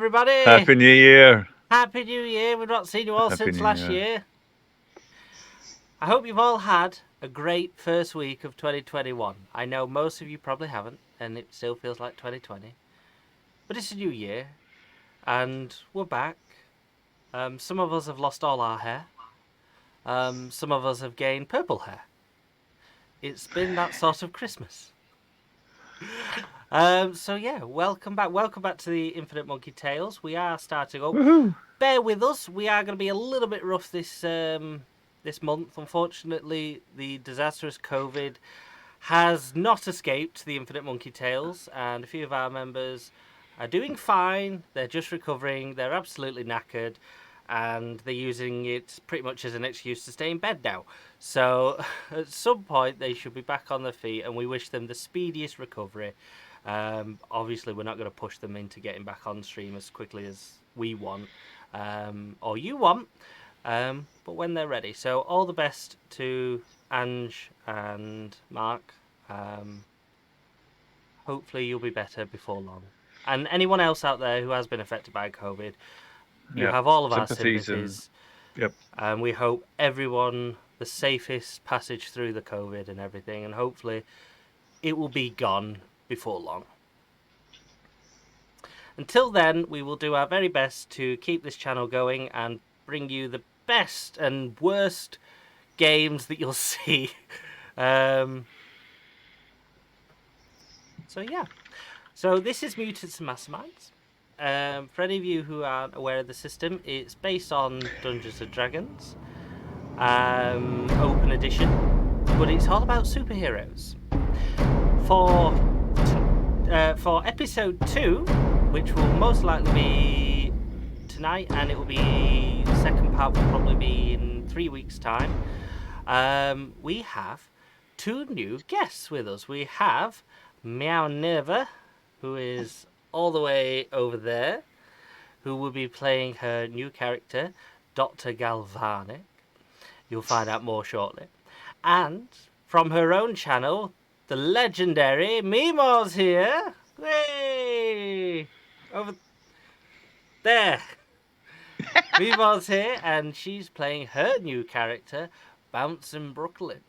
everybody. Happy New Year. Happy New Year. We've not seen you all Happy since New last Year. year. I hope you've all had a great first week of 2021. I know most of you probably haven't, and it still feels like 2020. But it's a new year, and we're back. Some of us have lost all our hair. Some of us have gained purple hair. It's been that sort of Christmas. So yeah, welcome back. Welcome back to the Infinite Monkey Tales. We are starting up. Woohoo. Bear with us. We are going to be a little bit rough this month. Unfortunately, the disastrous COVID has not escaped the Infinite Monkey Tales, and a few of our members are doing fine. They're just recovering. They're absolutely knackered, and they're using it pretty much as an excuse to stay in bed now. So at some point, they should be back on their feet, and we wish them the speediest recovery. Obviously, we're not going to push them into getting back on stream as quickly as we want, or you want, but when they're ready. So all the best to Ange and Mark. Hopefully you'll be better before long. And anyone else out there who has been affected by COVID, you have all of our sympathies. Yep. And we hope everyone the safest passage through the COVID and everything, and hopefully it will be gone before long. Until then, we will do our very best to keep this channel going and bring you the best and worst games that you'll see. So yeah. So this is Mutants and Masterminds. For any of you who aren't aware of the system, it's based on Dungeons and Dragons, Open Edition, but it's all about superheroes. For episode 2, which will most likely be tonight, and it will be the second part will probably be in 3 weeks' time. We have 2 new guests with us. We have Meow Nerva, who is all the way over there, who will be playing her new character, Dr. Galvanic. You'll find out more shortly. And from her own channel, the legendary Mimo's here. Hey! Over there. Mimo's here, and she's playing her new character, Bouncing Brooklyn.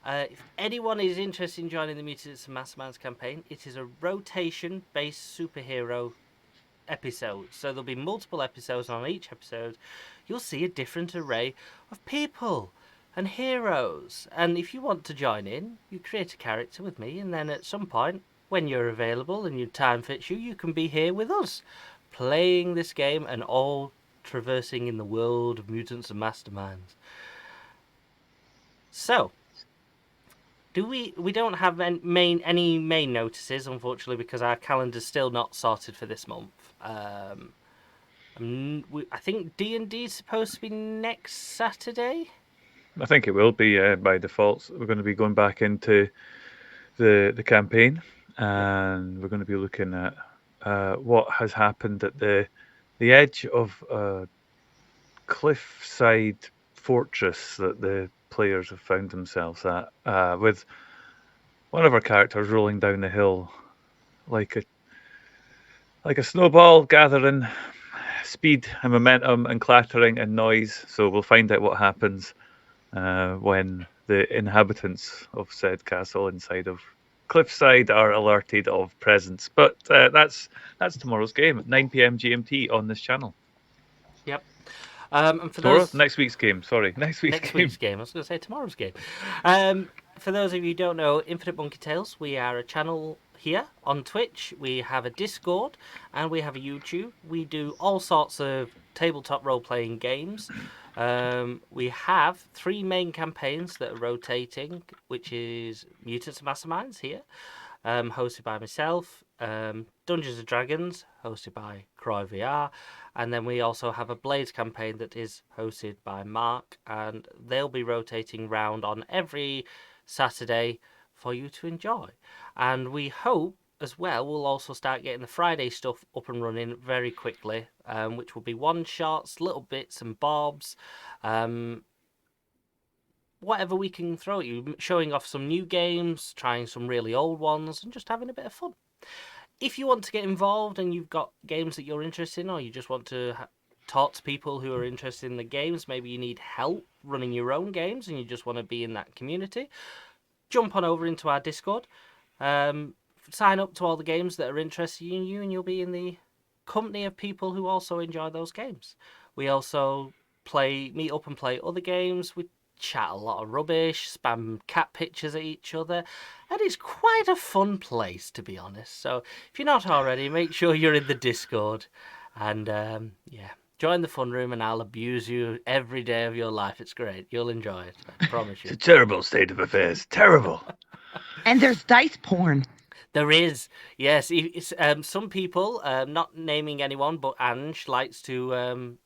If anyone is interested in joining the Mutants and Masterminds campaign, it is a rotation-based superhero episode. So there'll be multiple episodes, and on each episode, you'll see a different array of people and heroes. And if you want to join in, you create a character with me, and then at some point, when you're available and your time fits you, you can be here with us, playing this game and all traversing in the world of Mutants and Masterminds. So, we don't have any main notices, unfortunately, because our calendar's still not sorted for this month. I think D&D is supposed to be next Saturday. I think it will be by default. We're going to be going back into the campaign, and we're going to be looking at what has happened at the edge of a cliffside fortress that the players have found themselves at, with one of our characters rolling down the hill like a snowball, gathering speed and momentum and clattering and noise. So we'll find out what happens when the inhabitants of said castle inside of Cliffside are alerted of presence. But that's tomorrow's game at 9 p.m. GMT on this channel. Yep. And for next week's game. Sorry, next week's game. I was going to say tomorrow's game. For those of you who don't know, Infinite Monkey Tales, we are a channel here on Twitch. We have a Discord and we have a YouTube. We do all sorts of tabletop role-playing games. We have 3 main campaigns that are rotating, which is Mutants and Masterminds here, hosted by myself, Dungeons and Dragons, hosted by Croy VR, and then we also have a Blades campaign that is hosted by Mark, and they'll be rotating round on every Saturday for you to enjoy. And we hope as well we'll also start getting the Friday stuff up and running very quickly, which will be one-shots, little bits and bobs, whatever we can throw at you, showing off some new games, trying some really old ones, and just having a bit of fun. if you want to get involved and you've got games that you're interested in, or you just want to talk to people who are interested in the games, maybe you need help running your own games and you just want to be in that community, jump on over into our Discord. Sign up to all the games that are interested in you, and you'll be in the company of people who also enjoy those games. We also meet up and play other games. We chat a lot of rubbish, spam cat pictures at each other, and it's quite a fun place, to be honest. So if you're not already, make sure you're in the Discord, and join the fun room, and I'll abuse you every day of your life. It's great. You'll enjoy it. I promise you. It's a terrible state of affairs. Terrible. And there's dice porn. There is, yes. Some people, not naming anyone, but Ange likes to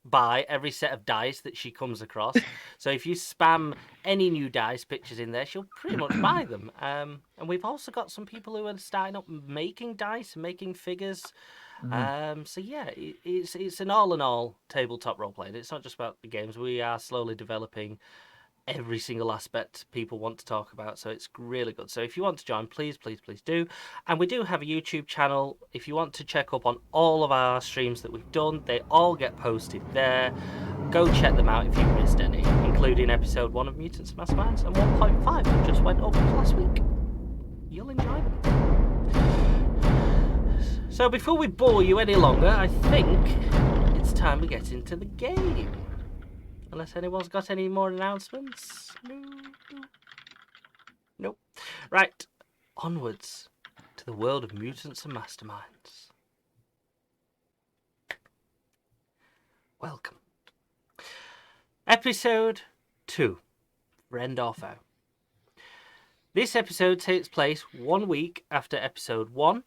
buy every set of dice that she comes across. So if you spam any new dice pictures in there, she'll pretty much buy them. And we've also got some people who are starting up making dice and making figures. So yeah, it's an all-in-all tabletop role-playing. It's not just about the games. We are slowly developing every single aspect people want to talk about, so it's really good. So if you want to join, please do. And we do have a YouTube channel. If you want to check up on all of our streams that we've done, they all get posted there. Go check them out if you've missed any, including episode 1 of Mutants and Masterminds and 1.5 that just went up last week. You'll enjoy them. So before we bore you any longer, I think it's time we get into the game. Unless anyone's got any more announcements? No. Nope. Right. Onwards to the world of Mutants and Masterminds. Welcome. Episode 2. Friend or Foe. This episode takes place 1 week after episode 1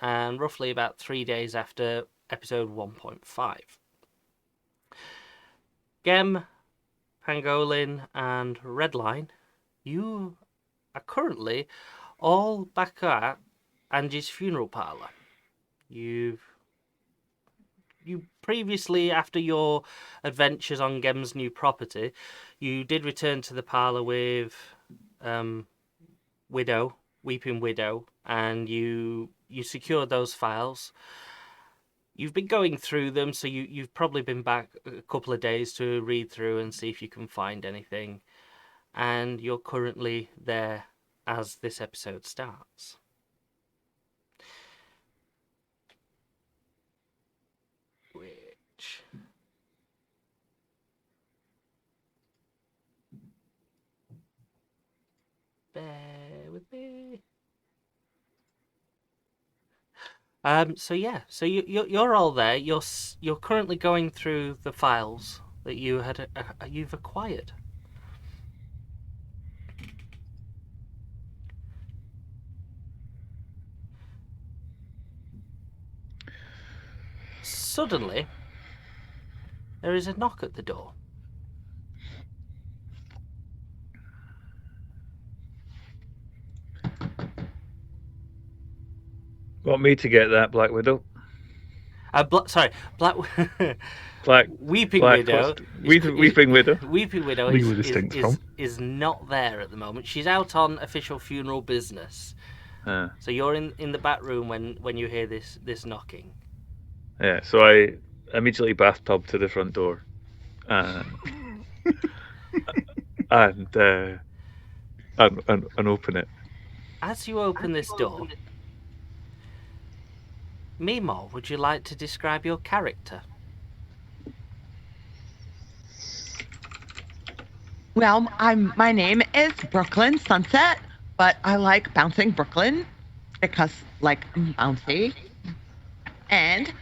and roughly about 3 days after episode 1.5. Gem, Pangolin, and Redline, you are currently all back at Angie's funeral parlour. You previously, after your adventures on Gem's new property, you did return to the parlour with Weeping Widow, and you secured those files. You've been going through them, so you've probably been back a couple of days to read through and see if you can find anything. And you're currently there as this episode starts. Which... Bear with me. So you're all there. You're currently going through the files that you've acquired. Suddenly, there is a knock at the door. Want me to get that, Black Widow? Black Weeping Black Widow. Weeping Widow. Weeping Widow Where this thing's from. is not there at the moment. She's out on official funeral business. So you're in the back room when you hear this knocking. Yeah, so I immediately bathtub to the front door, and open it. As you open this door, Mimo, would you like to describe your character? Well, my name is Brooklyn Sunset, but I like bouncing Brooklyn because, like, I'm bouncy. And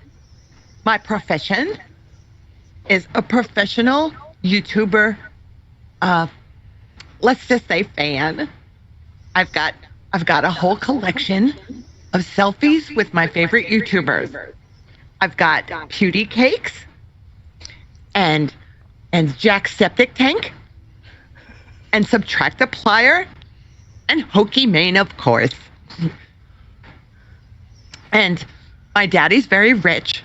my profession is a professional YouTuber. Let's just say fan. I've got a whole collection of selfies with my favorite YouTubers. I've got Pewdie Cakes and Jack's Septic Tank and Subtractiplier and Hokey Mane, of course. And my daddy's very rich.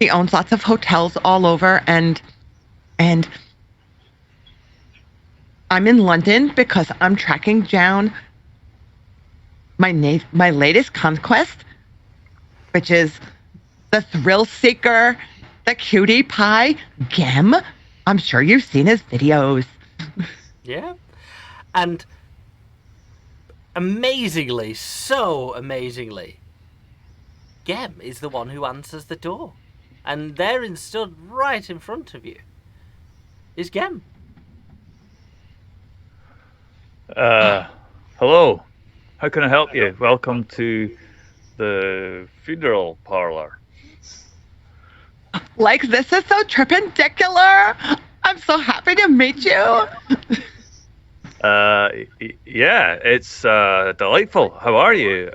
He owns lots of hotels all over, and I'm in London because I'm tracking down my latest conquest, which is the thrill seeker, the cutie pie, Gem. I'm sure you've seen his videos. Yeah. And amazingly, so amazingly, Gem is the one who answers the door. And there and stood right in front of you is Gem. Hello. How can I help you? Welcome to the funeral parlor. Like, this is so tripendicular. I'm so happy to meet you. Yeah, it's delightful. How are you?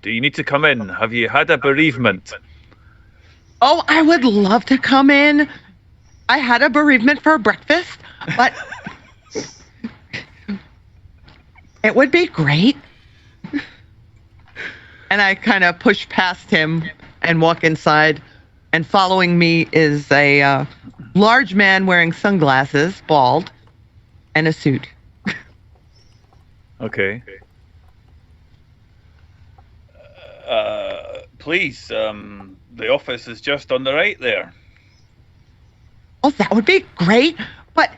Do you need to come in? Have you had a bereavement? Oh, I would love to come in. I had a bereavement for breakfast, but it would be great. And I kind of push past him and walk inside. And following me is a large man wearing sunglasses, bald, and a suit. Okay. Please, the office is just on the right there. Oh, that would be great. But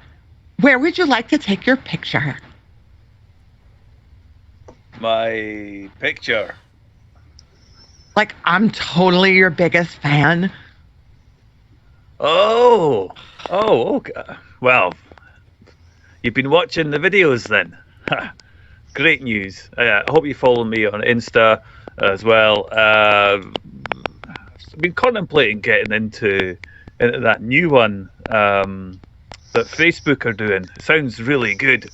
where would you like to take your picture? My picture. Like, I'm totally your biggest fan. Oh, okay. Well, you've been watching the videos then. Great news. I hope you follow me on Insta as well. I've been contemplating getting into that new one that Facebook are doing. It sounds really good,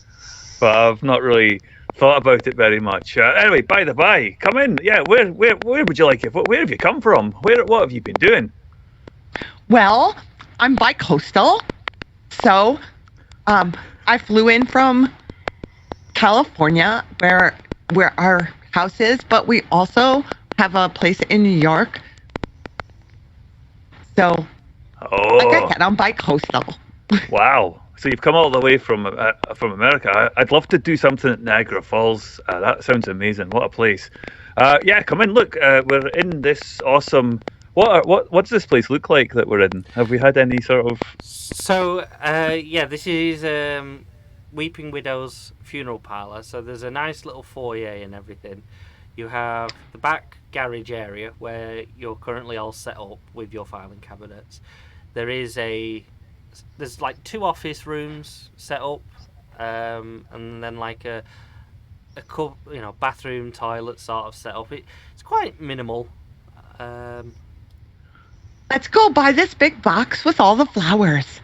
but I've not really thought about it very much. Anyway, by the by, come in. Yeah, where would you like it? Where have you come from? What have you been doing? Well, I'm bi-coastal, so I flew in from California, where our house is, but we also have a place in New York. So, like I said, I'm bi-coastal. Wow! So you've come all the way from America. I'd love to do something at Niagara Falls. That sounds amazing. What a place! Yeah, come in. Look, we're in this awesome. What's this place look like that we're in? Have we had any sort of? So, yeah, this is Weeping Widow's funeral parlour. So there's a nice little foyer and everything. You have the back garage area where you're currently all set up with your filing cabinets. There's like 2 office rooms set up, and then like a bathroom, toilet sort of set up. It's quite minimal. Let's go buy this big box with all the flowers.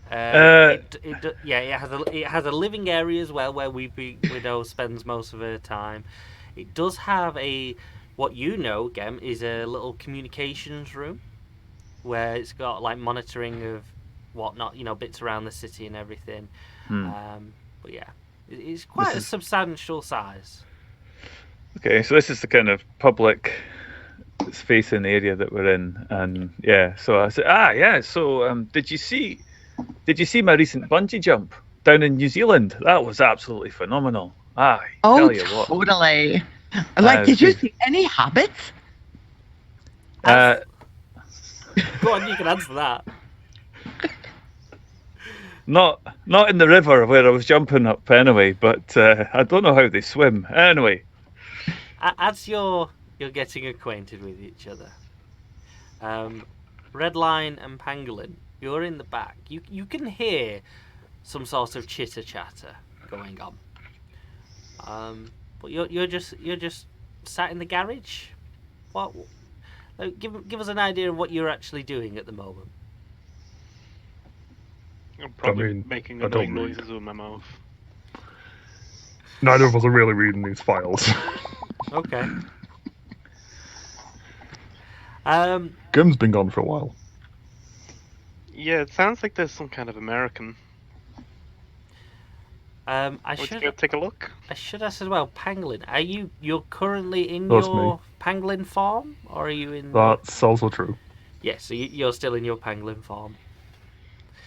It has a living area as well where Weeping Widow spends most of her time. It does have what you know, Gem, is a little communications room where it's got like monitoring of whatnot, bits around the city and everything. But yeah, it's quite a substantial size. Okay, so this is the kind of public space in the area that we're in, and yeah. So I said, yeah. So did you see my recent bungee jump down in New Zealand? That was absolutely phenomenal. Oh, tell you what. Totally. Like, did you see any hobbits? Go on, you can answer that. Not in the river where I was jumping up anyway, but I don't know how they swim. Anyway. As you're getting acquainted with each other, Redline and Pangolin, you're in the back. You can hear some sort of chitter chatter going on. But you're just sat in the garage. What? Give us an idea of what you're actually doing at the moment. I'm probably making annoying noises with my mouth. Neither of us are really reading these files. Okay. Gem's been gone for a while. Yeah, it sounds like there's some kind of American. I Would should you go take a look? I should ask as well, Pangolin. You're currently in That's your me. pangolin farm, or are you in? That's also true. Yes, so you're still in your pangolin farm.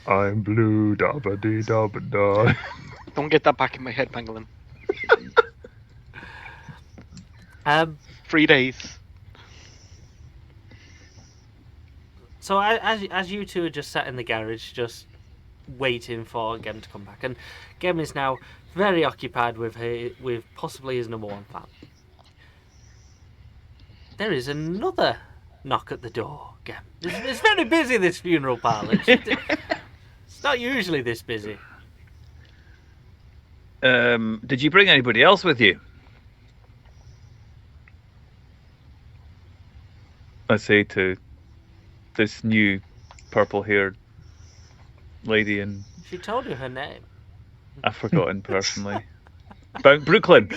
I'm blue, dabba dee dabba da. Don't get that back in my head, Pangolin. Um, 3 days. so as you two are just sat in the garage, just waiting for Gem to come back, and Gem is now very occupied with possibly his number one fan. There is another knock at the door. Gem, it's very busy, this funeral parlour. It's not usually this busy. Did you bring anybody else with you? I say to this new purple-haired lady, and She told you her name. I've forgotten personally. Brooklyn.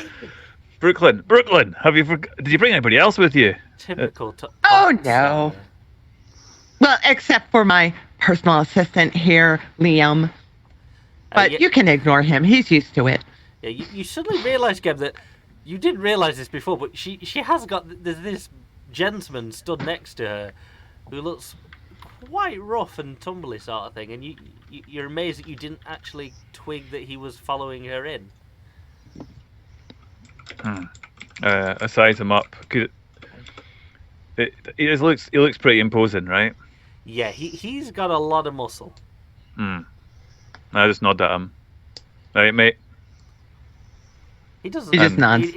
Have you? Did you bring anybody else with you? Typical. Oh, no. style. Well, except for my personal assistant here, Liam. But yeah, you can ignore him. He's used to it. yeah, you suddenly realise, Gem, that you didn't realise this before, but she has got this gentleman stood next to her who looks quite rough and tumbly sort of thing, and you're amazed that you didn't actually twig that he was following her in. I size him up. He looks pretty imposing, right? Yeah, he's got a lot of muscle. I just nod at him. Right, mate. He doesn't. He just nods.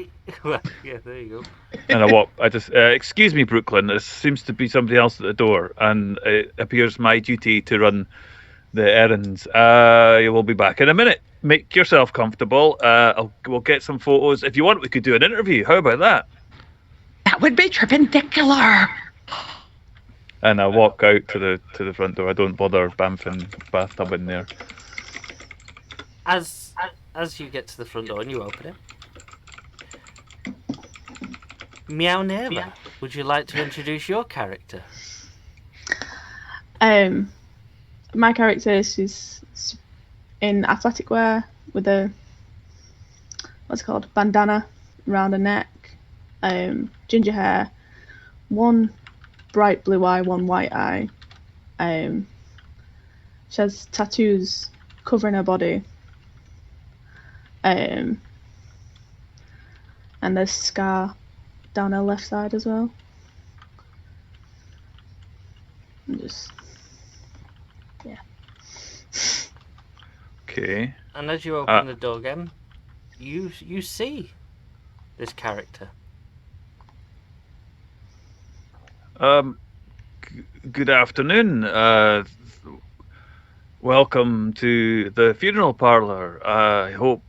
Well, yeah, there you go. And I walk. I just excuse me, Brooklyn. There seems to be somebody else at the door, and it appears my duty to run the errands. You will be back in a minute. Make yourself comfortable. We'll get some photos. If you want, we could do an interview. How about that? That would be tripendicular. And I walk out to the front door. I don't bother bamfing bathtub in there. As you get to the front door and you open it, Meow Neva, would you like to introduce your character? My character is in athletic wear with a what's it called, bandana around her neck, ginger hair, one bright blue eye, one white eye. She has tattoos covering her body, and there's a scar down her left side as well. And just yeah. Okay. And as you open the door again, you see this character. Good afternoon. Welcome to the funeral parlor. I hope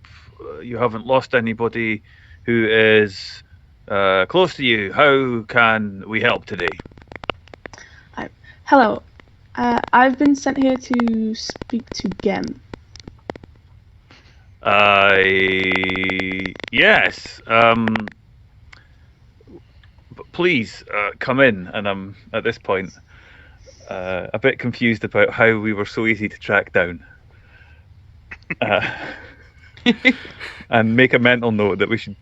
you haven't lost anybody who is close to you. How can we help today? Hello. I've been sent here to speak to Gem. Yes. Please come in. And I'm at this point a bit confused about how we were so easy to track down. And make a mental note that I should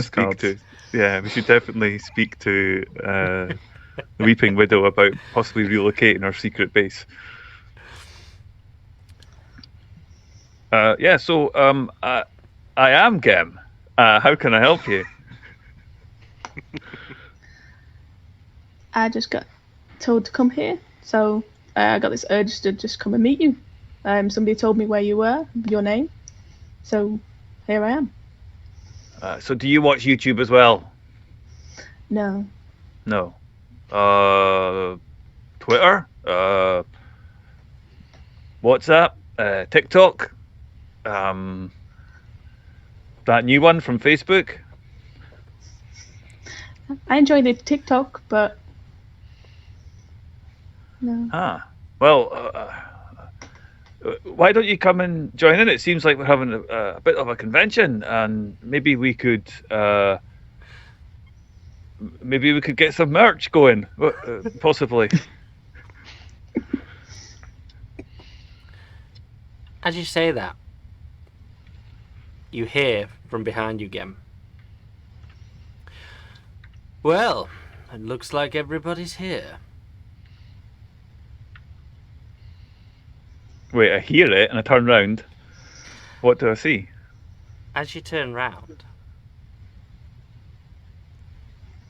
speak cards. to. Yeah, we should definitely speak to the Weeping Widow about possibly relocating our secret base. So I am Gem. How can I help you? I just got told to come here, so I got this urge to just come and meet you. Somebody told me where you were, your name, so here I am. So do you watch YouTube as well? No. No. Twitter? WhatsApp? TikTok? That new one from Facebook? I enjoy the TikTok, but no. Well, why don't you come and join in? It seems like we're having a bit of a convention, and maybe we could get some merch going, possibly. As you say that, you hear from behind you, Gem. Well, it looks like everybody's here. Wait, I hear it and I turn round. What do I see? As you turn round,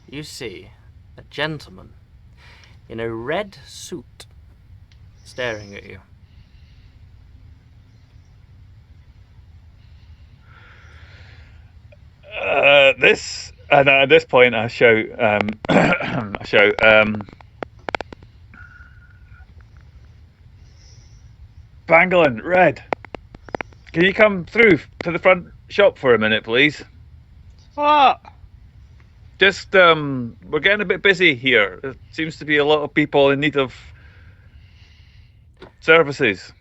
you see a gentleman in a red suit staring at you. And at this point, I shout, Pangolin, Red, can you come through to the front shop for a minute, please? What? Just, we're getting a bit busy here. There seems to be a lot of people in need of services.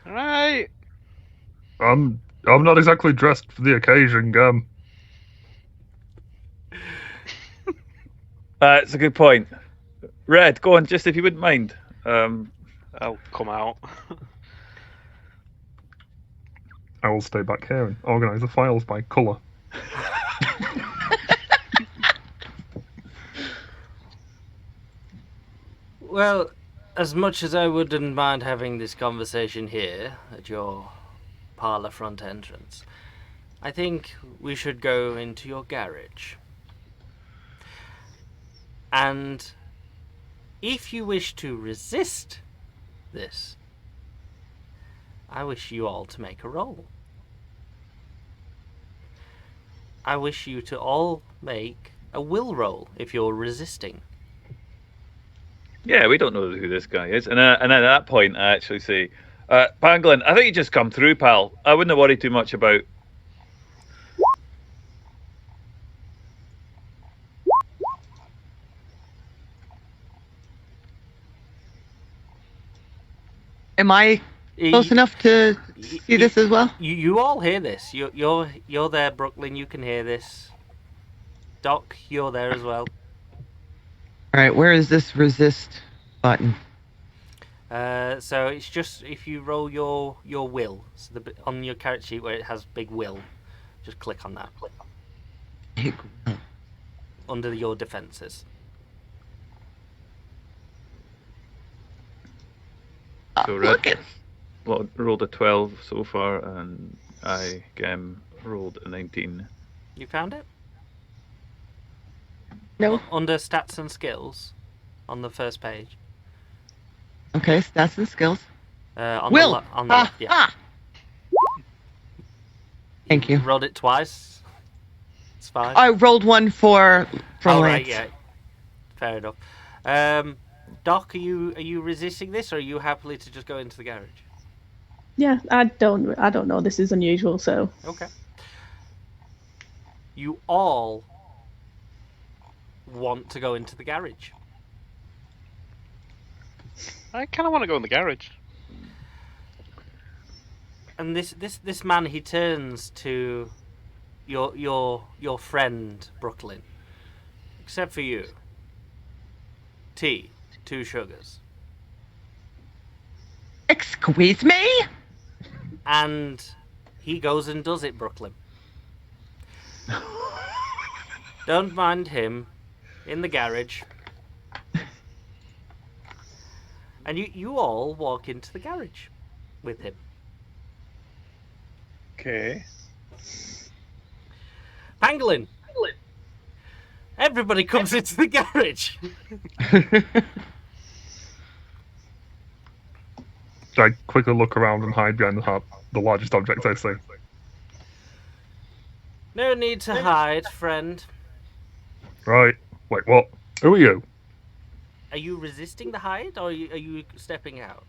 Right. I'm not exactly dressed for the occasion, It's a good point. Red, go on, just if you wouldn't mind. I'll come out. I will stay back here and organise the files by colour. Well, as much as I wouldn't mind having this conversation here at your parlour front entrance, I think we should go into your garage. And if you wish to resist this, I wish you all to make a roll. I wish you to all make a will roll if you're resisting. Yeah, we don't know who this guy is. And then at that point, I actually say, Pangolin, I think you just come through, pal. I wouldn't worry too much about... Am I close enough to see this as well? You all hear this. You're there, Brooklyn. You can hear this. Doc, you're there as well. All right, where is this resist button? So it's just if you roll your will, so the bit on your character sheet where it has big will, just click on that. Big will. Under your defenses. So Look Red at rolled a 12 so far, and I rolled a 19. You found it? no. Under stats and skills, on the first page. Okay, stats and skills. On Will. on the left, yeah. Thank you. Rolled it twice. It's fine. I rolled one for Oh, Lance. right, yeah. Fair enough. Doc, are you resisting this, or are you happily to just go into the garage? Yeah, I don't know. This is unusual, so Okay. You all want to go into the garage. I kind of want to go in the garage. And this man, he turns to your friend Brooklyn. Except for you. Tea, 2 sugars. Excuse me? And he goes and does it, Brooklyn. Don't mind him in the garage. And you all walk into the garage with him. Okay. Pangolin! Everybody comes into the garage. I quickly look around and hide behind the largest object I see. No need to hide, friend. Right. Wait, what? Who are you? Are you resisting the hide, or are you stepping out?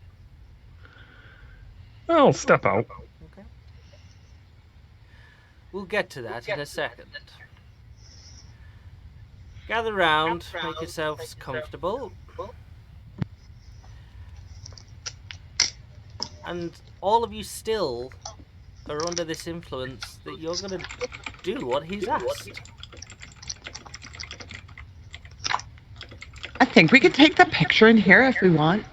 I'll step out. Okay. We'll get to that in a second. Gather round, make yourselves comfortable. And all of you still are under this influence that you're going to do what he's asked. I think we could take the picture in here if we want.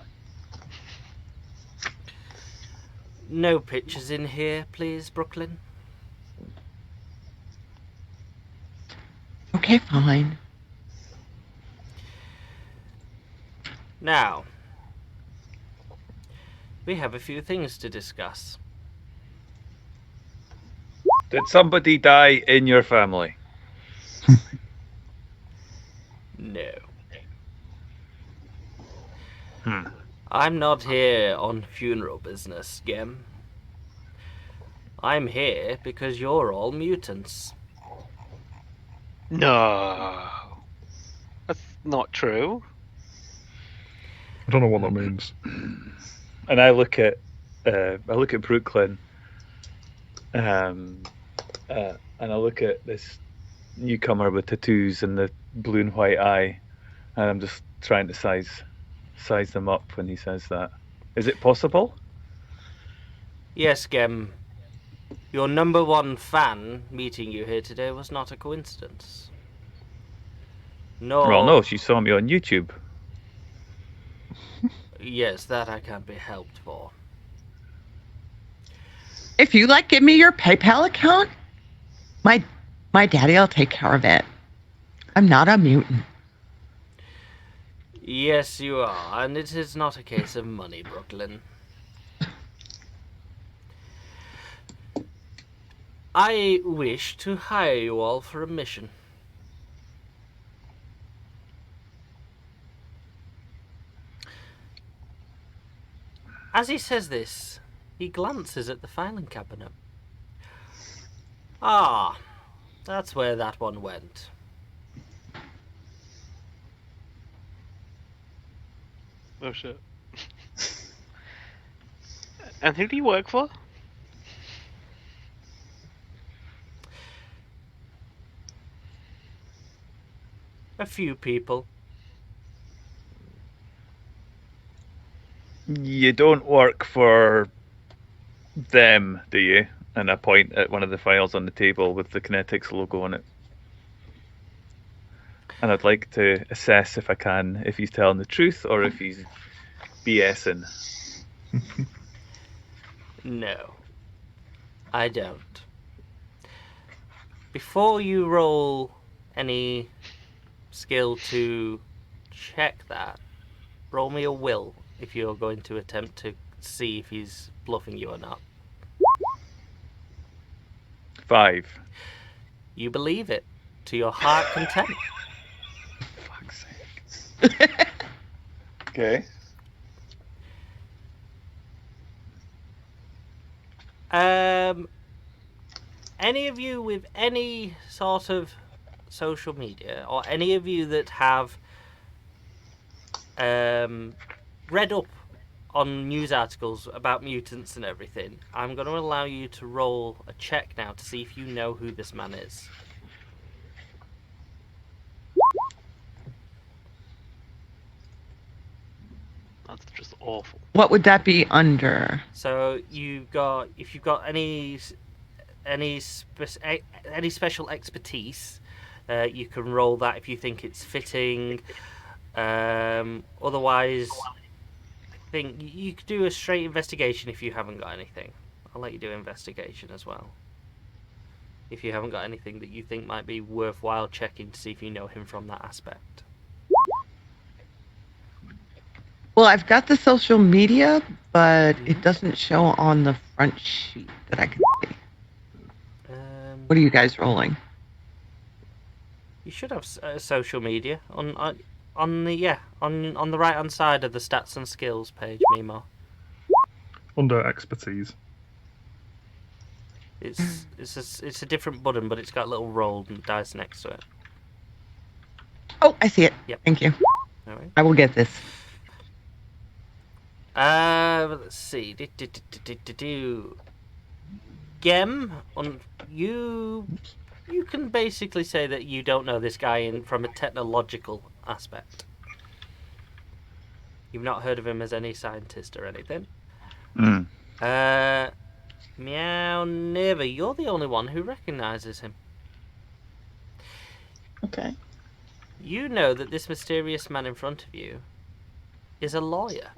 No pictures in here, please, Brooklyn. Okay, fine. Now, we have a few things to discuss. Did somebody die in your family? I'm not here on funeral business, Gem. I'm here because you're all mutants. No. That's not true. I don't know what that means. And I look at Brooklyn, and I look at this newcomer with tattoos and the blue and white eye, and I'm just trying to size them up when he says that. Is it possible? Yes, Gem. Your number one fan meeting you here today was not a coincidence. No. Well, no, she saw me on YouTube. Yes, that I can't be helped for. If you like, give me your PayPal account. My daddy'll take care of it. I'm not a mutant. Yes, you are, and it is not a case of money, Brooklyn. I wish to hire you all for a mission. As he says this, he glances at the filing cabinet. Ah, that's where that one went. Oh shit. And who do you work for? A few people. You don't work for them, do you? And I point at one of the files on the table with the Kinetics logo on it. And I'd like to assess if I can, if he's telling the truth or if he's BSing. No, I don't. Before you roll any skill to check that, roll me a will if you're going to attempt to see if he's bluffing you or not. 5. You believe it to your heart content. Fuck's sake. Okay. Any of you with any sort of social media, or any of you that have read up on news articles about mutants and everything, I'm going to allow you to roll a check now to see if you know who this man is. That's just awful. What would that be under? So if you've got any special expertise, you can roll that if you think it's fitting. Otherwise, I think you could do a straight investigation if you haven't got anything. I'll let you do investigation as well. If you haven't got anything that you think might be worthwhile checking to see if you know him from that aspect. Well, I've got the social media, but it doesn't show on the front sheet that I can see. What are you guys rolling? You should have social media on the right hand side of the stats and skills page, Mimo. Under expertise. It's a different button, but it's got a little roll dice next to it. Oh, I see it. Yep. Thank you. All right. I will get this. Let's see. Gem, you can basically say that you don't know this guy from a technological aspect. You've not heard of him as any scientist or anything. Meow, never. You're the only one who recognizes him. Okay. You know that this mysterious man in front of you is a lawyer.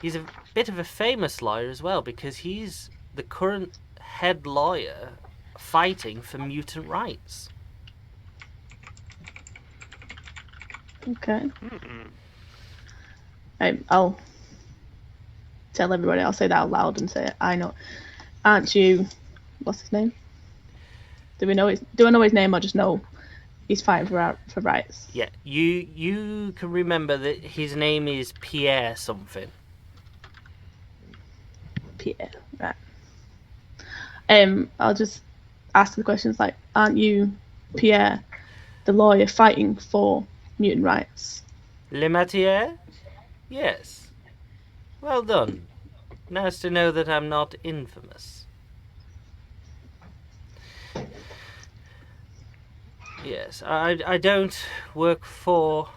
He's a bit of a famous lawyer as well, because he's the current head lawyer fighting for mutant rights. Okay. I'll tell everybody. I'll say that out loud and say, "I know. Aren't you? What's his name? Do I know his name or just know he's fighting for rights. Yeah, you can remember that his name is Pierre something. Pierre, right. I'll just ask the questions like, aren't you Pierre, the lawyer fighting for mutant rights? Le Matière? Yes. Well done. Nice to know that I'm not infamous. Yes, I don't work for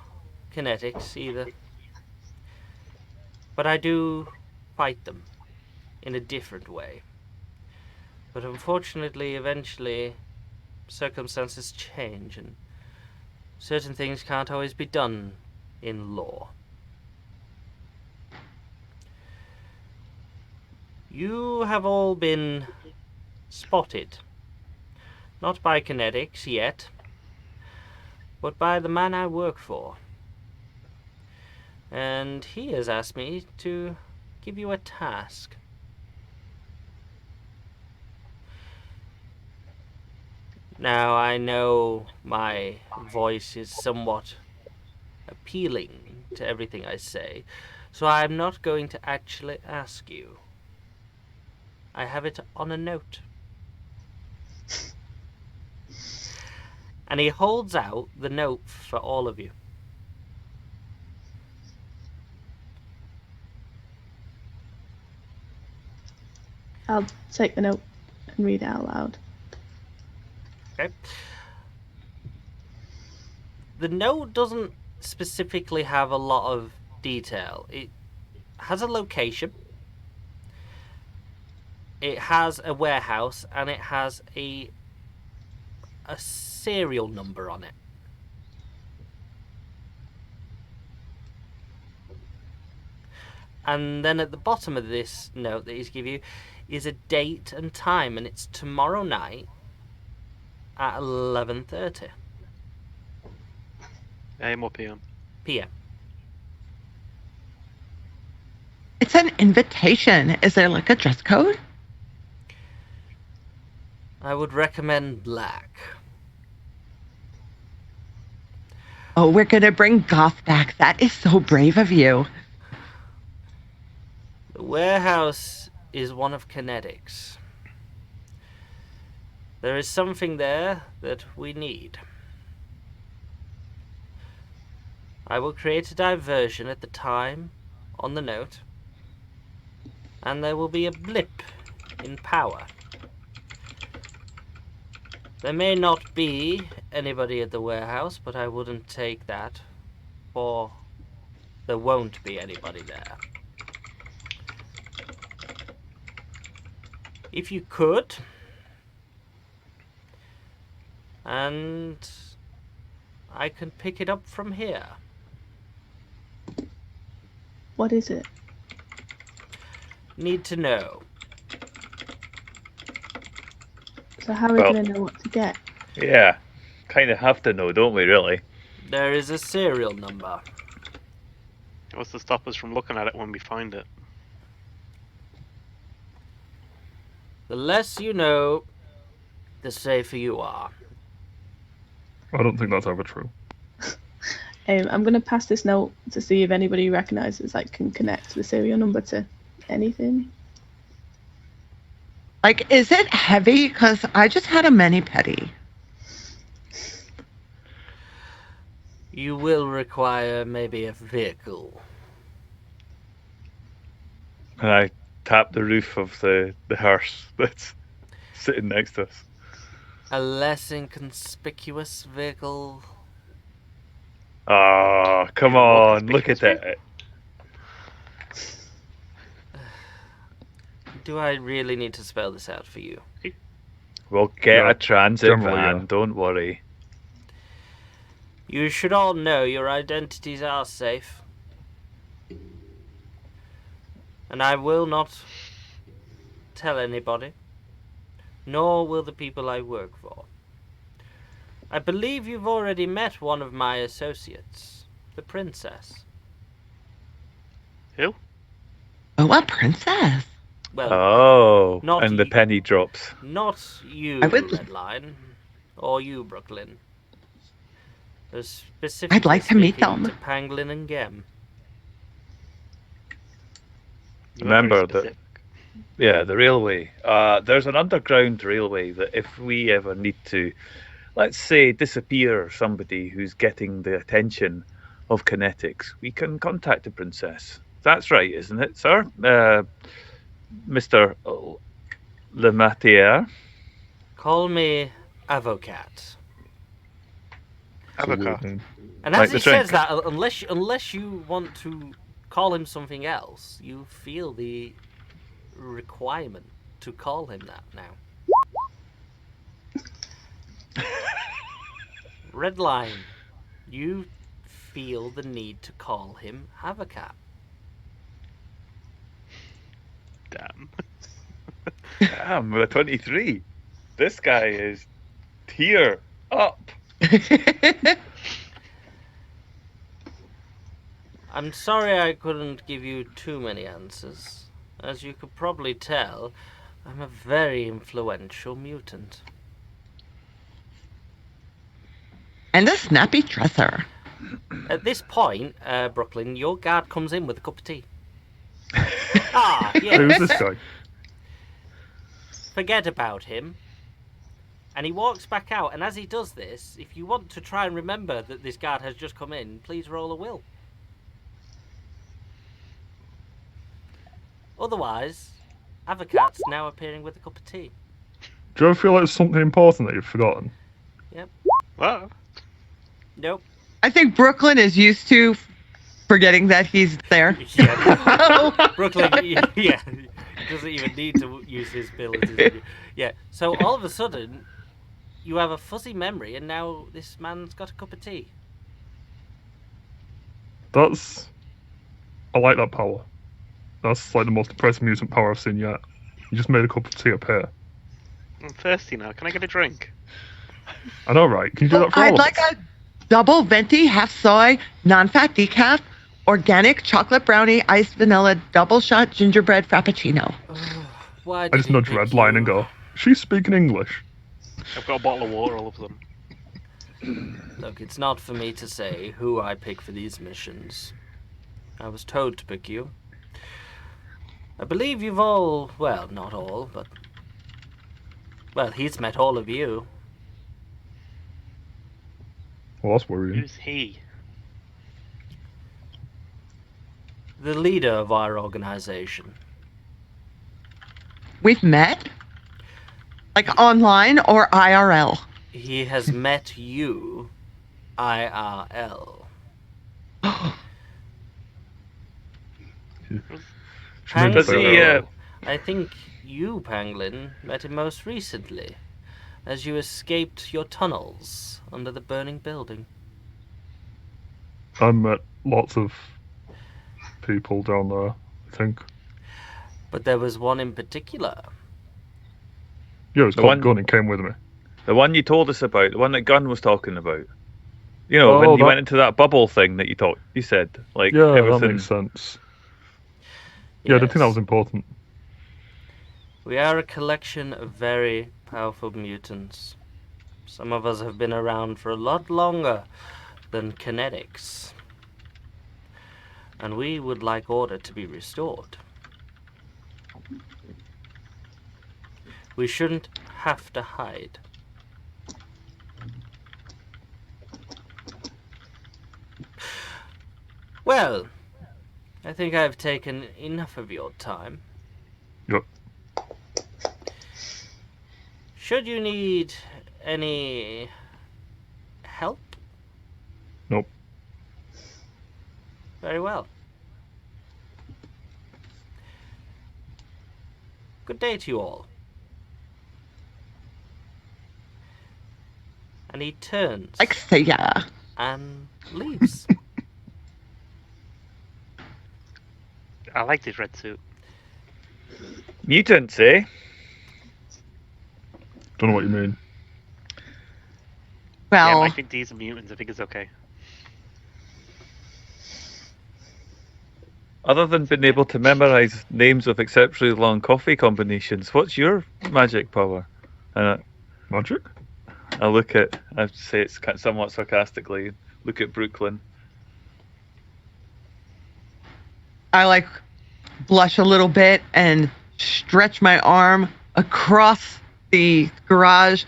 Kinetics either. But I do fight them in a different way. But unfortunately, eventually, circumstances change and certain things can't always be done in law. You have all been spotted. Not by Kinetics yet, but by the man I work for. And he has asked me to give you a task. Now, I know my voice is somewhat appealing to everything I say, so I'm not going to actually ask you. I have it on a note. And he holds out the note for all of you. I'll take the note and read it out loud. Okay. The note doesn't specifically have a lot of detail. It has a location, it has a warehouse, and it has a serial number on it. And then at the bottom of this note that he's given you is a date and time, and it's tomorrow night at 11:30 AM or PM? p.m. It's an invitation. Is there like a dress code? I would recommend black. Oh, we're going to bring Goth back. That is so brave of you. The warehouse is one of Kinetics. There is something there that we need. I will create a diversion at the time on the note, and there will be a blip in power. There may not be anybody at the warehouse, but I wouldn't take that, for there won't be anybody there. If you could, and I can pick it up from here. What is it? Need to know. So how are we Well- going to know what to get? Yeah, kind of have to know, don't we, really? There is a serial number. What's to stop us from looking at it when we find it? The less you know, the safer you are. I don't think that's ever true. I'm going to pass this note to see if anybody recognises, like, can connect the serial number to anything. Like, is it heavy? Because I just had a mani-pedi. You will require maybe a vehicle. And I tap the roof of the hearse that's sitting next to us. A less inconspicuous vehicle. Oh, come Even more on, look at conspicuous, that. Do I really need to spell this out for you? We'll get Yeah, a transit generally, van, yeah. don't worry. You should all know your identities are safe. And I will not tell anybody, nor will the people I work for. I believe you've already met one of my associates, the princess. Who? Oh, a princess. Well, Oh, Not and the you. penny drops. not you, I would- Redline, or you, Brooklyn. Specifically I'd like to meet speaking them. to Pangolin and Gem. You are very Remember that. specific. Yeah, the railway. There's an underground railway that if we ever need to, let's say, disappear somebody who's getting the attention of kinetics, we can contact the princess. That's right, isn't it, sir? Mr. Lematier. Call me Avocat. It's a weird Avocado. name. And Like as the he says drink. that, unless you want to call him something else, you feel the requirement to call him that now. Redline, you feel the need to call him Avocat. Damn. Damn, we're 23. This guy is tier up. I'm sorry I couldn't give you too many answers. As you could probably tell, I'm a very influential mutant. And a snappy dresser. At this point, Brooklyn, your guard comes in with a cup of tea. Ah, Who's yes. this guy? Forget about him. And he walks back out, and as he does this, if you want to try and remember that this guard has just come in, please roll a will. Otherwise, Avocat's now appearing with a cup of tea. Do you ever feel like it's something important that you've forgotten? Well, Nope. I think Brooklyn is used to forgetting that he's there. Yeah. Brooklyn, yeah, he doesn't even need to use his abilities. Yeah, so all of a sudden, you have a fuzzy memory, and now this man's got a cup of tea. I like that power. That's like the most depressing mutant power I've seen yet. You just made a cup of tea appear. I'm thirsty now. Can I get a drink? I know, right? Can you do that for all I'd of like us? a double venti, half soy, non-fat decaf, organic chocolate brownie, iced vanilla, double shot gingerbread frappuccino. Why I did just he nudge pick Redline you? and go, she's speaking English. I've got a bottle of water all of them. Look, it's not for me to say who I pick for these missions. I was told to pick you. I believe you've all, well, not all, but... Well, he's met all of you. Well, that's worrying. Who's he? The leader of our organization. We've met? Like online or IRL? He has met you, IRL. She made Does the he, better. I think you, Pangolin, met him most recently, as you escaped your tunnels under the burning building. I met lots of people down there, I think. But there was one in particular. Yeah, it was The called one- Gun and came with me. The one you told us about, the one that Gunn was talking about. You know, Oh, when you that- went into that bubble thing that you said, like Yeah, everything. that makes sense. Yeah, I didn't think that Yes. was important. We are a collection of very powerful mutants. Some of us have been around for a lot longer than kinetics. And we would like order to be restored. We shouldn't have to hide. Well, I think I've taken enough of your time. Yep. Should you need any help? Nope. Very well. Good day to you all. And he turns Like, say ya. and leaves. I like this red suit. Mutants, eh? Don't know what you mean. Well, Yeah, I think these are mutants. I think it's okay. Other than being able to memorize names of exceptionally long coffee combinations, what's your magic power? Magic? I say it's somewhat sarcastically, look at Brooklyn. I like blush a little bit and stretch my arm across the garage,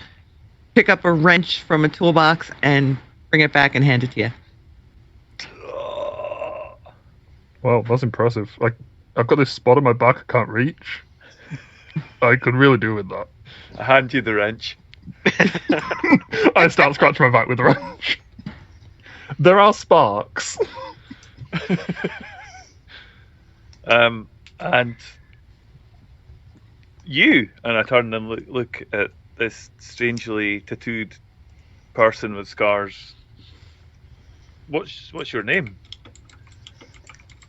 pick up a wrench from a toolbox and bring it back and hand it to you. Wow, that's impressive. Like, I've got this spot on my back I can't reach. I could really do with that. I hand you the wrench. I start scratching my back with the wrench. There are sparks. And you, and I turn and look at this strangely tattooed person with scars. What's your name?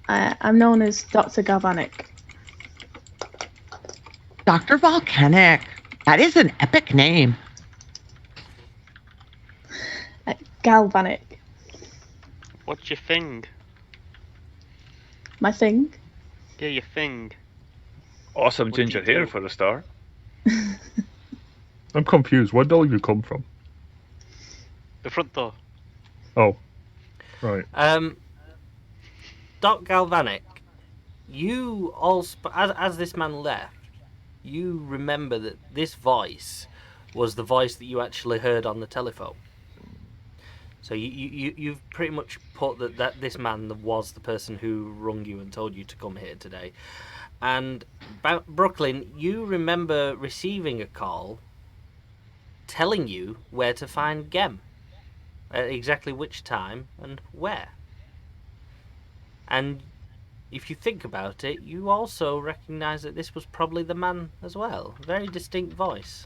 I'm known as Dr. Galvanic. Dr. Volcanic. That is an epic name. Galvanic. What's your thing? My thing. Yeah, your thing. Awesome What do ginger you hair do? for a start. I'm confused. Where did all of you come from? The front door. Oh, right. Doc Galvanic, you all as this man left, you remember that this voice was the voice that you actually heard on the telephone. So you've pretty much put that this man was the person who rung you and told you to come here today. And Brooklyn, you remember receiving a call telling you where to find Gem, at exactly which time and where. And if you think about it, you also recognise that this was probably the man as well. Very distinct voice.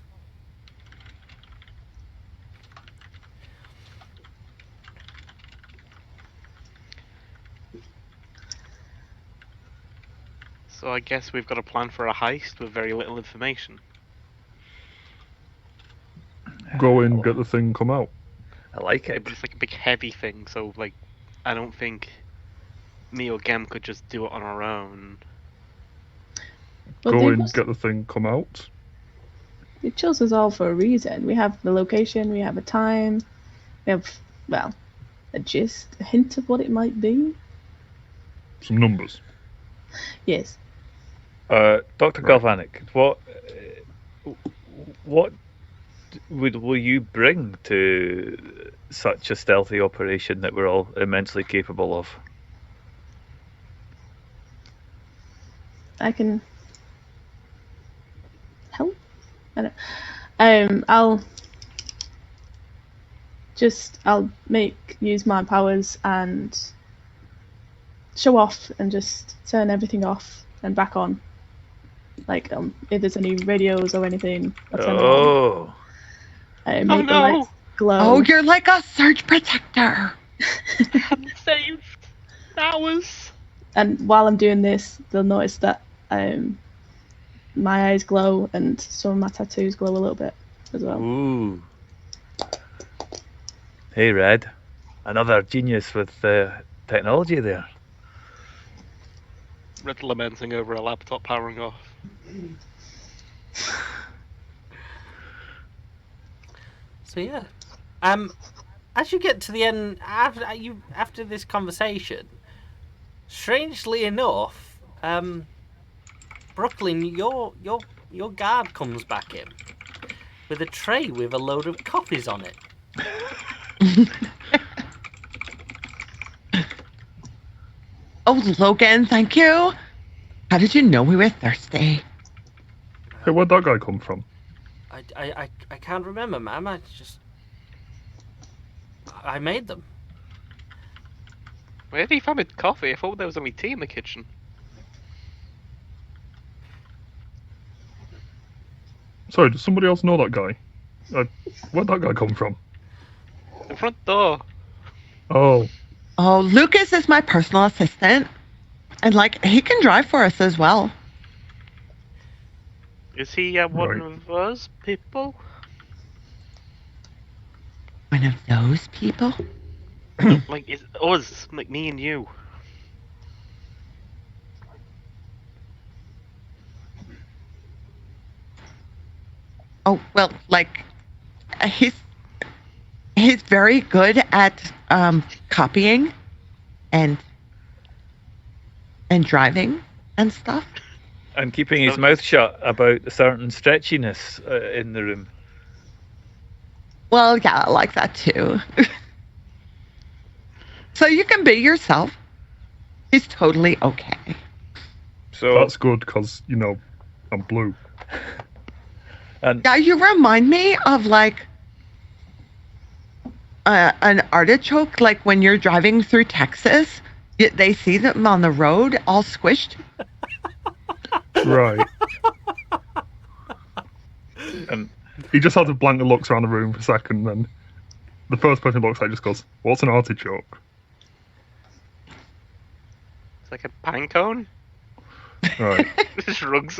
So I guess we've got a plan for a heist with very little information. Go in, get the thing, come out. I like it. But it's like a big heavy thing, so like I don't think me or Gem could just do it on our own. But Go they in, must- get the thing, come out. They chose us all for a reason. We have the location, we have a time, we have, well, a gist, a hint of what it might be. Some numbers. Yes. Dr. Galvanic, what will you bring to such a stealthy operation that we're all immensely capable of? I can help. I don't. I'll use my powers and show off and just turn everything off and back on. Like if there's any radios or anything, I'll turn them on. Oh, Make the lights glow. Oh, you're like a surge protector. Saved hours. And while I'm doing this, they'll notice that my eyes glow and some of my tattoos glow a little bit as well. ooh. Hey, Red. Another genius with technology there. Red lamenting over a laptop powering off. So yeah, as you get to the end after this conversation, strangely enough, Brooklyn, your guard comes back in with a tray with a load of copies on it. Oh, Logan, thank you. How did you know we were thirsty? Hey, where'd that guy come from? I can't remember, ma'am. I made them. Where did he find coffee? I thought there was only tea in the kitchen. Sorry, does somebody else know that guy? Where'd that guy come from? The front door. Oh, Oh, Lucas is my personal assistant. And, like, he can drive for us as well. Is he one Right. of us people? One of those people? Like, it's us, like me and you. Oh, well, like, he's He's very good at copying and driving and stuff. And keeping his mouth shut about a certain stretchiness in the room. Well, yeah, I like that too. So you can be yourself. He's totally okay. So That's good because, I'm blue. And Yeah, you remind me of like an artichoke, like when you're driving through Texas, they see them on the road all squished. Right. and He just has a blank that looks around the room for a second, then the first person he looks at just goes, "What's an artichoke?" It's like a pine cone. Right. Shrugs.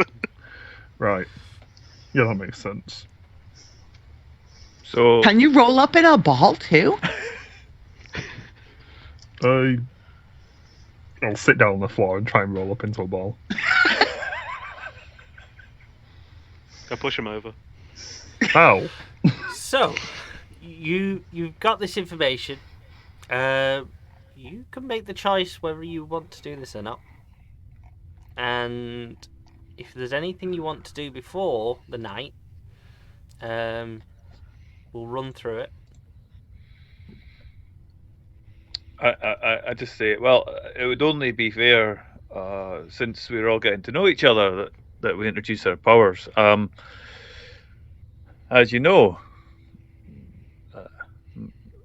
Right. Yeah, that makes sense. so Can you roll up in a ball too? I'll sit down on the floor and try and roll up into a ball. Go push him over. Ow. So, you've got this information. You can make the choice whether you want to do this or not. And if there's anything you want to do before the night, we'll run through it. I just say, well, it would only be fair, since we're all getting to know each other, that we introduce our powers. As you know,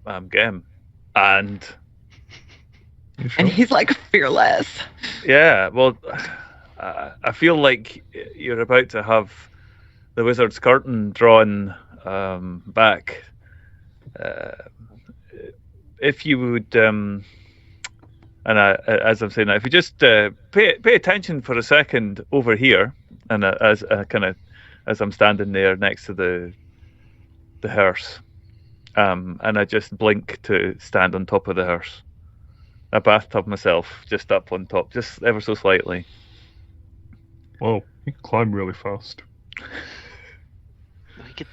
I'm Gem, and You sure? And he's like fearless. yeah, well, I feel like you're about to have the wizard's curtain drawn back. If you would, and as I'm saying that, if you just pay attention for a second over here, and as I'm standing there next to the hearse, and I just blink to stand on top of the hearse. A bathtub myself, just up on top, just ever so slightly. Whoa, you can climb really fast.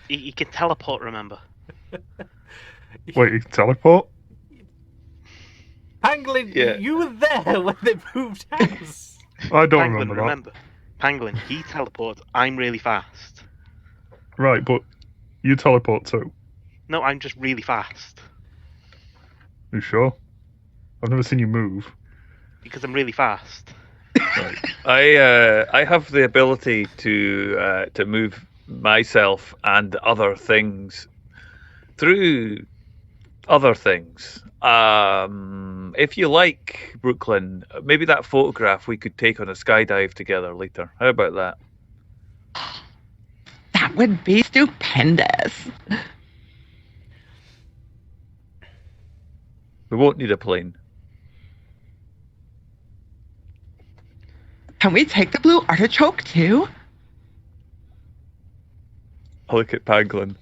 He can teleport, remember? Wait, you can teleport? Pangolin, Yeah. you were there when they moved house. I don't Pangolin, remember that. remember? Pangolin, he teleports. I'm really fast. Right, but you teleport too. No, I'm just really fast. You sure? I've never seen you move. Because I'm really fast. Right. I have the ability to move myself and other things through other things. If you like, Brooklyn, maybe that photograph we could take on a skydive together later. How about that? That would be stupendous. We won't need a plane. Can we take the blue artichoke too? I look at Pangolin.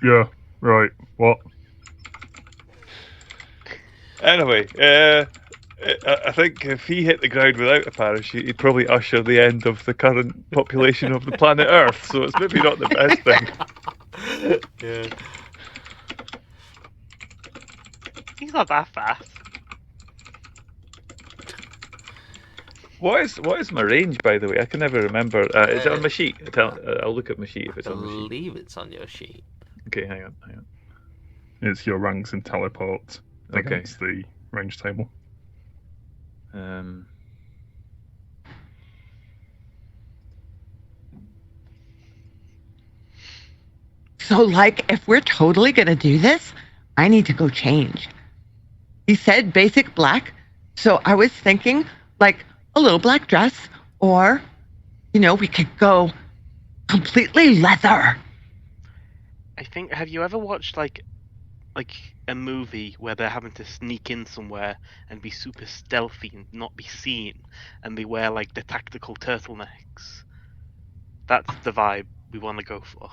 Yeah, right. What? Anyway, I think if he hit the ground without a parachute, he'd probably usher the end of the current population of the planet Earth. So it's maybe not the best thing. Yeah. He's not that fast. What is my range, by the way? I can never remember. Is it on my sheet? I'll look at my sheet if it's I on my sheet. believe it's on your sheet. Okay, hang on. It's your ranks in teleport Okay. against the range table. So, like, if we're totally gonna do this, I need to go change. He said basic black, so I was thinking, like, a little black dress, or, we could go completely leather. I think. Have you ever watched like a movie where they're having to sneak in somewhere and be super stealthy and not be seen, and they wear like the tactical turtlenecks? That's the vibe we want to go for.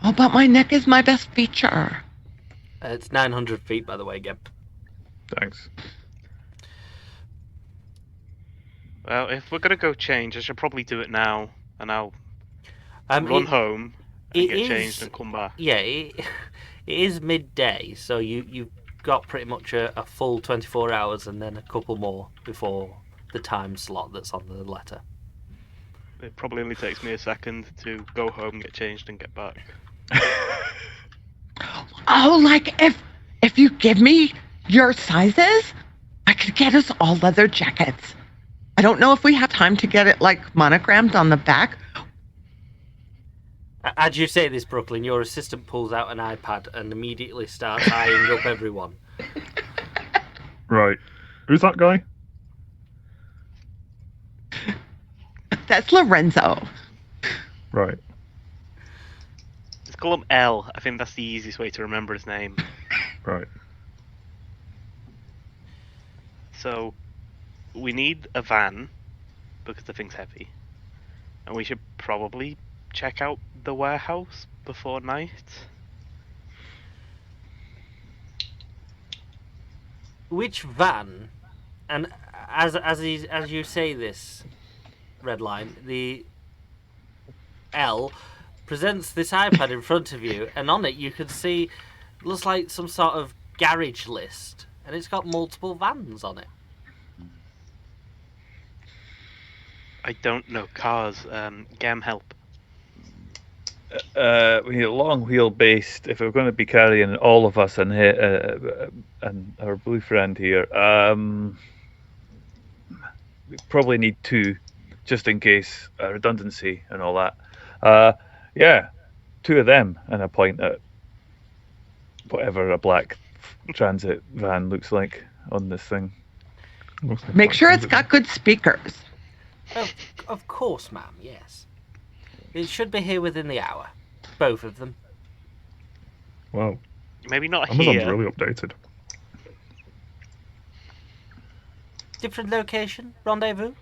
Oh, but my neck is my best feature. It's 900 feet, by the way, Geb. Thanks. Well, if we're gonna go change, I should probably do it now, and I'll run you- home. and It get changed is- and come back. Yeah, it is midday, so you've got pretty much a full 24 hours and then a couple more before the time slot that's on the letter. It probably only takes me a second to go home, get changed, and get back. Oh, like if you give me your sizes, I could get us all leather jackets. I don't know if we have time to get it like monogrammed on the back. As you say this, Brooklyn, your assistant pulls out an iPad and immediately starts eyeing up everyone. Right. Who's that guy? That's Lorenzo. Right. Let's call him L. I think that's the easiest way to remember his name. Right. So, we need a van, because the thing's heavy. And we should probably check out the warehouse before night. Which van? And as you say this, Redline, the L presents this iPad in front of you, and on it you can see looks like some sort of garage list, and it's got multiple vans on it. I don't know cars. Gam, help. We need a long wheelbase if we're going to be carrying all of us and our blue friend here. We probably need two, just in case redundancy and all that. Yeah, two of them, and I point at whatever a black transit van looks like on this thing. Looks like Make Black sure it's Transit. got good speakers. Of course, ma'am. Yes, it should be here within the hour. Both of them. Wow. Maybe not Amazon's here. really updated. Different location, rendezvous.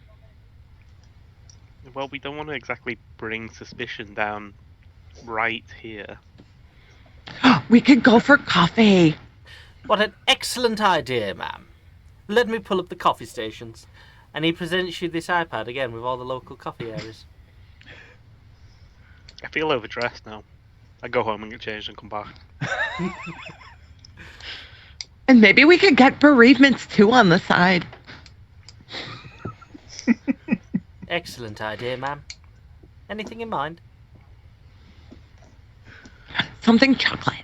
Well, we don't want to exactly bring suspicion down right here. We could go for coffee. What an excellent idea, ma'am. Let me pull up the coffee stations. And he presents you this iPad again with all the local coffee areas. I feel overdressed now. I go home and get changed and come back. And maybe we could get bereavements too on the side. Excellent idea, ma'am. Anything in mind? Something chocolate.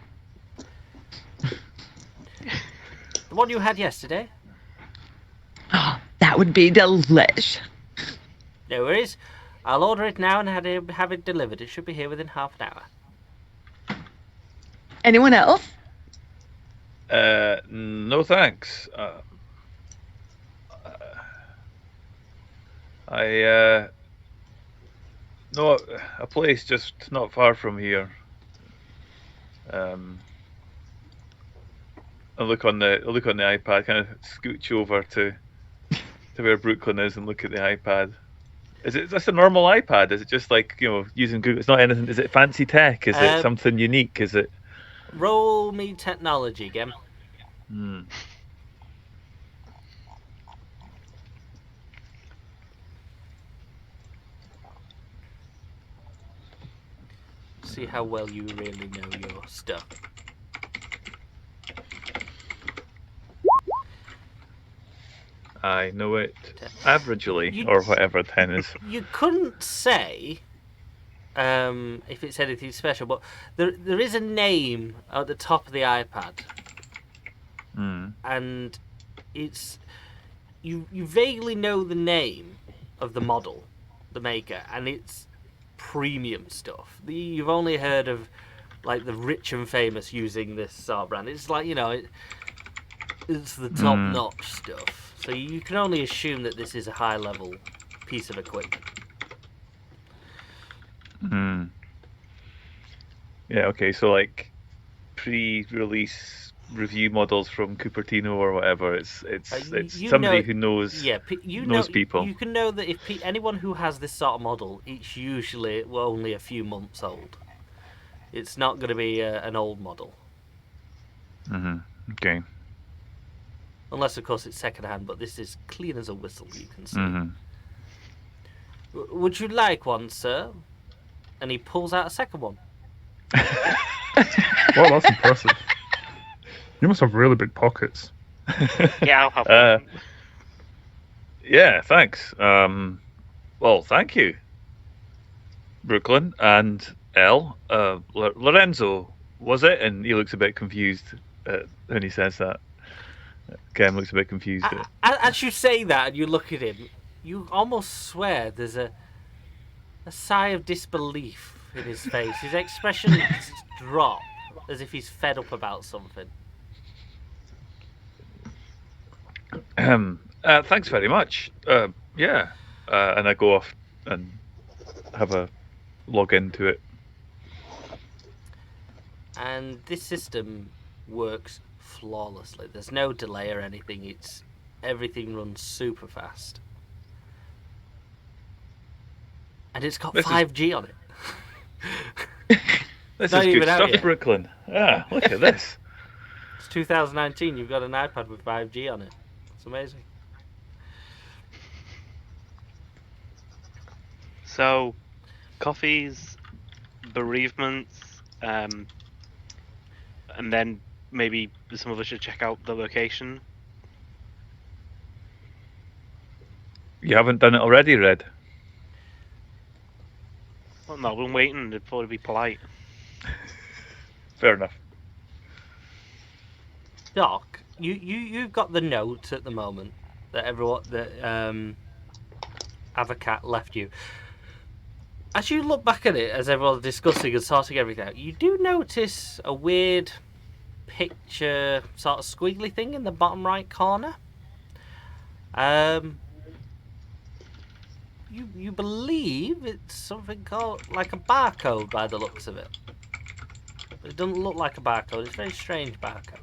The one you had yesterday? Oh, that would be delish. No worries. I'll order it now and have it delivered. It should be here within half an hour. Anyone else? No thanks. I know a place just not far from here. I look on the iPad, kind of scooch over to where Brooklyn is and look at the iPad. Is it just a normal iPad? Is it just like, using Google? It's not anything. Is it fancy tech? Is it something unique? Is it? Roll me technology, Gem. See how well you really know your stuff. I know it averagely, You- or whatever 10 is. You couldn't say if it's anything special, but there is a name at the top of the iPad, and it's you vaguely know the name of the model, the maker, and it's premium stuff. You've only heard of like the rich and famous using this sort of brand. It's like it's the top notch stuff. So you can only assume that this is a high level piece of equipment. Yeah, okay, so like pre-release review models from Cupertino or whatever. It's You somebody know- who knows Yeah, knows people. You can know that if anyone who has this sort of model, it's usually only a few months old. It's not going to be an old model, Okay. unless of course it's second hand. But this is clean as a whistle. You can see. Would you like one, sir? And he pulls out a second one. Well, that's impressive. You must have really big pockets. Yeah, I'll have one. Yeah, thanks. Well, thank you, Brooklyn and Elle. Lorenzo, was it? And he looks a bit confused when he says that. Ken looks a bit confused. As you say that and you look at him, you almost swear there's a sigh of disbelief in his face. His expression drop as if he's fed up about something. Thanks very much. Yeah. And I go off and have a log into it. And this system works flawlessly. There's no delay or anything. Everything runs super fast. And it's got 5G on it. This Not is good even out stuff, yet. Brooklyn. Yeah, look at this. It's 2019. You've got an iPad with 5G on it. It's amazing. So, coffees, bereavements, and then maybe some of us should check out the location. You haven't done it already, Red? Well, no, I've been waiting. It'd probably be polite. Fair enough. Doc, you've got the note at the moment that Avocat left you. As you look back at it, as everyone's discussing and sorting everything out, you do notice a weird picture, sort of squiggly thing in the bottom right corner. You believe it's something called like a barcode by the looks of it. It doesn't look like a barcode. It's a very strange barcode.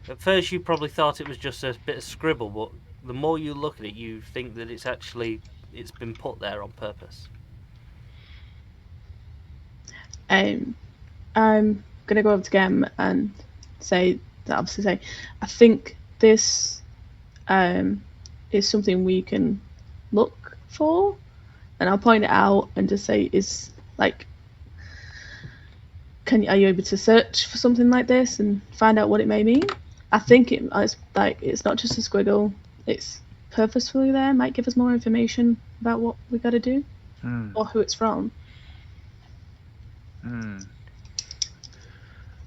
At first, you probably thought it was just a bit of scribble, but the more you look at it, you think that it's been put there on purpose. I'm gonna go over to Gem and say, I think this is something we can look for, and I'll point it out and just say, are you able to search for something like this and find out what it may mean? I think it's not just a squiggle. It's purposefully there. Might give us more information about what we got to do or who it's from.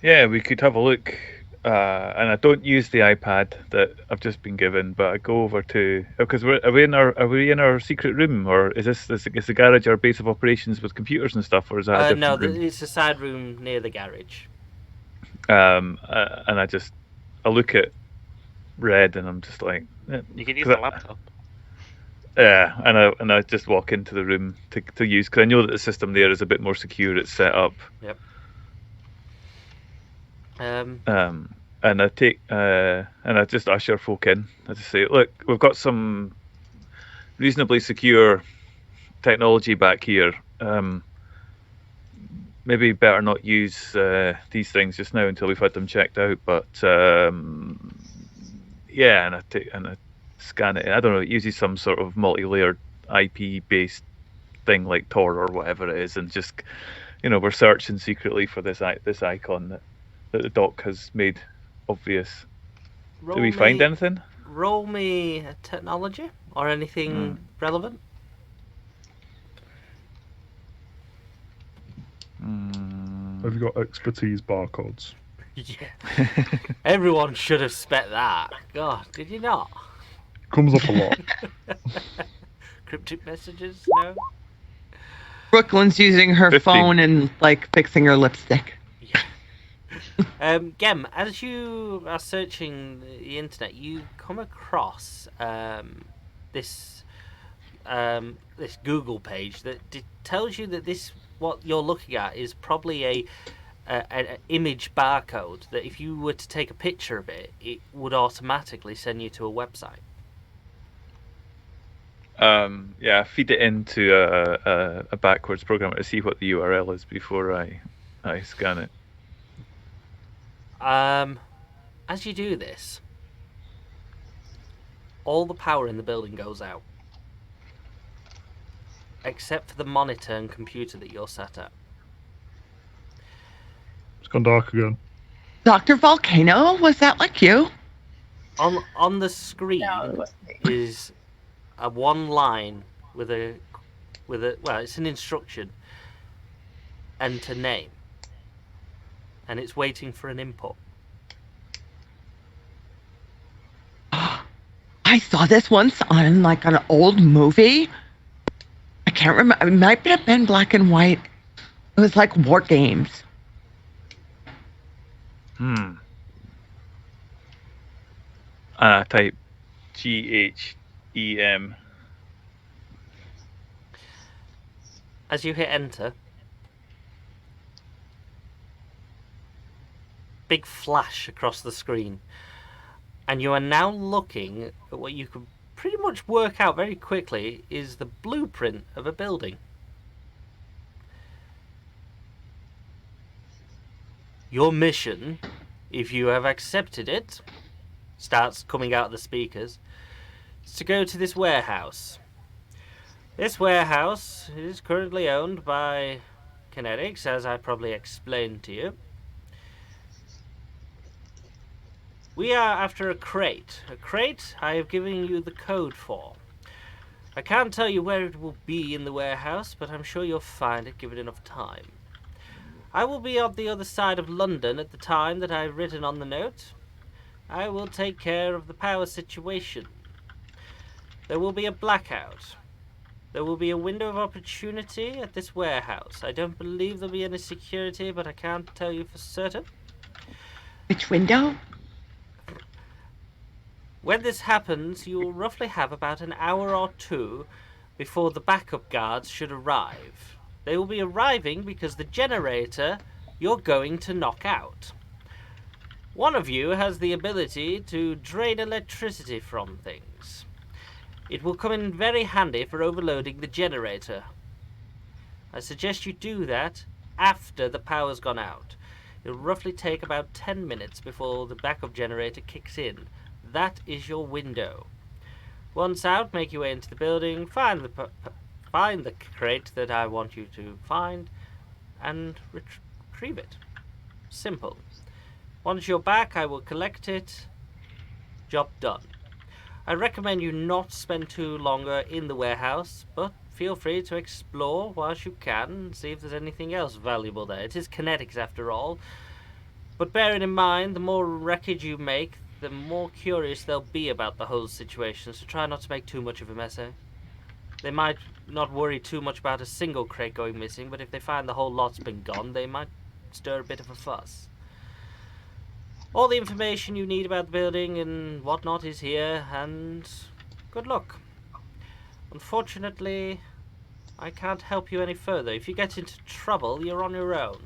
Yeah, we could have a look. And I don't use the iPad that I've just been given, but I go over to because are we in our secret room, or is the garage our base of operations with computers and stuff, or is that a different room? It's a side room near the garage. And I look at Red, and I'm just like, You can use the laptop. Yeah, and I just walk into the room to use, because I know that the system there is a bit more secure. It's set up. Yep. And I take and I just usher folk in. I just say, look, we've got some reasonably secure technology back here. Maybe better not use these things just now until we've had them checked out. But yeah, and I scan it. I don't know. It uses some sort of multi-layered IP-based thing like Tor or whatever it is, and just we're searching secretly for this icon that the doc has made obvious. Do we find anything? Roll me technology or anything relevant. Have you got expertise barcodes? Yeah. Everyone should have spec that. God, did you not? Comes up a lot. Cryptic messages? No? Brooklyn's using her 15. phone and fixing her lipstick. Gem, as you are searching the internet, you come across this Google page that tells you that what you're looking at is probably an image barcode, that if you were to take a picture of it, it would automatically send you to a website. Yeah, I feed it into a backwards programmer to see what the URL is before I scan it. As you do this, all the power in the building goes out. except for the monitor and computer that you're sat at. It's gone dark again. Dr. Volcano, was that like you? On the screen No, it wasn't me. is a one line with a well, it's an instruction. Enter name. And it's waiting for an input. I saw this once on like an old movie. I can't remember. It might have been black and white. It was like War Games. And I type GHEM. As you hit enter, big flash across the screen, and you are now looking at what you can pretty much work out very quickly is the blueprint of a building. Your mission, if you have accepted it, starts coming out of the speakers, is to go to this warehouse. This warehouse is currently owned by Kinetics, as I probably explained to you. We are after a crate. A crate I have given you the code for. I can't tell you where it will be in the warehouse, but I'm sure you'll find it given enough time. I will be on the other side of London at the time that I've written on the note. I will take care of the power situation. There will be a blackout. There will be a window of opportunity at this warehouse. I don't believe there'll be any security, but I can't tell you for certain. Which window? When this happens, you will roughly have about an hour or two before the backup guards should arrive. They will be arriving because the generator you're going to knock out. One of you has the ability to drain electricity from things. It will come in very handy for overloading the generator. I suggest you do that after the power's gone out. It'll roughly take about 10 minutes before the backup generator kicks in. That is your window. Once out, make your way into the building, find the crate that I want you to find, and retrieve it. Simple. Once you're back, I will collect it. Job done. I recommend you not spend too longer in the warehouse, but feel free to explore whilst you can and see if there's anything else valuable there. It is Kinetics after all. But bearing in mind, the more wreckage you make, the more curious they'll be about the whole situation, so try not to make too much of a mess, eh? They might not worry too much about a single crate going missing, but if they find the whole lot's been gone, they might stir a bit of a fuss. All the information you need about the building and whatnot is here, and good luck. Unfortunately, I can't help you any further. If you get into trouble, you're on your own.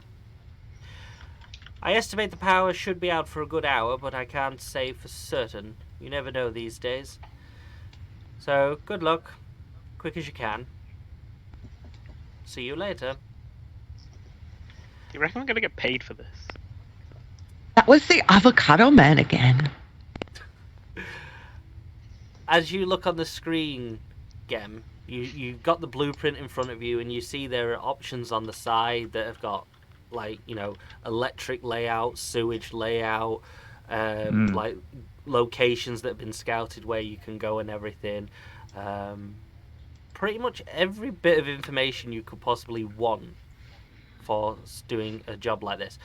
I estimate the power should be out for a good hour, but I can't say for certain. You never know these days. So, good luck. Quick as you can. See you later. You reckon I'm gonna get paid for this? That was the avocado man again. As you look on the screen, Gem, you've got the blueprint in front of you, and you see there are options on the side that have got, like, you know, electric layout, sewage layout, like locations that have been scouted where you can go and everything. Pretty much every bit of information you could possibly want for doing a job like this.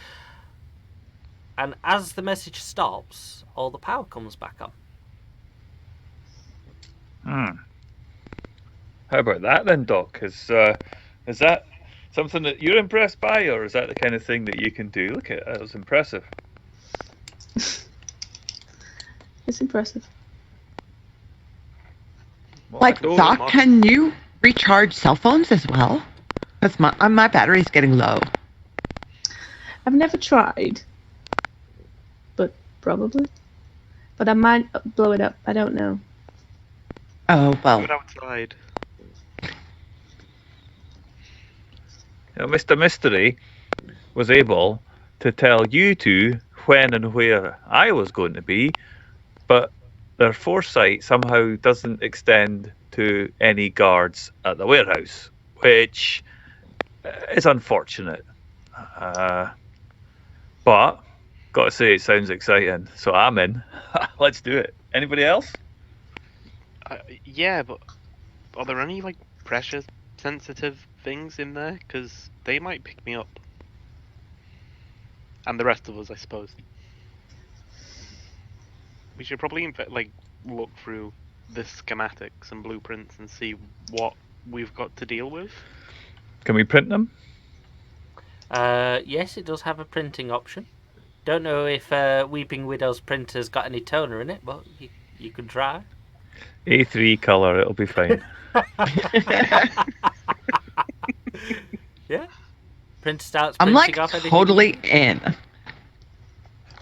And as the message stops, all the power comes back on. How about that then, Doc? Is that something that you're impressed by, or is that the kind of thing that you can do? Look at it, that was impressive. It's impressive. Well, Like, don't Doc, know. can you recharge cell phones as well? Because my battery's getting low. I've never tried, but probably. But I might blow it up. I don't know. Oh, well. Go outside. You know, Mr. Mystery was able to tell you two when and where I was going to be, but their foresight somehow doesn't extend to any guards at the warehouse. which is unfortunate. But got to say, it sounds exciting, so I'm in. Let's do it. Anybody else? Yeah, but are there any like pressure sensitive things in there? Because they might pick me up, and the rest of us, I suppose. We should probably look through the schematics and blueprints and see what we've got to deal with. Can we print them? Yes, it does have a printing option. Don't know if Weeping Widow's printer's got any toner in it, but you could try. A3 color, it'll be fine. Yeah. Print starts I'm printing like off anything. totally in.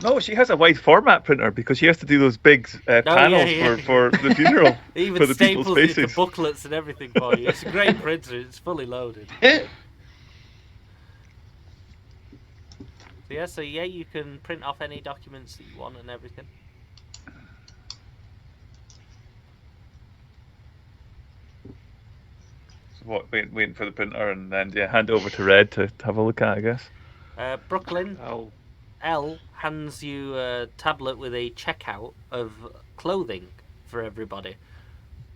No, she has a wide format printer because she has to do those big panels yeah. For the funeral. It even for the people's staples the faces. booklets and everything for you. It's a great printer. It's fully loaded. So yeah, you can print off any documents that you want and everything. So what, waiting for the printer and then hand over to Red to have a look at, I guess. Brooklyn, Oh, L hands you a tablet with a checkout of clothing for everybody.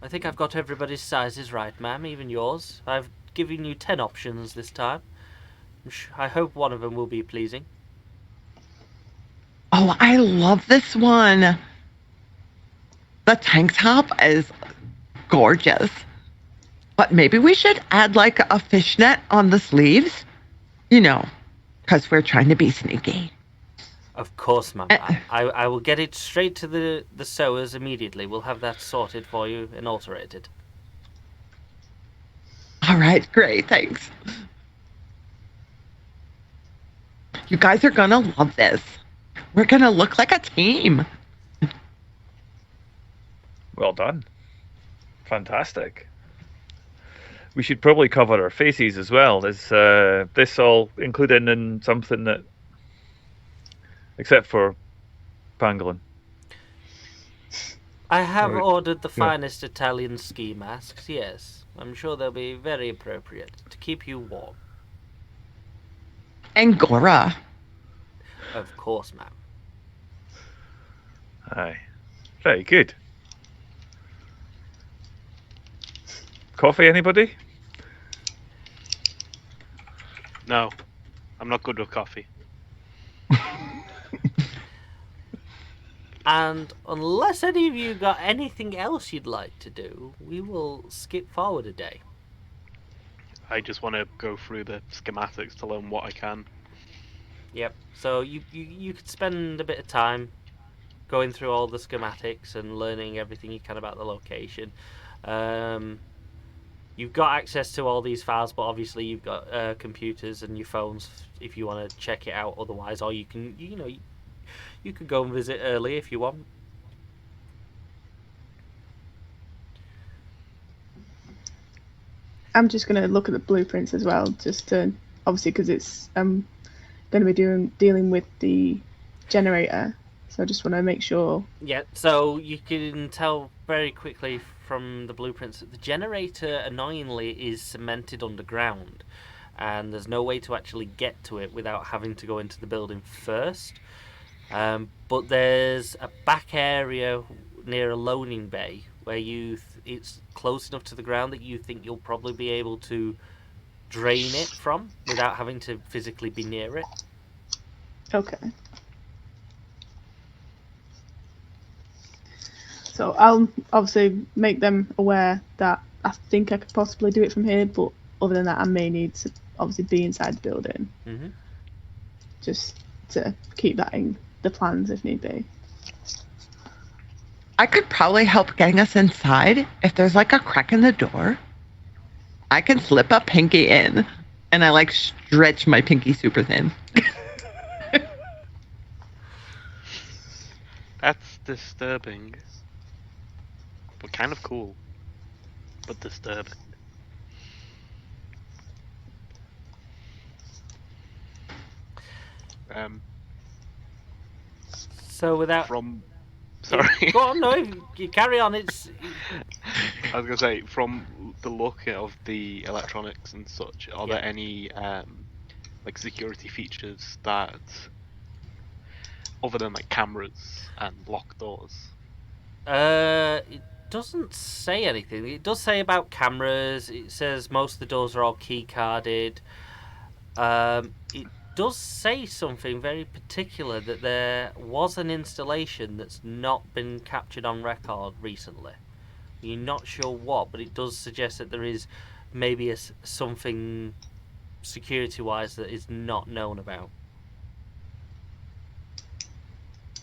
I think I've got everybody's sizes right, ma'am, even yours. I've given you 10 options this time. I hope one of them will be pleasing. Oh, I love this one. The tank top is gorgeous. But maybe we should add like a fishnet on the sleeves. You know, because we're trying to be sneaky. Of course, ma'am. I will get it straight to the sewers immediately. We'll have that sorted for you and alterated. All right, great, thanks. You guys are gonna love this. We're gonna look like a team. Well done. Fantastic. We should probably cover our faces as well. Is this all included in something that, except for Pangolin? I have Right. ordered the finest Italian ski masks, yes. I'm sure they'll be very appropriate to keep you warm. Angora. Of course, ma'am. Aye. Very good. Coffee, anybody? no. I'm not good with coffee. And unless any of you got anything else you'd like to do, we will skip forward a day. I just want to go through the schematics to learn what I can. Yep. So you could spend a bit of time going through all the schematics and learning everything you can about the location. You've got access to all these files, but obviously you've got computers and your phones if you want to check it out. Otherwise, or you can you could go and visit early if you want. I'm just going to look at the blueprints as well, just to obviously because it's going to be dealing with the generator, so I just want to make sure. Yeah, so you can tell very quickly from the blueprints that the generator annoyingly is cemented underground, and there's no way to actually get to it without having to go into the building first. But there's a back area near a loading bay where it's close enough to the ground that you think you'll probably be able to drain it from without having to physically be near it. Okay. So I'll obviously make them aware that I think I could possibly do it from here, but other than that, I may need to obviously be inside the building, just to keep that in the plans if need be. I could probably help getting us inside if there's like a crack in the door. I can slip a pinky in, and I like stretch my pinky super thin. That's disturbing. But kind of cool. But disturbing. So without Sorry. Go on, no, you carry on. I was gonna say, from the look of the electronics and such, are Yeah. there any like security features that, other than like cameras and locked doors? It doesn't say anything. It does say about cameras. It says most of the doors are all key carded. It does say something very particular, that there was an installation that's not been captured on record recently. You're not sure what, but it does suggest that there is maybe something security-wise that is not known about.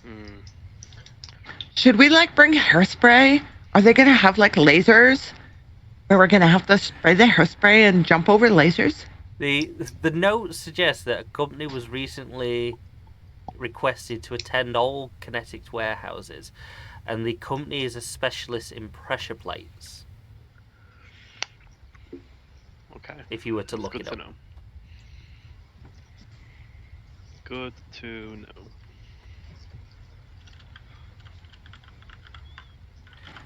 Mm. Should we like bring hairspray? Are they gonna have like lasers where we're gonna have to spray the hairspray and jump over lasers? The note suggests that a company was recently requested to attend all Kinetics warehouses, and the company is a specialist in pressure plates. Okay. If you were to That's look good it to up. know. Good to know.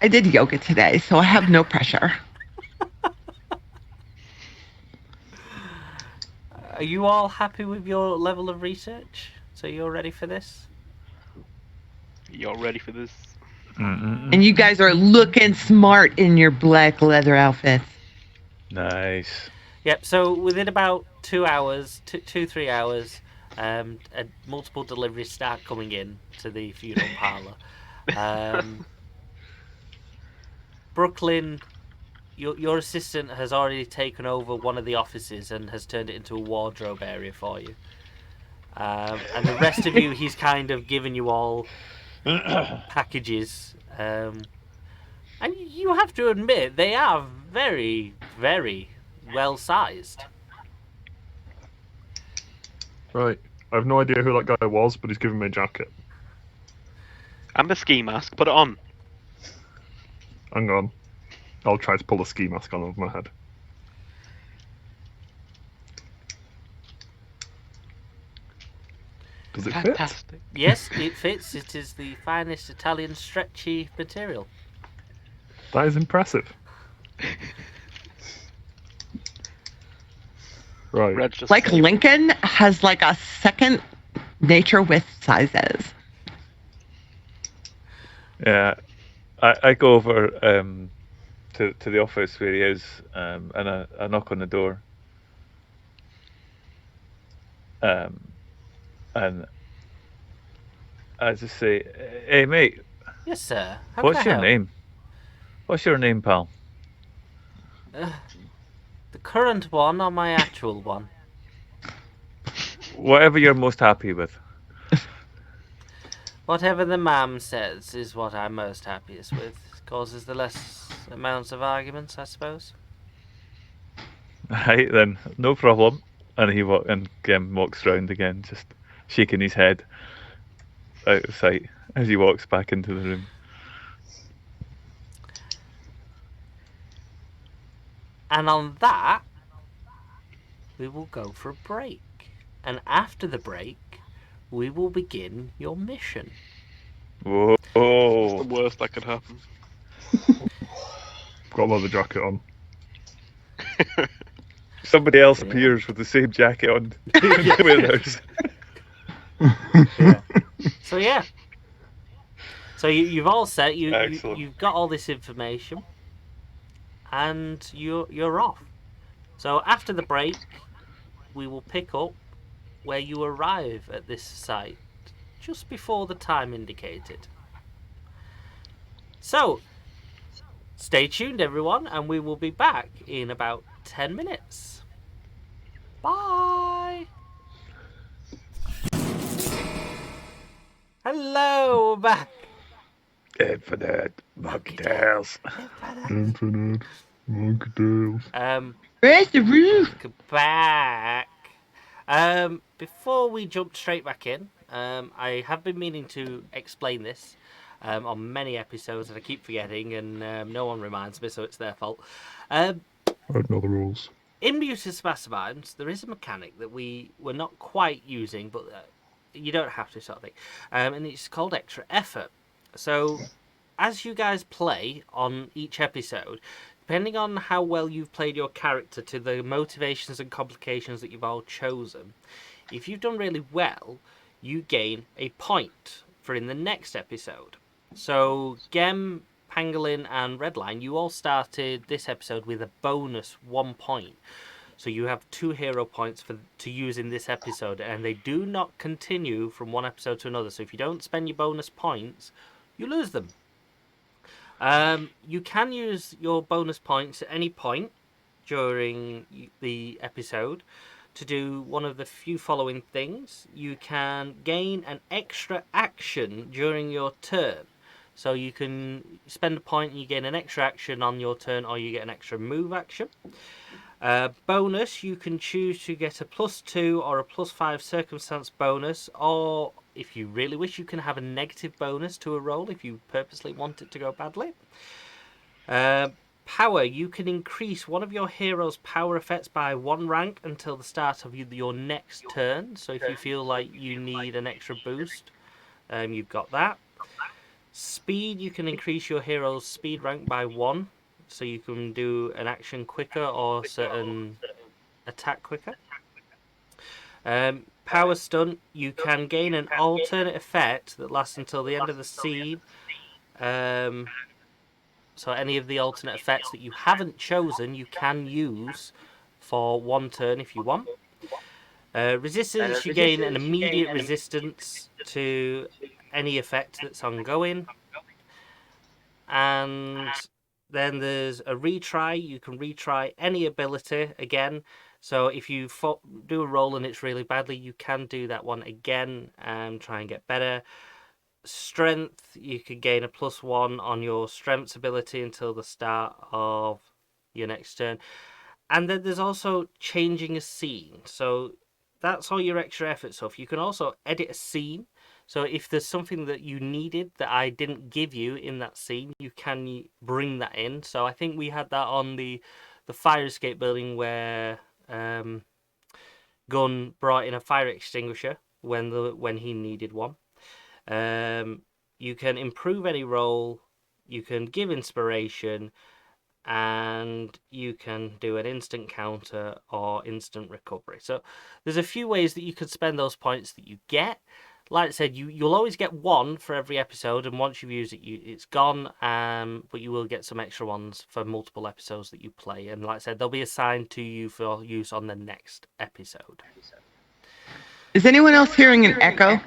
I did yoga today, so I have no pressure. Are you all happy with your level of research? So you're ready for this? Y'all ready for this? And you guys are looking smart in your black leather outfits. Nice. Yep. So within about 2 hours, 3 hours, multiple deliveries start coming in to the funeral parlor. Brooklyn, your assistant has already taken over one of the offices and has turned it into a wardrobe area for you. And the rest of you, he's kind of given you all packages. And you have to admit, they are very, very well sized. Right. I have no idea who that guy was, but he's given me a jacket. And the ski mask. Put it on. Hang on. I'll try to pull the ski mask on over my head. Does it fit? Fantastic. Yes, it fits. It is the finest Italian stretchy material. That is impressive. Right. Red just Like saved. Lincoln has like a second nature with sizes. Yeah, I go over to the office where he is, and I knock on the door. And I just say, "Hey, mate, Yes, sir. How what's can I your help? name? What's your name, pal?" The current one or my actual one? Whatever you're most happy with. Whatever the ma'am says is what I'm most happiest with. Causes the less amounts of arguments, I suppose. Right then, no problem. And he walks round again, just shaking his head out of sight as he walks back into the room. And on that, we will go for a break. And after the break, we will begin your mission. Whoa! It's the worst that could happen. Got a leather jacket on. Somebody else appears with the same jacket on. Withers. Yeah. So yeah. So you've all set. Excellent. You've got all this information, and you're off. So after the break, we will pick up where you arrive at this site just before the time indicated. So stay tuned, everyone, and we will be back in about 10 minutes. Bye. Hello, we're back. Infinite monkey tails. Infinite monkey tails. Where's the roof? Back. Before we jump straight back in, I have been meaning to explain this on many episodes, and I keep forgetting, and no one reminds me, so it's their fault. I don't know the rules. In Mutants Masterminds, there is a mechanic that we were not quite using, but you don't have to, sort of thing, and it's called extra effort. So as you guys play on each episode, depending on how well you've played your character to the motivations and complications that you've all chosen, if you've done really well, you gain a point for in the next episode. So Gem, Pangolin and Redline, you all started this episode with a bonus 1 point. So you have 2 hero points to use in this episode, and they do not continue from one episode to another. So if you don't spend your bonus points, you lose them. You can use your bonus points at any point during the episode to do one of the few following things. You can gain an extra action during your turn. So you can spend a point and you gain an extra action on your turn, or you get an extra move action. Bonus, you can choose to get a +2 or a +5 circumstance bonus, or if you really wish, you can have a negative bonus to a roll if you purposely want it to go badly. Power, you can increase one of your hero's power effects by 1 rank until the start of your next turn. So if you feel like you need an extra boost, you've got that. Speed, you can increase your hero's speed rank by 1, so you can do an action quicker or certain attack quicker. Power stunt, you can gain an alternate effect that lasts until the end of the scene. So any of the alternate effects that you haven't chosen, you can use for 1 turn if you want. Resistance, you gain an immediate resistance to any effect that's ongoing. And then there's a retry. You can retry any ability again. So if you do a roll and it's really badly, you can do that one again and try and get better. Strength, you could gain a +1 on your strengths ability until the start of your next turn. And then there's also changing a scene. So that's all your extra effort stuff. You can also edit a scene. So if there's something that you needed that I didn't give you in that scene, you can bring that in. So I think we had that on the fire escape building where Gunn brought in a fire extinguisher when he needed one. You can improve any roll, you can give inspiration, and you can do an instant counter or instant recovery. So there's a few ways that you could spend those points that you get. Like I said, you'll always get 1 for every episode, and once you've used it, it's gone. But you will get some extra ones for multiple episodes that you play. And like I said, they'll be assigned to you for use on the next episode. Is anyone else hearing an echo?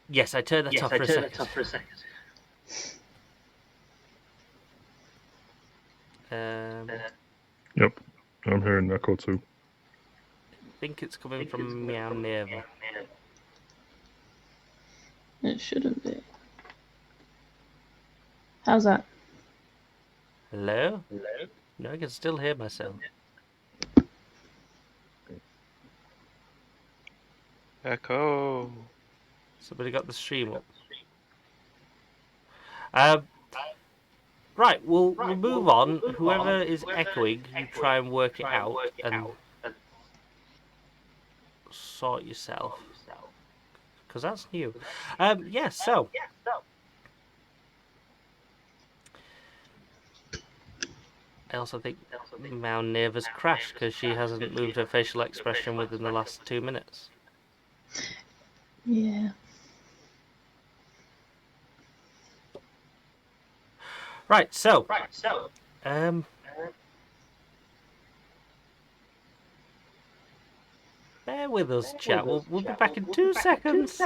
Yes, I turned that off for a second. Yep, I'm hearing echo too. I think it's coming from Meow Neva. It shouldn't be. How's that? Hello? No, I can still hear myself. Echo. Somebody got the stream up. Right, we'll move on. Whoever is echoing, you try and work it out and sort yourself. Because that's new. Yeah, so. I also think Mao Neva's crashed because she hasn't moved her facial expression within the last 2 minutes. Yeah. Right, so. Bear with us, chat. We'll be back in 2 seconds.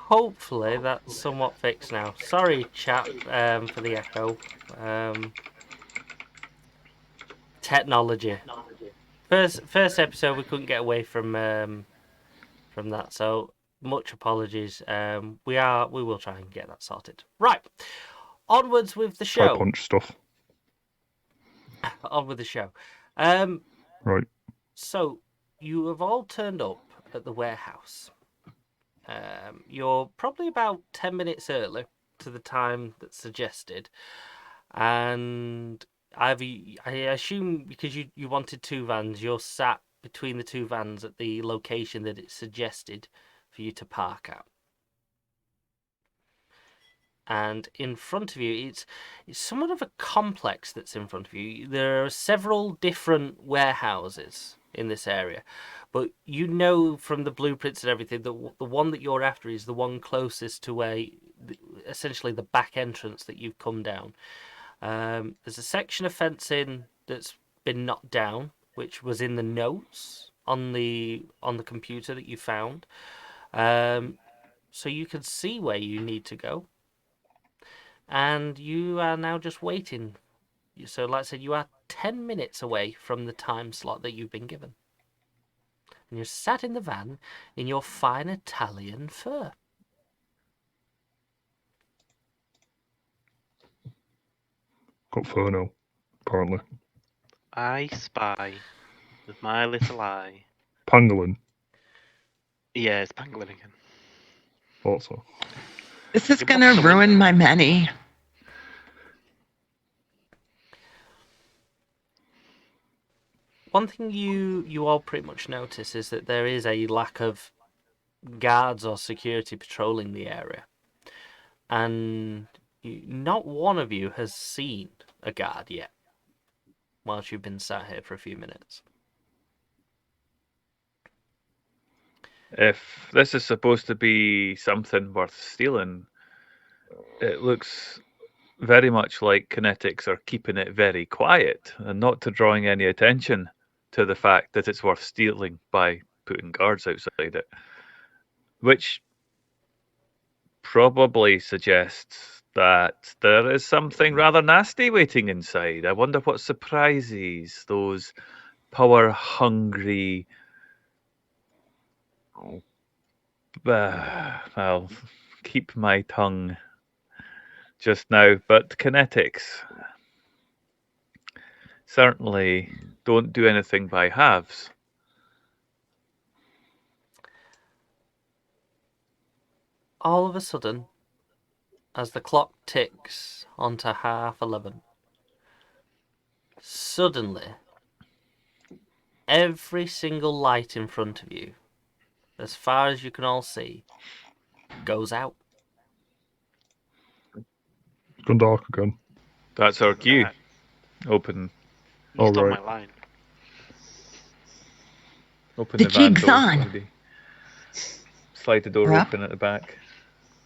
hopefully that's somewhat fixed now. Sorry, chat, for the echo. Technology. First episode, we couldn't get away from that, so much apologies. We will try and get that sorted. Right, onwards with the Tie show. punch stuff. On with the show. Right. So you have all turned up at the warehouse. You're probably about 10 minutes early to the time that's suggested, and I assume because you wanted two vans, you're sat between the two vans at the location that it's suggested for you to park at. And in front of you, it's somewhat of a complex that's in front of you. There are several different warehouses in this area, but you know from the blueprints and everything that the one that you're after is the one closest to where, essentially, the back entrance that you've come down. There's a section of fencing that's been knocked down, which was in the notes on the computer that you found. So you can see where you need to go. And you are now just waiting. So, like I said, you are 10 minutes away from the time slot that you've been given. And you're sat in the van in your fine Italian fur. Got fur now, apparently. I spy with my little eye. Pangolin. Yeah, it's pangolin again. Thought so. This is You going to booked the ruin window. my many. One thing you all pretty much notice is that there is a lack of guards or security patrolling the area. And not one of you has seen a guard yet, whilst you've been sat here for a few minutes. If this is supposed to be something worth stealing, it looks very much like Kinetics are keeping it very quiet and not to drawing any attention to the fact that it's worth stealing by putting guards outside it. Which probably suggests that there is something rather nasty waiting inside. I wonder what surprises those power-hungry... I'll keep my tongue just now, but Kinetics certainly don't do anything by halves. All of a sudden, as the clock ticks onto 11:30, suddenly, every single light in front of you, as far as you can all see, goes out. It's gone dark again. That's our cue. Open You stole right. my line. the The van jig's door, on. Rudy. Slide the door Yeah. open at the back.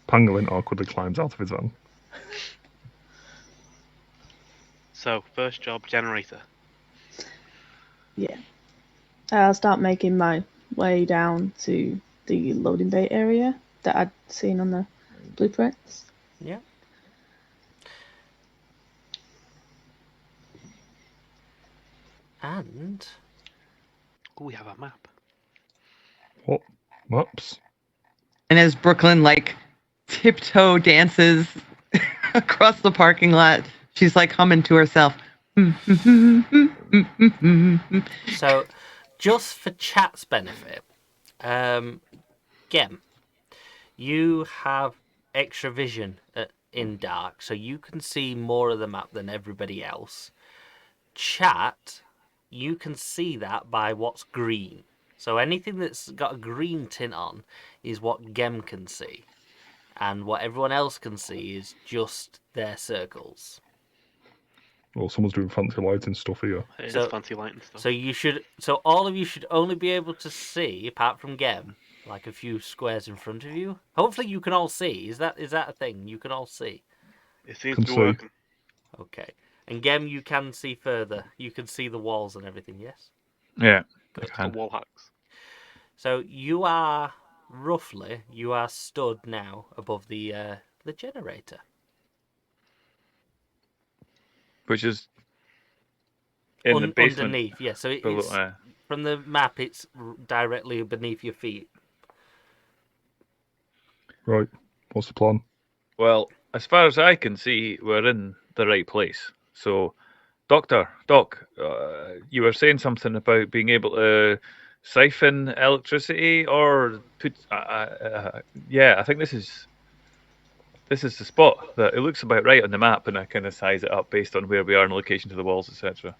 Pangolin awkwardly climbs out of his van. So, first job, generator. Yeah. I'll start making my way down to the loading bay area that I'd seen on the blueprints. Yeah. And Oh, we have a map. What? Maps? And as Brooklyn tiptoe dances across the parking lot, she's humming to herself. so, just for chat's benefit, Gem, you have extra vision in dark, so you can see more of the map than everybody else. Chat, you can see that by what's green. So anything that's got a green tint on is what Gem can see. And what everyone else can see is just their circles. Well, someone's doing fancy lighting stuff here. It So- is fancy light and stuff. So all of you should only be able to see, apart from Gem, a few squares in front of you. Hopefully you can all see. Is that a thing? You can all see. It seems Can to be see. working. Okay. And Gem, you can see further. You can see the walls and everything, yes? Yeah. Good. It's got wall hacks. So you are roughly, you are stood now above the generator. Which is in the basement. Underneath, yeah. So below, it's from the map. It's directly beneath your feet. Right. What's the plan? Well, as far as I can see, we're in the right place. So, Doc, you were saying something about being able to siphon electricity or put. Yeah, I think this is the spot. That it looks about right on the map, and I kind of size it up based on where we are in relation to the walls, etc.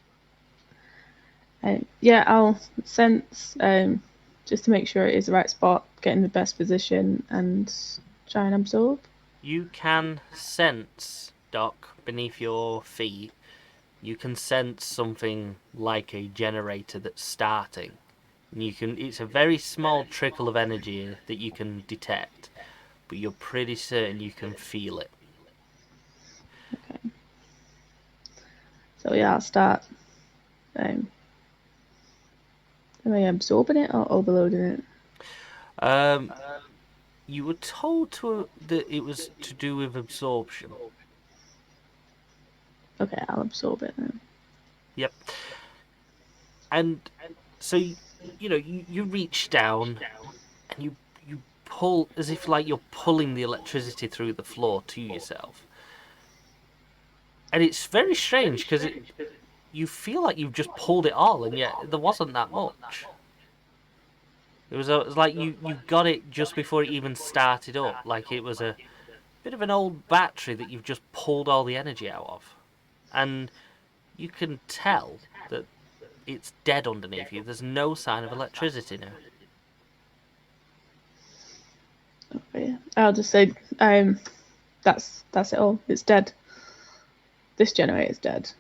Yeah, I'll sense just to make sure it is the right spot, get in the best position, and try and absorb. You can sense, Doc, beneath your feet. You can sense something like a generator that's starting. And it's a very small trickle of energy that you can detect, but you're pretty certain you can feel it. Okay. So yeah, I'll start. Am I absorbing it or overloading it? You were told that it was to do with absorption. Okay, I'll absorb it then. Yep. And so you reach down and you pull as if like you're pulling the electricity through the floor to yourself. And it's very strange because you feel like you've just pulled it all, and yet there wasn't that much. It was like you got it just before it even started up, like it was a bit of an old battery that you've just pulled all the energy out of. And you can tell that it's dead underneath you. There's no sign of electricity now. Okay, I'll just say, that's it all. It's dead. This generator's dead.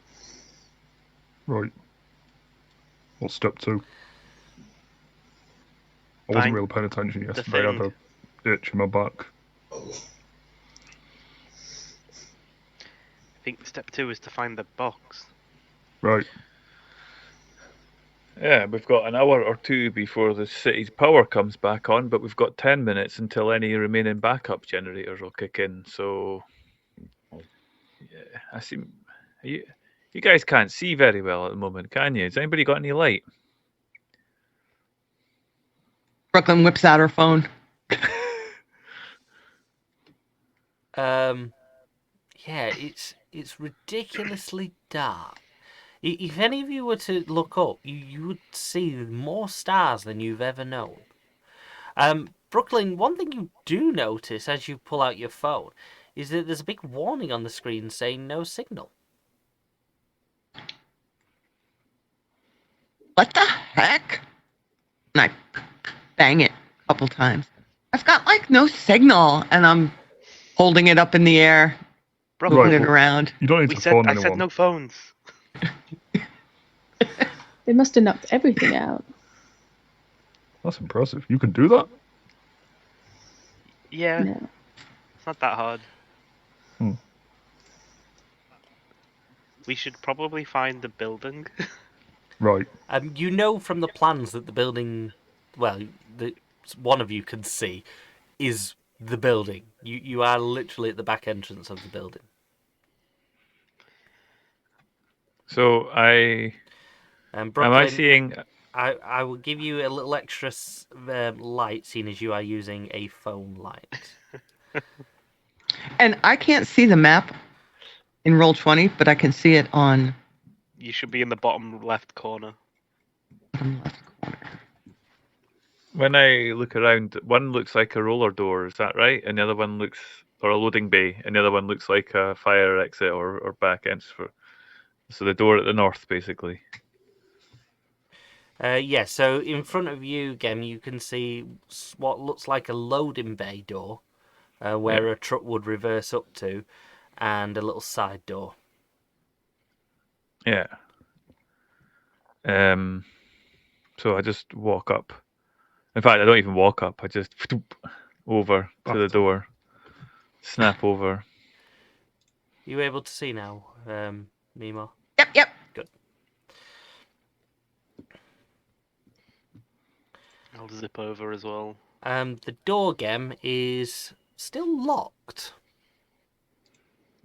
Right. What's step 2? I Fine. wasn't really paying attention yesterday. I had a itch in my back. I think step 2 is to find the box. Right. Yeah, we've got an hour or two before the city's power comes back on, but we've got 10 minutes until any remaining backup generators will kick in. So, yeah, I see. You guys can't see very well at the moment, can you? Has anybody got any light? Brooklyn whips out her phone. Yeah, it's ridiculously dark. If any of you were to look up, you would see more stars than you've ever known. Brooklyn, one thing you do notice as you pull out your phone is that there's a big warning on the screen saying no signal. What the heck? And I bang it a couple times. I've got like no signal, and I'm holding it up in the air, Brooklyn, moving it around. You don't need to phone anyone. I said no phones. They must have knocked everything out. That's impressive. You can do that? Yeah, No. it's not that hard. Hmm. We should probably find the building. Right. You know from the plans that the building, well, that one of you can see, is the building. You are literally at the back entrance of the building. So Brooklyn, am I seeing? I will give you a little extra light, seeing as you are using a phone light. And I can't see the map in Roll20, but I can see it on You should be in the bottom left corner. bottom left corner. When I look around, one looks like a roller door. Is that right? And the other one looks, or a loading bay, and the other one looks like a fire exit or back entrance for. So the door at the north, basically. Yeah, so in front of you, again, you can see what looks like a loading bay door, where a truck would reverse up to, and a little side door. Yeah. So I just walk up. In fact, I don't even walk up. I just over to the door, snap over. You able to see now, Mimo? Yep. Good. I'll zip over as well. The door gem is still locked,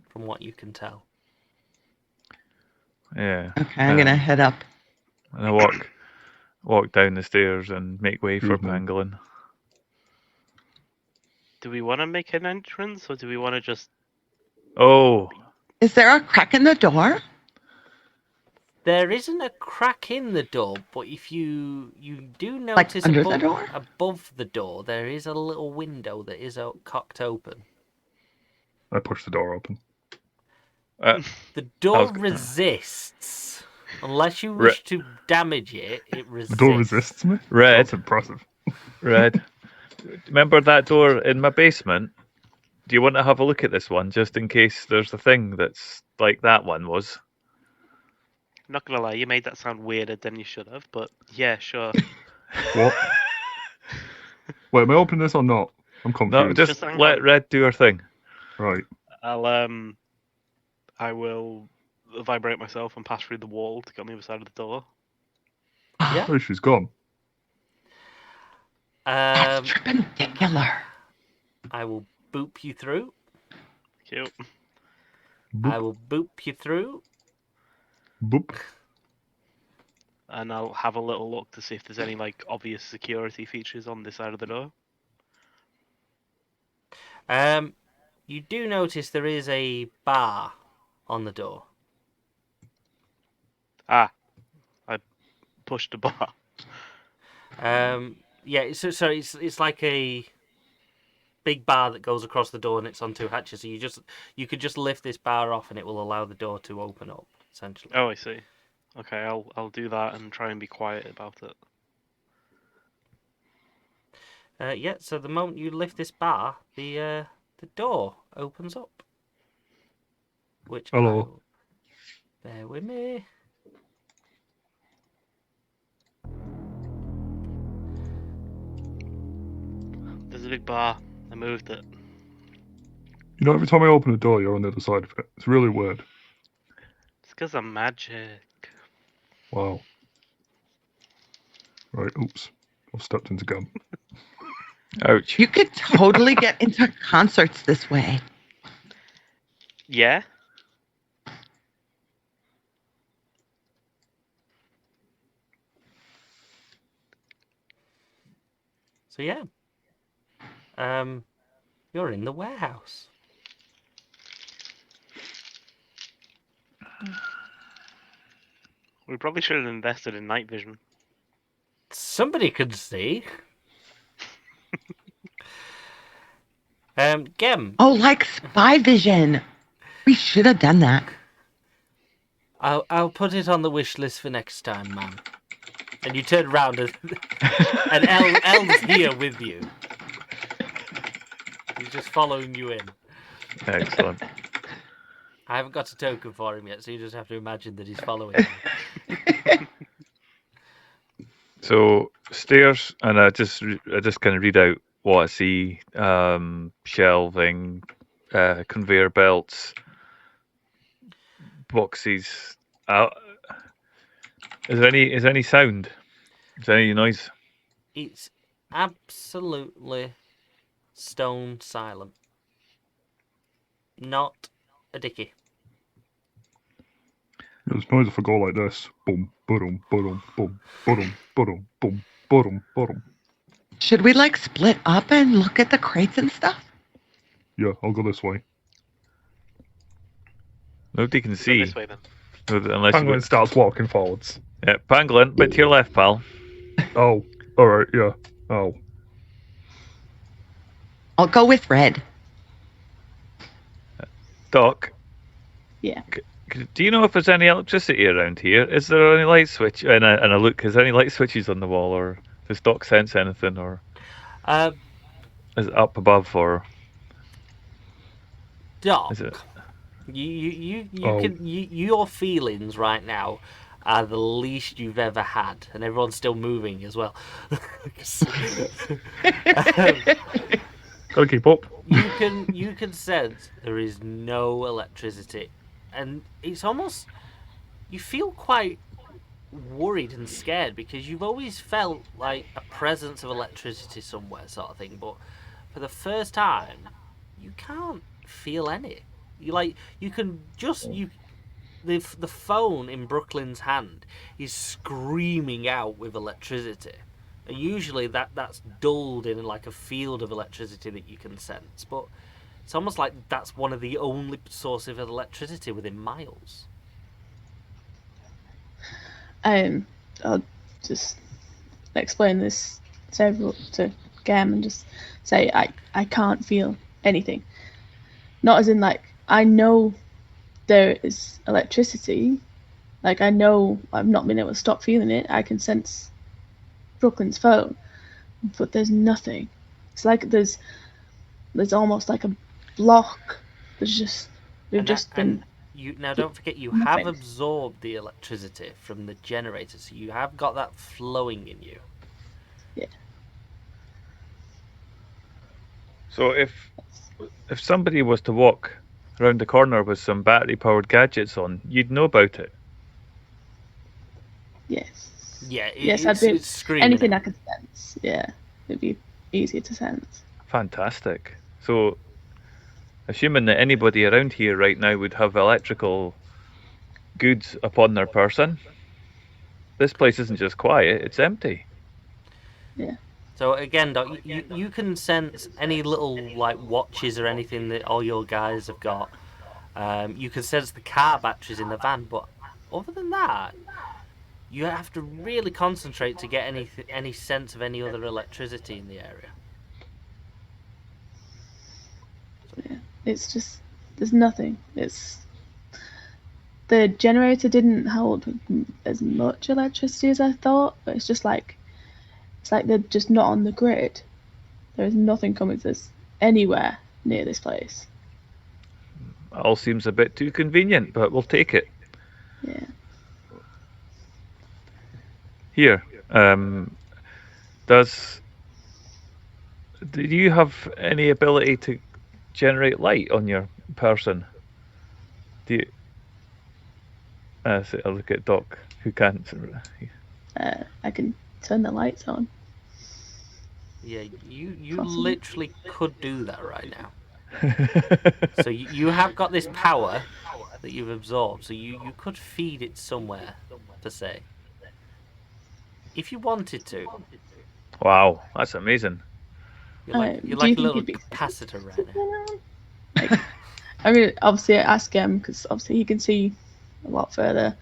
from what you can tell. Yeah. Okay, I'm gonna head up. And I walk down the stairs and make way for Excuse me. Pangolin. Do we want to make an entrance, or do we want to just... Oh, Is there a crack in the door? There isn't a crack in the door, but if you do Like notice under the door? above the door, there is a little window that is cocked open. I push the door open. The door was- resists. Unless you wish to damage it, it The resists. door resists me? Red. That's impressive. Red. Remember that door in my basement? Do you want to have a look at this one, just in case there's a thing that's like that one was? Not gonna lie, you made that sound weirder than you should have, but yeah, sure. What? Wait, am I opening this or not? I'm confused. No, just hang let on. Red do her thing. Right. I will vibrate myself and pass through the wall to get on the other side of the door. Yeah. Oh, she's gone. That's perpendicular. I will boop you through. Cute. I will boop you through. Boop. And I'll have a little look to see if there's any like obvious security features on this side of the door. You do notice there is a bar on the door. Ah, I pushed the bar. Yeah, so it's like a big bar that goes across the door and it's on two hatches. So you could just lift this bar off and it will allow the door to open up, essentially. Oh, I see. Okay, I'll do that and try and be quiet about it. Yeah, so the moment you lift this bar, the door opens up. Which Hello. bear with me. There's a big bar. I moved it. You know, every time I open a door, you're on the other side of it. It's really weird. It's because I'm magic. Wow. Right, oops. I've stepped into gum. Ouch. You could totally get into concerts this way. Yeah? So yeah. You're in the warehouse. We probably should have invested in night vision. Somebody could see. Gem, Oh, like spy vision. We should have done that. I'll put it on the wish list for next time, man. And you turn around and El's here with you. He's just following you in. Excellent. I haven't got a token for him yet, so you just have to imagine that he's following you. So stairs, and I just kind of read out what I see: shelving, conveyor belts, boxes. Is there any sound? Is there any noise? It's absolutely stone silent. Not a dicky. There's noise if I go like this. Boom, boom, boom, boom, boom, boom, boom, boom, boom. Should we like split up and look at the crates and stuff? Yeah, I'll go this way. Nobody can Go see this way then. unless you Pangolin starts walking forwards. Yeah, Pangolin, bit to your left, pal. Oh, alright, yeah. Oh. I'll go with red. Doc. Yeah. Do you know if there's any electricity around here? Is there any light switch? And I look, is there any light switches on the wall, or does Doc sense anything, or is it up above, or Doc, is it? Your feelings right now are the least you've ever had, and everyone's still moving as well. Gotta keep up. You can sense there is no electricity, and it's almost, you feel quite worried and scared because you've always felt like a presence of electricity somewhere, sort of thing. But for the first time, you can't feel any. You can just the phone in Brooklyn's hand is screaming out with electricity. And usually that's dulled in like a field of electricity that you can sense. But it's almost like that's one of the only sources of electricity within miles. I'll just explain this to Gam and just say I can't feel anything. Not as in like I know there is electricity. Like I know I've not been able to stop feeling it. I can sense Brooklyn's phone, but there's nothing. It's like there's almost like a block. We've just been. Now don't forget you nothing. have absorbed the electricity from the generator, so you have got that flowing in you. Yeah. So if somebody was to walk around the corner with some battery-powered gadgets on, you'd know about it. Yes. Yeah, it's screaming. Anything I could sense. Yeah, it'd be easier to sense. Fantastic. So, assuming that anybody around here right now would have electrical goods upon their person, this place isn't just quiet, it's empty. Yeah. So again, Doc, you can sense any little like watches or anything that all your guys have got. You can sense the car batteries in the van, but other than that, you have to really concentrate to get any sense of any other electricity in the area. Yeah. It's just there's nothing. It's the generator didn't hold as much electricity as I thought, but it's like they're just not on the grid. There is nothing coming to us anywhere near this place. All seems a bit too convenient, but we'll take it. Yeah. Here, do you have any ability to generate light on your person? Do you? So I look at Doc, who can't. I can turn the lights on. Yeah, you Possibly. literally could do that right now. So you have got this power that you've absorbed, so you could feed it somewhere, per se. If you wanted to. Wow, that's amazing. You're like do you a think little you'd be capacitor right now. Like, I mean, obviously, ask him because obviously he can see a lot further.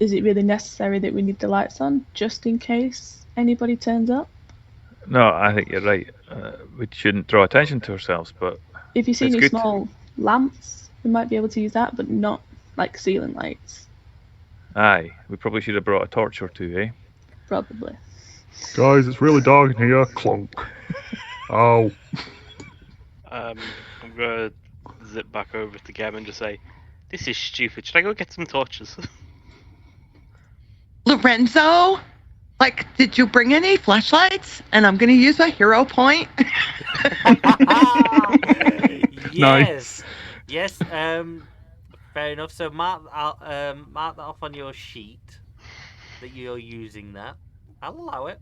Is it really necessary that we need the lights on just in case anybody turns up? No, I think you're right. We shouldn't draw attention to ourselves, but If you see it's any good. small lamps, we might be able to use that, but not like ceiling lights. Aye, we probably should have brought a torch or two, eh? Probably. Guys, it's really dark in here. Clunk. Oh. I'm gonna zip back over to Gem and just say, "This is stupid. Should I go get some torches?" Lorenzo, like, did you bring any flashlights? And I'm going to use a hero point. Yes. Yes. Fair enough. So mark that off on your sheet that you're using that. I'll allow it.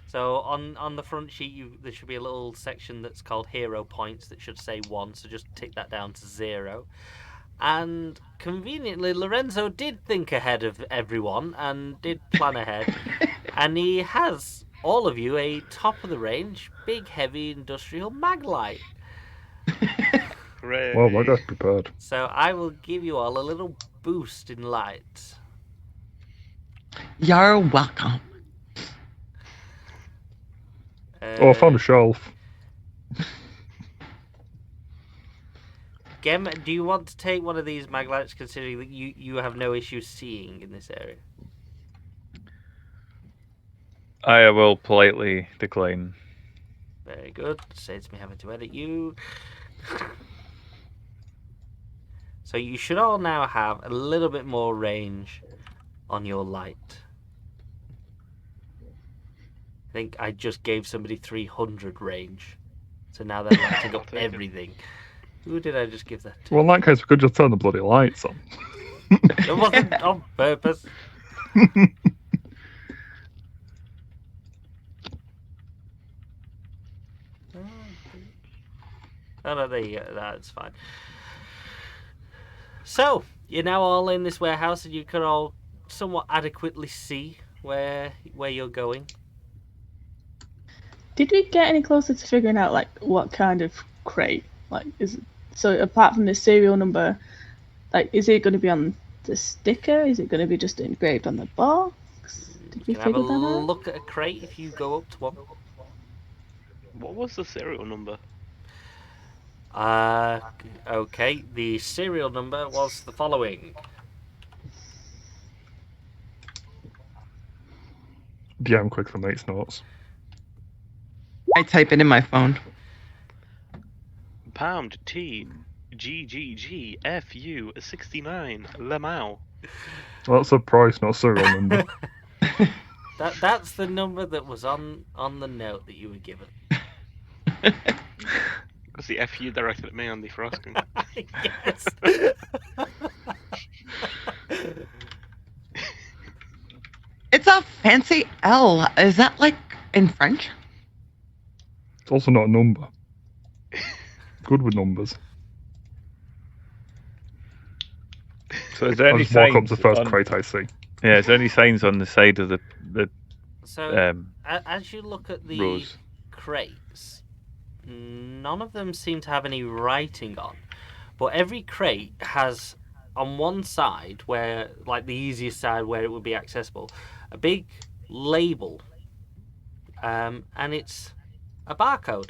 So on the front sheet, there should be a little section that's called hero points that should say 1. So just tick that down to 0. And conveniently, Lorenzo did think ahead of everyone and did plan ahead. And he has all of you a top of the range, big, heavy industrial mag light. Hooray. Well, I got prepared. So I will give you all a little boost in light. You're welcome. Oh, I found a shelf. Gem, do you want to take one of these mag lights, considering that you have no issues seeing in this area? I will politely decline. Very good. Saves me having to edit you. So you should all now have a little bit more range on your light. I think I just gave somebody 300 range. So now they're lighting up everything. Who did I just give that to? Well, in that case, we could just turn the bloody lights on. It wasn't on purpose. Oh, no, there you go. That's fine. So, you're now all in this warehouse and you can all somewhat adequately see where you're going. Did we get any closer to figuring out like what kind of crate? Like, so apart from the serial number, like, is it going to be on the sticker? Is it going to be just engraved on the box? Did we You can have a figure that out? look at a crate if you go up to one. What was the serial number? Okay. The serial number was the following. Yeah, I'm quick for mate's notes. I type it in my phone. Pound T G G G F U 69 Lemau. Well, that's a price, not a serial number. That's the number that was on the note that you were given. Because the FU directed at me, Andy, for asking. Yes. It's a fancy L. Is that like in French? It's also not a number. Good with numbers. So is there I any just walk up signs to the first on- crate I see. Yeah, is there any signs on the side of the So as you look at the rows? crates, none of them seem to have any writing on, but every crate has on one side, where like the easiest side where it would be accessible, a big label, and it's a barcode.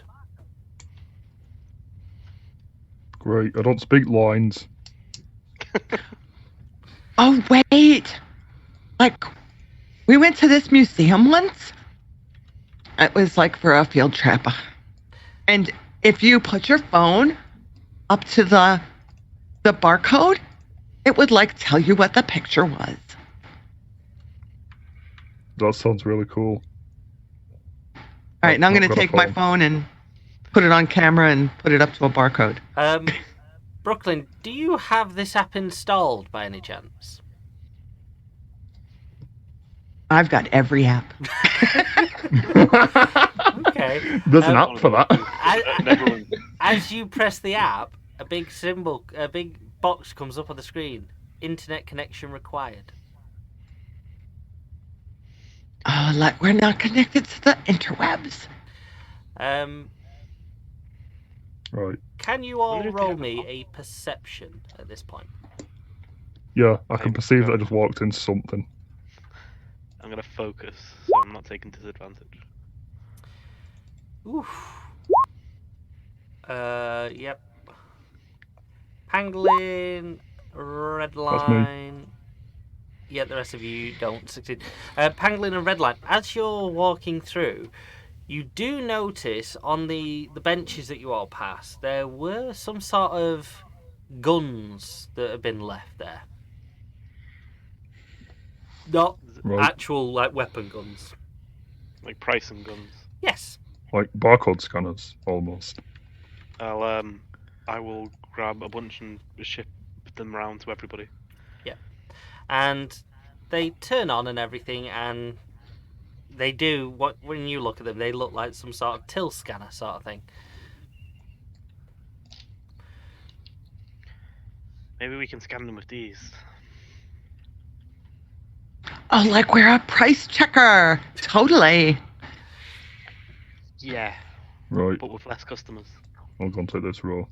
Great. I don't speak lines. Oh, wait. Like, we went to this museum once. It was like for a field trip. And if you put your phone up to the barcode, it would like tell you what the picture was. That sounds really cool. All right, now I'm Not going to got a take my phone. phone and put it on camera and put it up to a barcode. Brooklyn, do you have this app installed by any chance? I've got every app. Okay. There's an app for that. Never As you press the app, a big box comes up on the screen. Internet connection required. Oh, like we're not connected to the interwebs. Right. Can you wonder all if they roll have me a perception at this point? Yeah, I can I'm perceive that I going- just walked into something. I'm going to focus, so I'm not taking disadvantage. Oof. Yep. Pangolin, Redline. Yeah, the rest of you don't succeed. Pangolin and Redline, as you're walking through, you do notice on the benches that you all pass, there were some sort of guns that have been left there. Not Right. actual like weapon guns. Like price and guns. Yes. Like barcode scanners, almost. I will grab a bunch and ship them around to everybody. And they turn on and everything, and they do what when you look at them, they look like some sort of till scanner sort of thing. Maybe we can scan them with these. Oh, like we're a price checker. Totally. Yeah, Right. but with less customers. I'll go and take this row.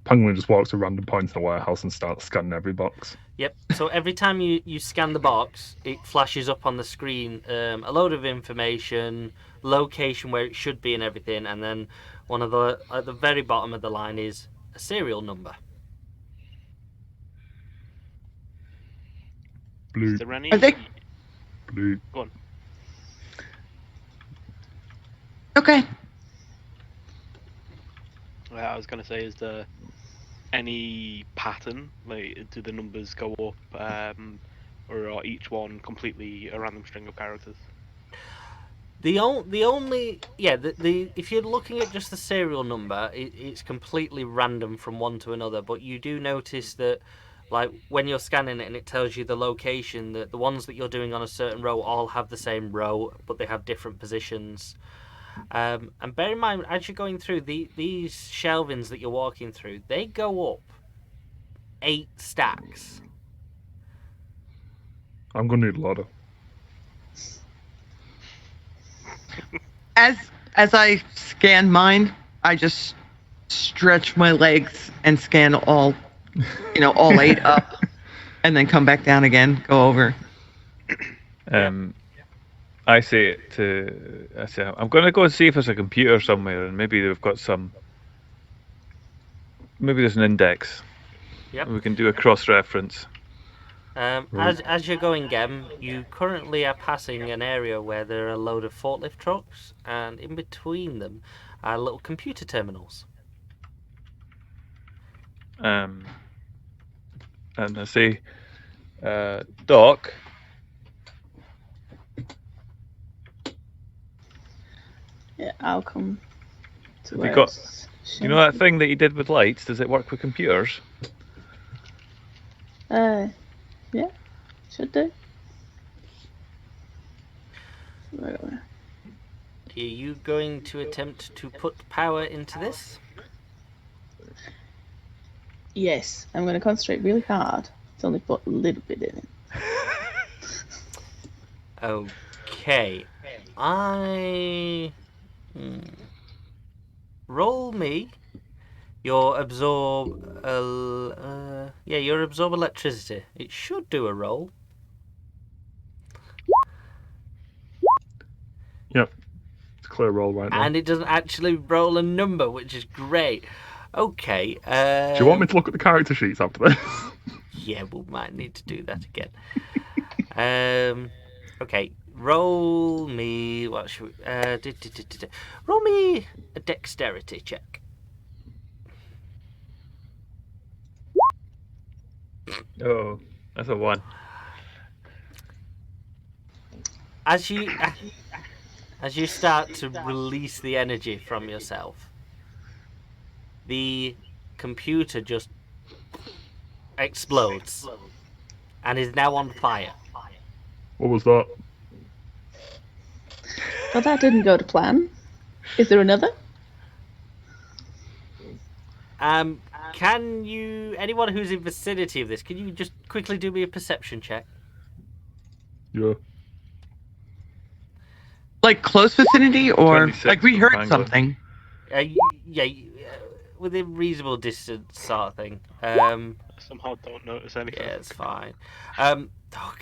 Pangolin just walks to random points in the warehouse and starts scanning every box. Yep. So every time you scan the box, it flashes up on the screen a load of information, location where it should be, and everything. And then one of the at the very bottom of the line is a serial number. Blue, Is there any? Are they- blue. Go on. Okay. I was gonna say, is there any pattern? Like, do the numbers go up, or are each one completely a random string of characters? The only if you're looking at just the serial number, it's completely random from one to another. But you do notice that, like when you're scanning it and it tells you the location, that the ones that you're doing on a certain row all have the same row, but they have different positions. And bear in mind, as you're going through these shelvings that you're walking through, they go up 8 stacks. I'm gonna need a ladder. As I scan mine, I just stretch my legs and scan all 8 up, and then come back down again. Go over. I say I'm going to go and see if there's a computer somewhere, and maybe they've got some. Maybe there's an index. Yep. We can do a cross-reference. As you're going, Gem, you currently are passing an area where there are a load of forklift trucks, and in between them are little computer terminals. And I say, Doc. Yeah, I'll come to Have where you got? it's You know that thing that you did with lights? Does it work with computers? Yeah, should do. Right away. Are you going to attempt to put power into this? Yes, I'm going to concentrate really hard. It's only put a little bit in it. Okay. Roll me your absorb. Your absorb electricity. It should do a roll. Yep. It's a clear roll right now. And it doesn't actually roll a number, which is great. Okay. Do you want me to look at the character sheets after this? Yeah, we might need to do that again. Okay. Roll me. What should we? Roll me a dexterity check. Oh, that's a 1. As you start to release the energy from yourself, the computer just explodes and is now on fire. What was that? Well, that didn't go to plan. Is there another? Can you, anyone who's in vicinity of this, can you just quickly do me a perception check? Yeah. Like close vicinity, or 26 like we heard Bangor. something. Within reasonable distance sort of thing. Somehow don't notice anything. Yeah, it's fine. Oh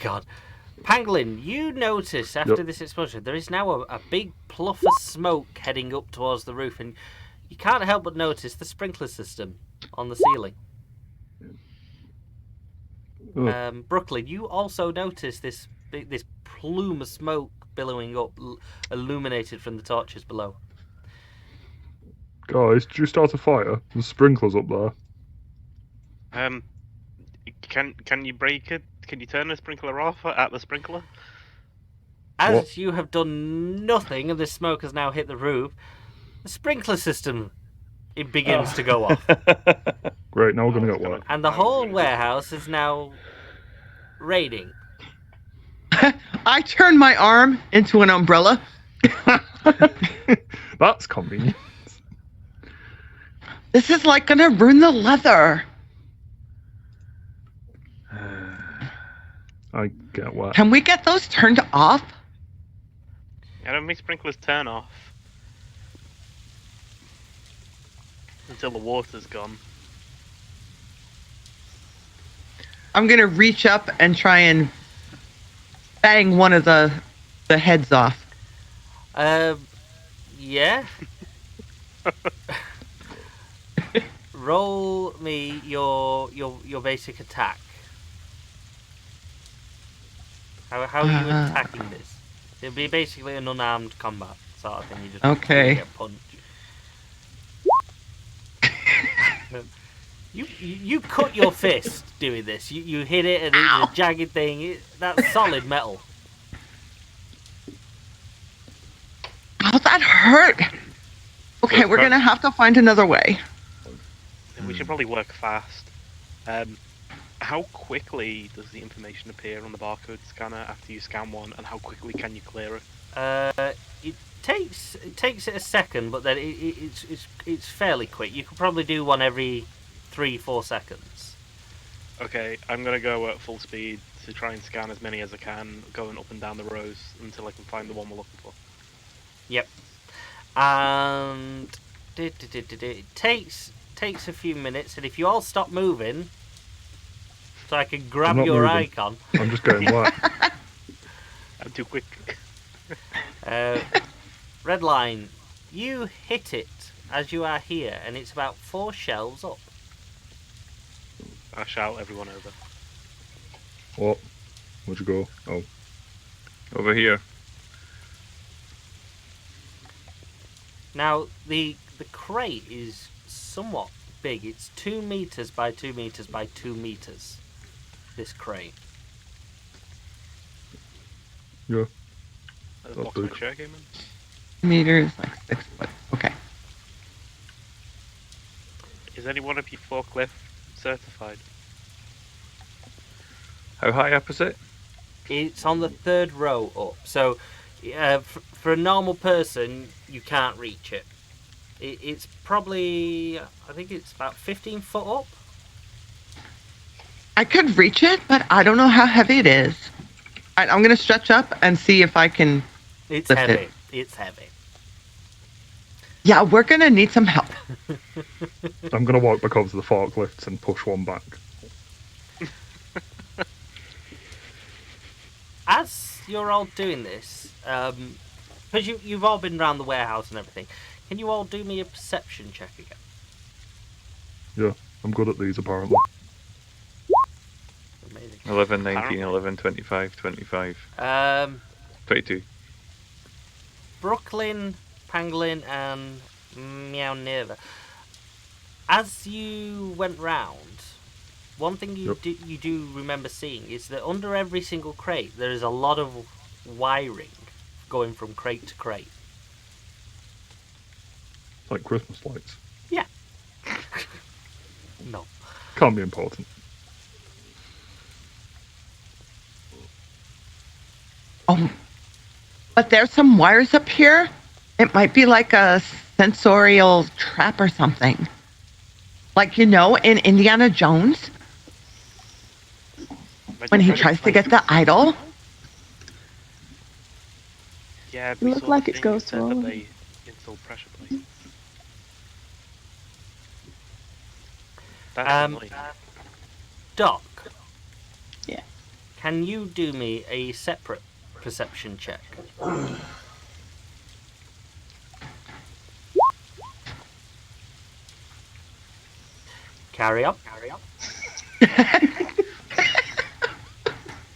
god. Pangolin, you notice after this explosion, there is now a big pluff of smoke heading up towards the roof, and you can't help but notice the sprinkler system on the ceiling. Brooklyn, you also notice this plume of smoke billowing up, illuminated from the torches below. Guys, did you start a fire? There's sprinklers up there. Can you break it? Can you turn the sprinkler off at the sprinkler? As you have done nothing, and the smoke has now hit the roof, the sprinkler system begins to go off, Great, now we're gonna get wet. and the whole warehouse is now raining. I turn my arm into an umbrella. That's convenient. This is like gonna ruin the leather. I get wet. Can we get those turned off? I don't make sprinklers turn off until the water's gone. I'm gonna reach up and try and bang one of the heads off. Yeah. Roll me your basic attack. How are you attacking this? It'll be basically an unarmed combat sort of thing. You just Okay. get punched. You cut your fist doing this. You hit it and it's a jagged thing. That's solid metal. Oh, that hurt. Okay, So we're gonna have to find another way. We should probably work fast. How quickly does the information appear on the barcode scanner after you scan one, and how quickly can you clear it? It takes it a second, but then it's fairly quick. You could probably do one every 3-4 seconds. Okay, I'm gonna go at full speed to try and scan as many as I can, going up and down the rows until I can find the one we're looking for. Yep. And it takes a few minutes, and if you all stop moving, so I can grab not your moving. icon. I'm just going black. I'm too quick. Red line, you hit it as you are here, and it's about 4 shelves up. I shout everyone over. What? Where'd you go? Oh. Over here. Now, the crate is somewhat big. It's 2 meters by 2 meters by 2 meters. This crate. Yeah. The That's box my big. chair came in. Meters, like 6 foot. Okay. Is anyone of you forklift certified? How high up is it? It's on the 3rd row up. So, for a normal person, you can't reach it. It's probably, I think it's about 15 foot up. I could reach it, but I don't know how heavy it is. I'm gonna stretch up and see if I can. It's Lift heavy. it. It's heavy. Yeah, we're gonna need some help. I'm gonna walk back over to the forklifts and push one back. As you're all doing this, because you've all been around the warehouse and everything, can you all do me a perception check again? Yeah, I'm good at these apparently. Amazing. 11, 19, Apparently. 11, 25, 25, 22. Brooklyn, Pangolin, and Meow Nerva. As you went round, one thing you do remember seeing is that under every single crate there is a lot of wiring going from crate to crate. Like Christmas lights. Yeah. No. Can't be important. Oh, but there's some wires up here. It might be like a sensorial trap or something. Like, you know, in Indiana Jones, when he tries to get the idol. Yeah, It we looked saw like the it's thing that ghost said that rolling. they install pressure plates. That's annoying. Doc. Yeah. Can you do me a separate perception check? Carry on.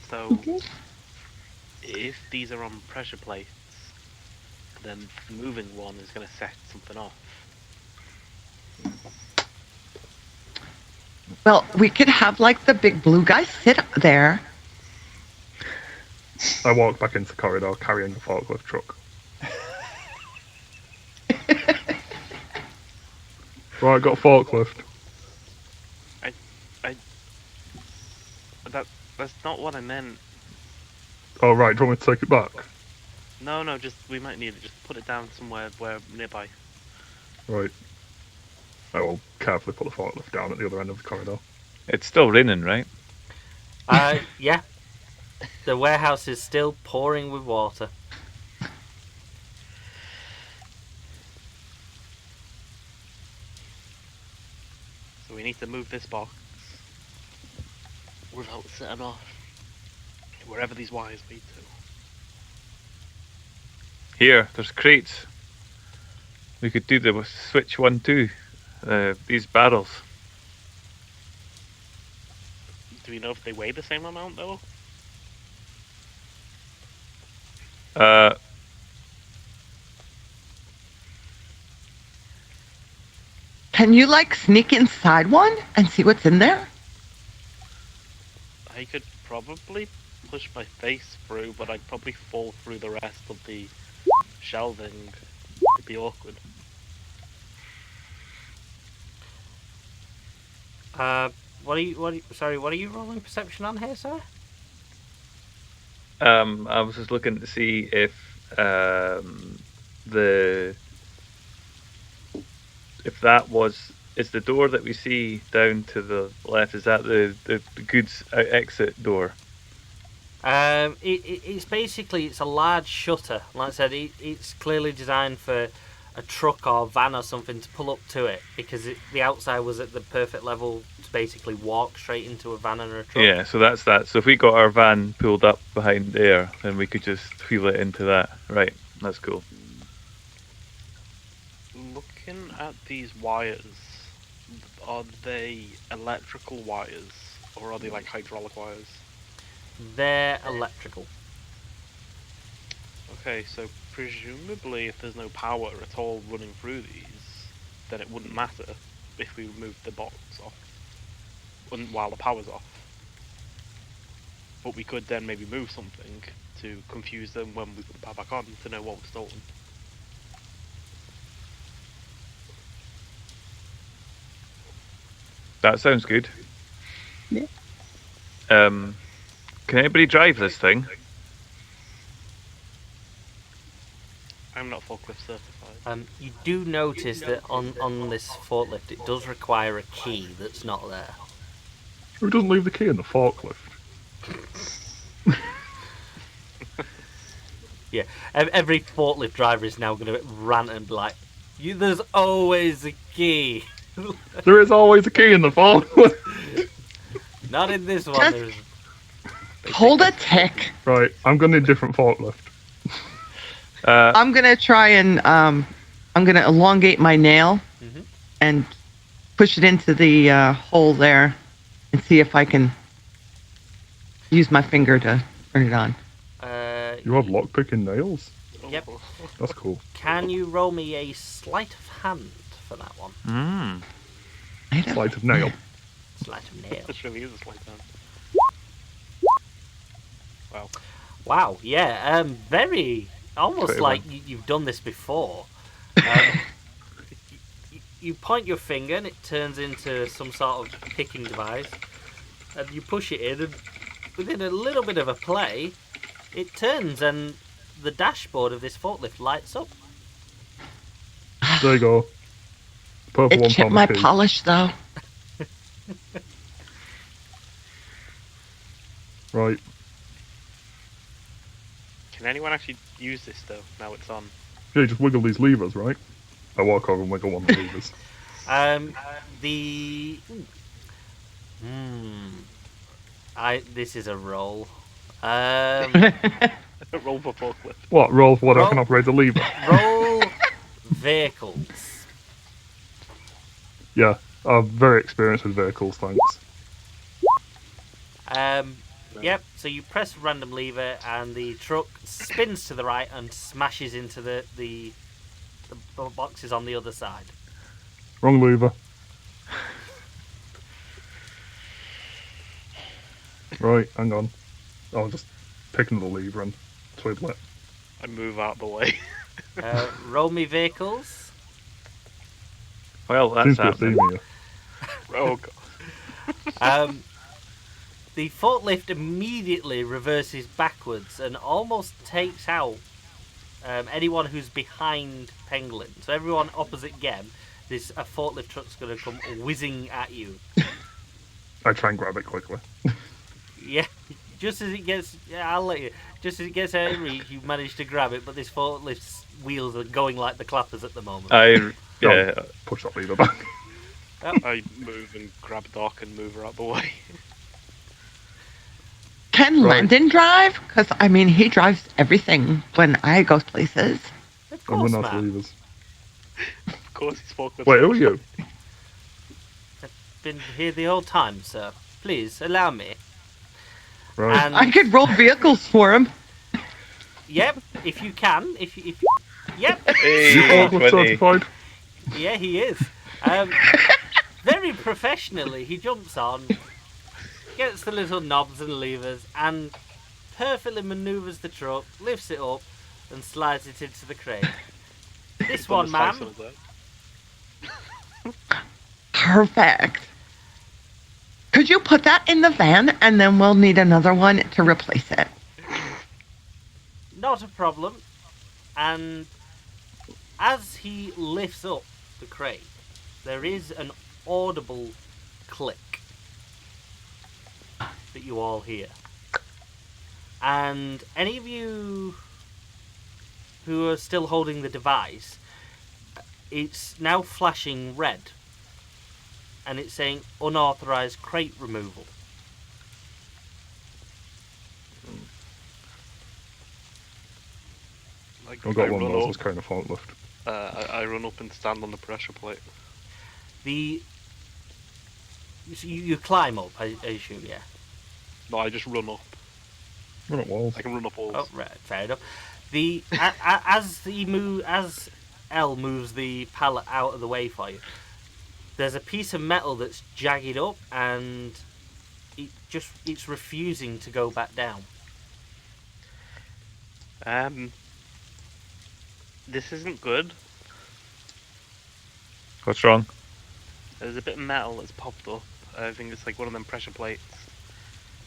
So, Okay. if these are on pressure plates, then moving one is going to set something off. Well, we could have like the big blue guy sit there. I walk back into the corridor carrying the forklift truck. Right, got a forklift. That's not what I meant. Oh, right, do you want me to take it back? No, just we might need it. Just put it down somewhere where nearby. Right. I will carefully put the forklift down at the other end of the corridor. It's still raining, right? Yeah. The warehouse is still pouring with water. So we need to move this box without setting off wherever these wires lead to. Here, there's crates. We could do the switch 1, 2. These barrels. Do we know if they weigh the same amount though? Can you like sneak inside one and see what's in there? I could probably push my face through, but I'd probably fall through the rest of the shelving. It'd be awkward. What are you rolling perception on here, sir? I was just looking to see if the is the door that we see down to the left, is that the goods exit door? It's basically it's a large shutter. Like I said, it's clearly designed for a truck or van or something to pull up to it because the outside was at the perfect level to basically walk straight into a van and a truck. Yeah, so that's that. So if we got our van pulled up behind there, then we could just wheel it into that. Right, that's cool. Looking at these wires, are they electrical wires or are they like hydraulic wires? They're electrical. Okay, so presumably if there's no power at all running through these, then it wouldn't matter if we removed the box off while the power's off. But we could then maybe move something to confuse them when we put the power back on to know what was stolen. That sounds good. Yeah. Can anybody drive this thing? I'm not forklift certified. You do notice that on this forklift it does require a key that's not there. Who doesn't leave the key in the forklift? Yeah, every forklift driver is now going to rant and be like, there's always a key. There is always a key in the forklift. Not in this one. Just There's... Hold a tick. Right, I'm going to need a different forklift. I'm gonna try and I'm gonna elongate my nail and push it into the hole there and see if I can use my finger to turn it on. You have lockpicking nails? Yep. That's cool. Can you roll me a sleight of hand for that one? Sleight of nail. Sleight of nail. This really is a slight down. Wow. Wow. Yeah. Very. Almost Pretty like you've done this before. You point your finger and it turns into some sort of picking device, and you push it in, and within a little bit of a play, it turns and the dashboard of this forklift lights up. There you go. Purple It one chipped pound my key. polish though. Right. Can anyone actually use this though? Now it's on. Yeah, you just wiggle these levers, right? I walk over and wiggle one of the levers. This is a roll. Roll for forklift. What? Roll for whether I Roll- can operate the lever? Roll vehicles. Yeah, I'm very experienced with vehicles, thanks. Yep, so you press a random lever and the truck spins to the right and smashes into the boxes on the other side. Wrong lever. Right, hang on. I'll just pick another lever and twiddle it. I move out the way. Roll me vehicles. Well, that's Seems to be a happening. theme here. Oh god. The forklift immediately reverses backwards and almost takes out anyone who's behind Penguin. So everyone opposite Gem, there's a forklift truck's going to come whizzing at you. I try and grab it quickly. Yeah, just as it gets, I'll let you. Just as it gets out of reach, you manage to grab it, but this forklift's wheels are going like the clappers at the moment. Yeah. Push that lever back. I move and grab Doc and move her out the way. Can Right. Landon drive? Because I mean, he drives everything when I go places. Of And course, when that's man. levers. Of course, it's forklift. Wait, who are you? Been here the whole time, sir. Please allow me. Right. And I could roll vehicles for him. yep, if you can, if you, yep, Hey, Forklift 20. certified. yeah, he is. Very professionally, he jumps on, gets the little knobs and levers, and perfectly manoeuvres the truck, lifts it up, and slides it into the crate. This Done one, the ma'am. slice of that. Perfect. Could you put that in the van and then we'll need another one to replace it? Not a problem. And as he lifts up the crate, there is an audible click that you all hear. And any of you who are still holding the device, it's now flashing red. And it's saying unauthorized crate removal. I've got one of those kind of forklift. I run up and stand on the pressure plate. You climb up, I assume, yeah. No, I just run up. Run at walls. I can run up walls. Oh, right, fair enough. As L moves the pallet out of the way for you, there's a piece of metal that's jagged up, and it's refusing to go back down. This isn't good. What's wrong? There's a bit of metal that's popped up. I think it's like one of them pressure plates.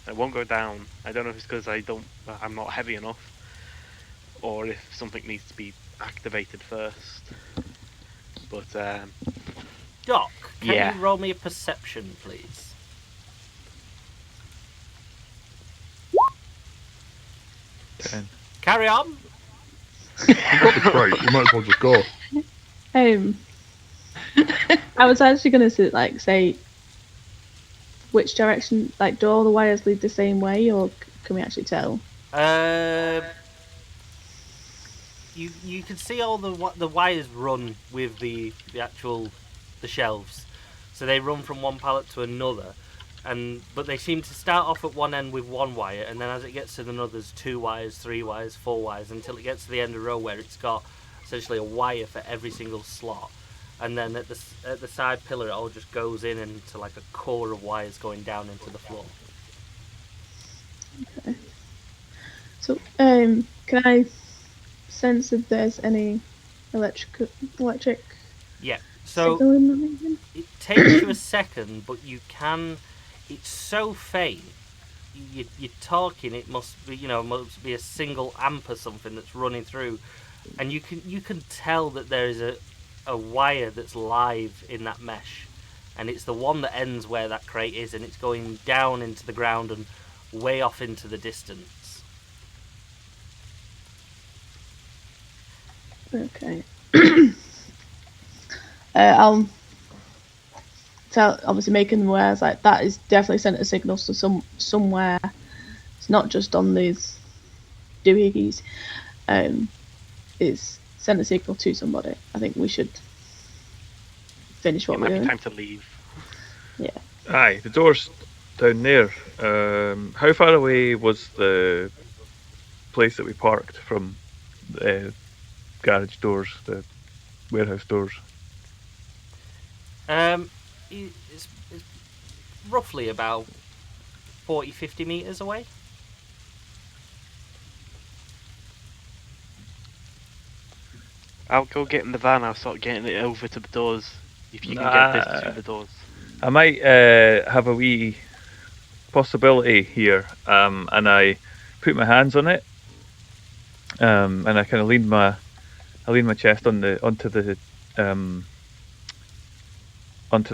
It won't go down. I don't know if it's because I'm not heavy enough, or if something needs to be activated first. But Doc, can Yeah. you roll me a perception, please? Carry on. You've got the crate. You might as well just go. I was actually gonna say which direction, like, do all the wires lead the same way, or can we actually tell? You can see all the wires run with the shelves, so they run from one pallet to another, but they seem to start off at one end with one wire, and then as it gets to the others, 2 wires, 3 wires, 4 wires, until it gets to the end of the row where it's got essentially a wire for every single slot, and then at the side pillar it all just goes in into like a core of wires going down into the floor. Okay. So, can I sense if there's any electric Yeah. So signaling or anything? it takes you a second, but you can. It's so faint. You're talking. It must be a single amp or something that's running through, and you can tell that there is a wire that's live in that mesh, and it's the one that ends where that crate is, and it's going down into the ground and way off into the distance. Okay. I'll tell, obviously making them aware, it's like that is definitely sent a signal to somewhere. It's not just on these doohickeys. It's sent a signal to somebody. I think we should finish what it we're might be doing. time to leave. Yeah. Aye, the door's down there. How far away was the place that we parked from the garage doors, the warehouse doors? It's roughly about 40-50 meters away. I'll go get in the van. I'll start getting it over to the doors. If you can get this to the doors. I might have a wee possibility here, and I put my hands on it, and I kind of lean my chest onto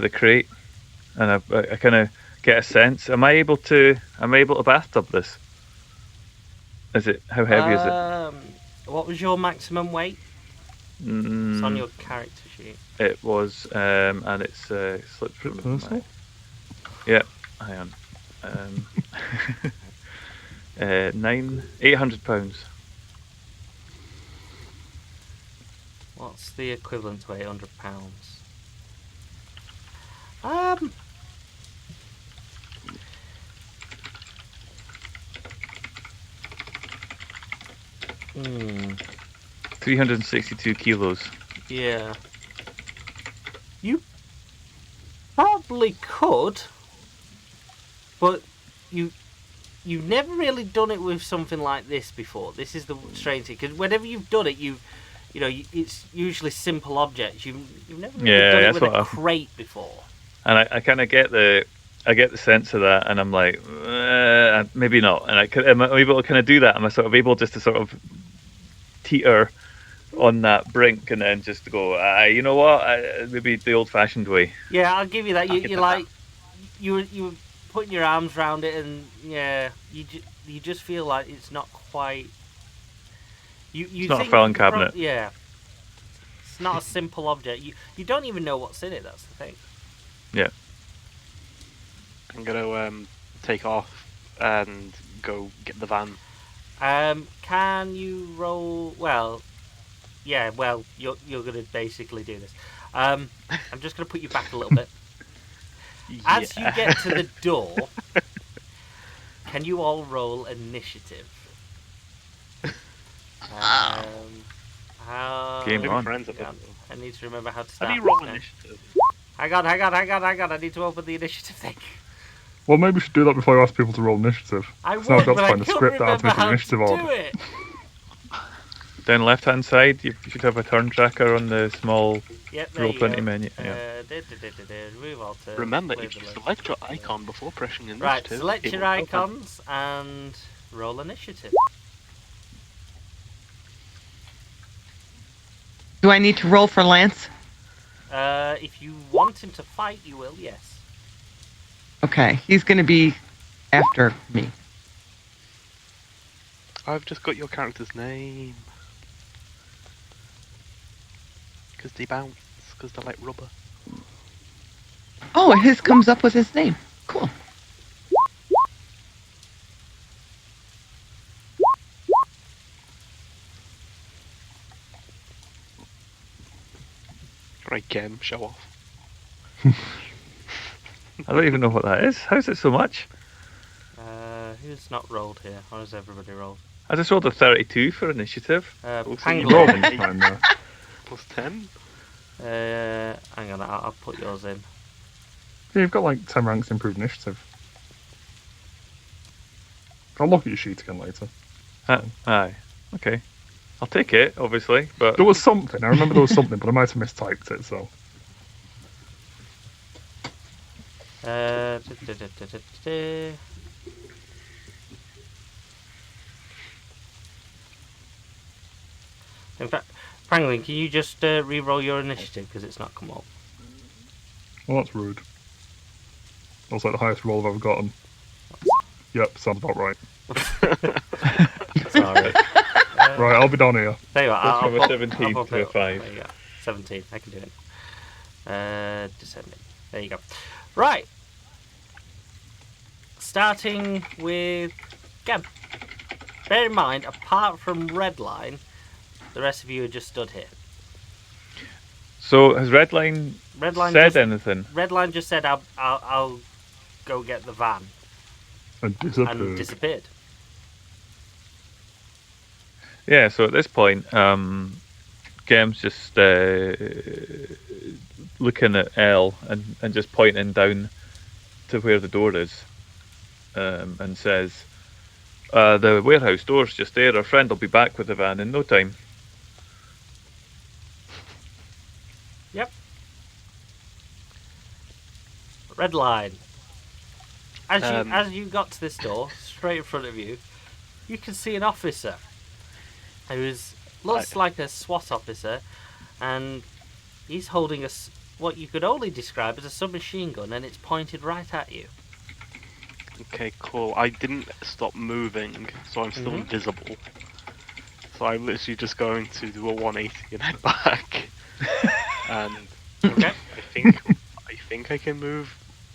the crate, and I kind of get a sense. Am I able to bathtub this? How heavy is it? What was your maximum weight? It's on your character sheet. It was, and it's slipped through. Yeah, hang on. 800 pounds. What's the equivalent to 800 pounds? Hmm. 362 kilos. Yeah. You probably could, but you've never really done it with something like this before. This is the strange thing, because whenever you've done it, you've it's usually simple objects. You've never really Yeah, done it that's with a what crate before. And I kind of get the sense of that, and I'm like, maybe not. And am I able to kind of do that? Am I sort of able just to sort of teeter on that brink and then just to go, you know what? Maybe the old-fashioned way. Yeah, I'll give you that. I'll give You that like you were putting your arms around it, and yeah, you just feel like it's not quite. You not a think filing you could cabinet. Yeah, it's not a simple object. You don't even know what's in it. That's the thing. Yeah. I'm gonna take off and go get the van. Can you roll? Well, yeah. Well, you're gonna basically do this. I'm just gonna put you back a little bit. As you get to the door, can you all roll initiative? Game Maybe on. friends hang on. I need to remember how to How start. do you roll this now. initiative? Hang on. I need to open the initiative thing. Well, maybe we should do that before I ask people to roll initiative. I 'Cause now would, I've got but to I find the couldn't script out remember to make the how initiative to order. do it. Down left-hand side, you should have a turn tracker on the small Yep, there roll you 20 go. menu. Yeah. Move all to Remember, clear if the you list. select your icon before pressing initiative, Right, select it your will open. icons and roll initiative. Do I need to roll for Lance? If you want him to fight, you will, yes. Okay, he's going to be after me. I've just got your character's name. Because they bounce, because they're like rubber. Oh, his comes up with his name. Cool. Right, Kim, show off. I don't even know what that is. How's it so much? Who's not rolled here? Or has everybody rolled? I just rolled a 32 for initiative. Also, Pangolin. you Roll rolled this an time there. 8 plus 10. Hang on, I'll put yours in. Yeah, you've got like 10 ranks to improve initiative. I'll look at your sheet again later. Aye. Okay. I'll take it, obviously, but There was something. I remember there was something, but I might have mistyped it, so. In fact, Pangolin, can you just re-roll your initiative because it's not come up? Well, that's rude. That's like the highest roll I've ever gotten. Yep, sounds about right. Sorry. Right, I'll be down here. Tell you what, Goes I'll from a pop- 17 I'll pop to a it up. 5. There you go. 17, I can do it. Descending. There you go. Right. Starting with Gab. Bear in mind, apart from Redline, the rest of you are just stood here. So has Redline Redline said just, anything? Redline just said, I'll go get the van, And disappeared. and disappeared. Yeah, so at this point, Gem's just looking at Elle and just pointing down to where the door is, and says, the warehouse door's just there. Our friend will be back with the van in no time. Yep. Redline. As you got to this door, straight in front of you, you can see an officer who looks like a SWAT officer, and he's holding what you could only describe as a submachine gun, and it's pointed right at you. Okay, cool. I didn't stop moving, so I'm still invisible. So I'm literally just going to do a 180 and head back. And Okay. I think I can move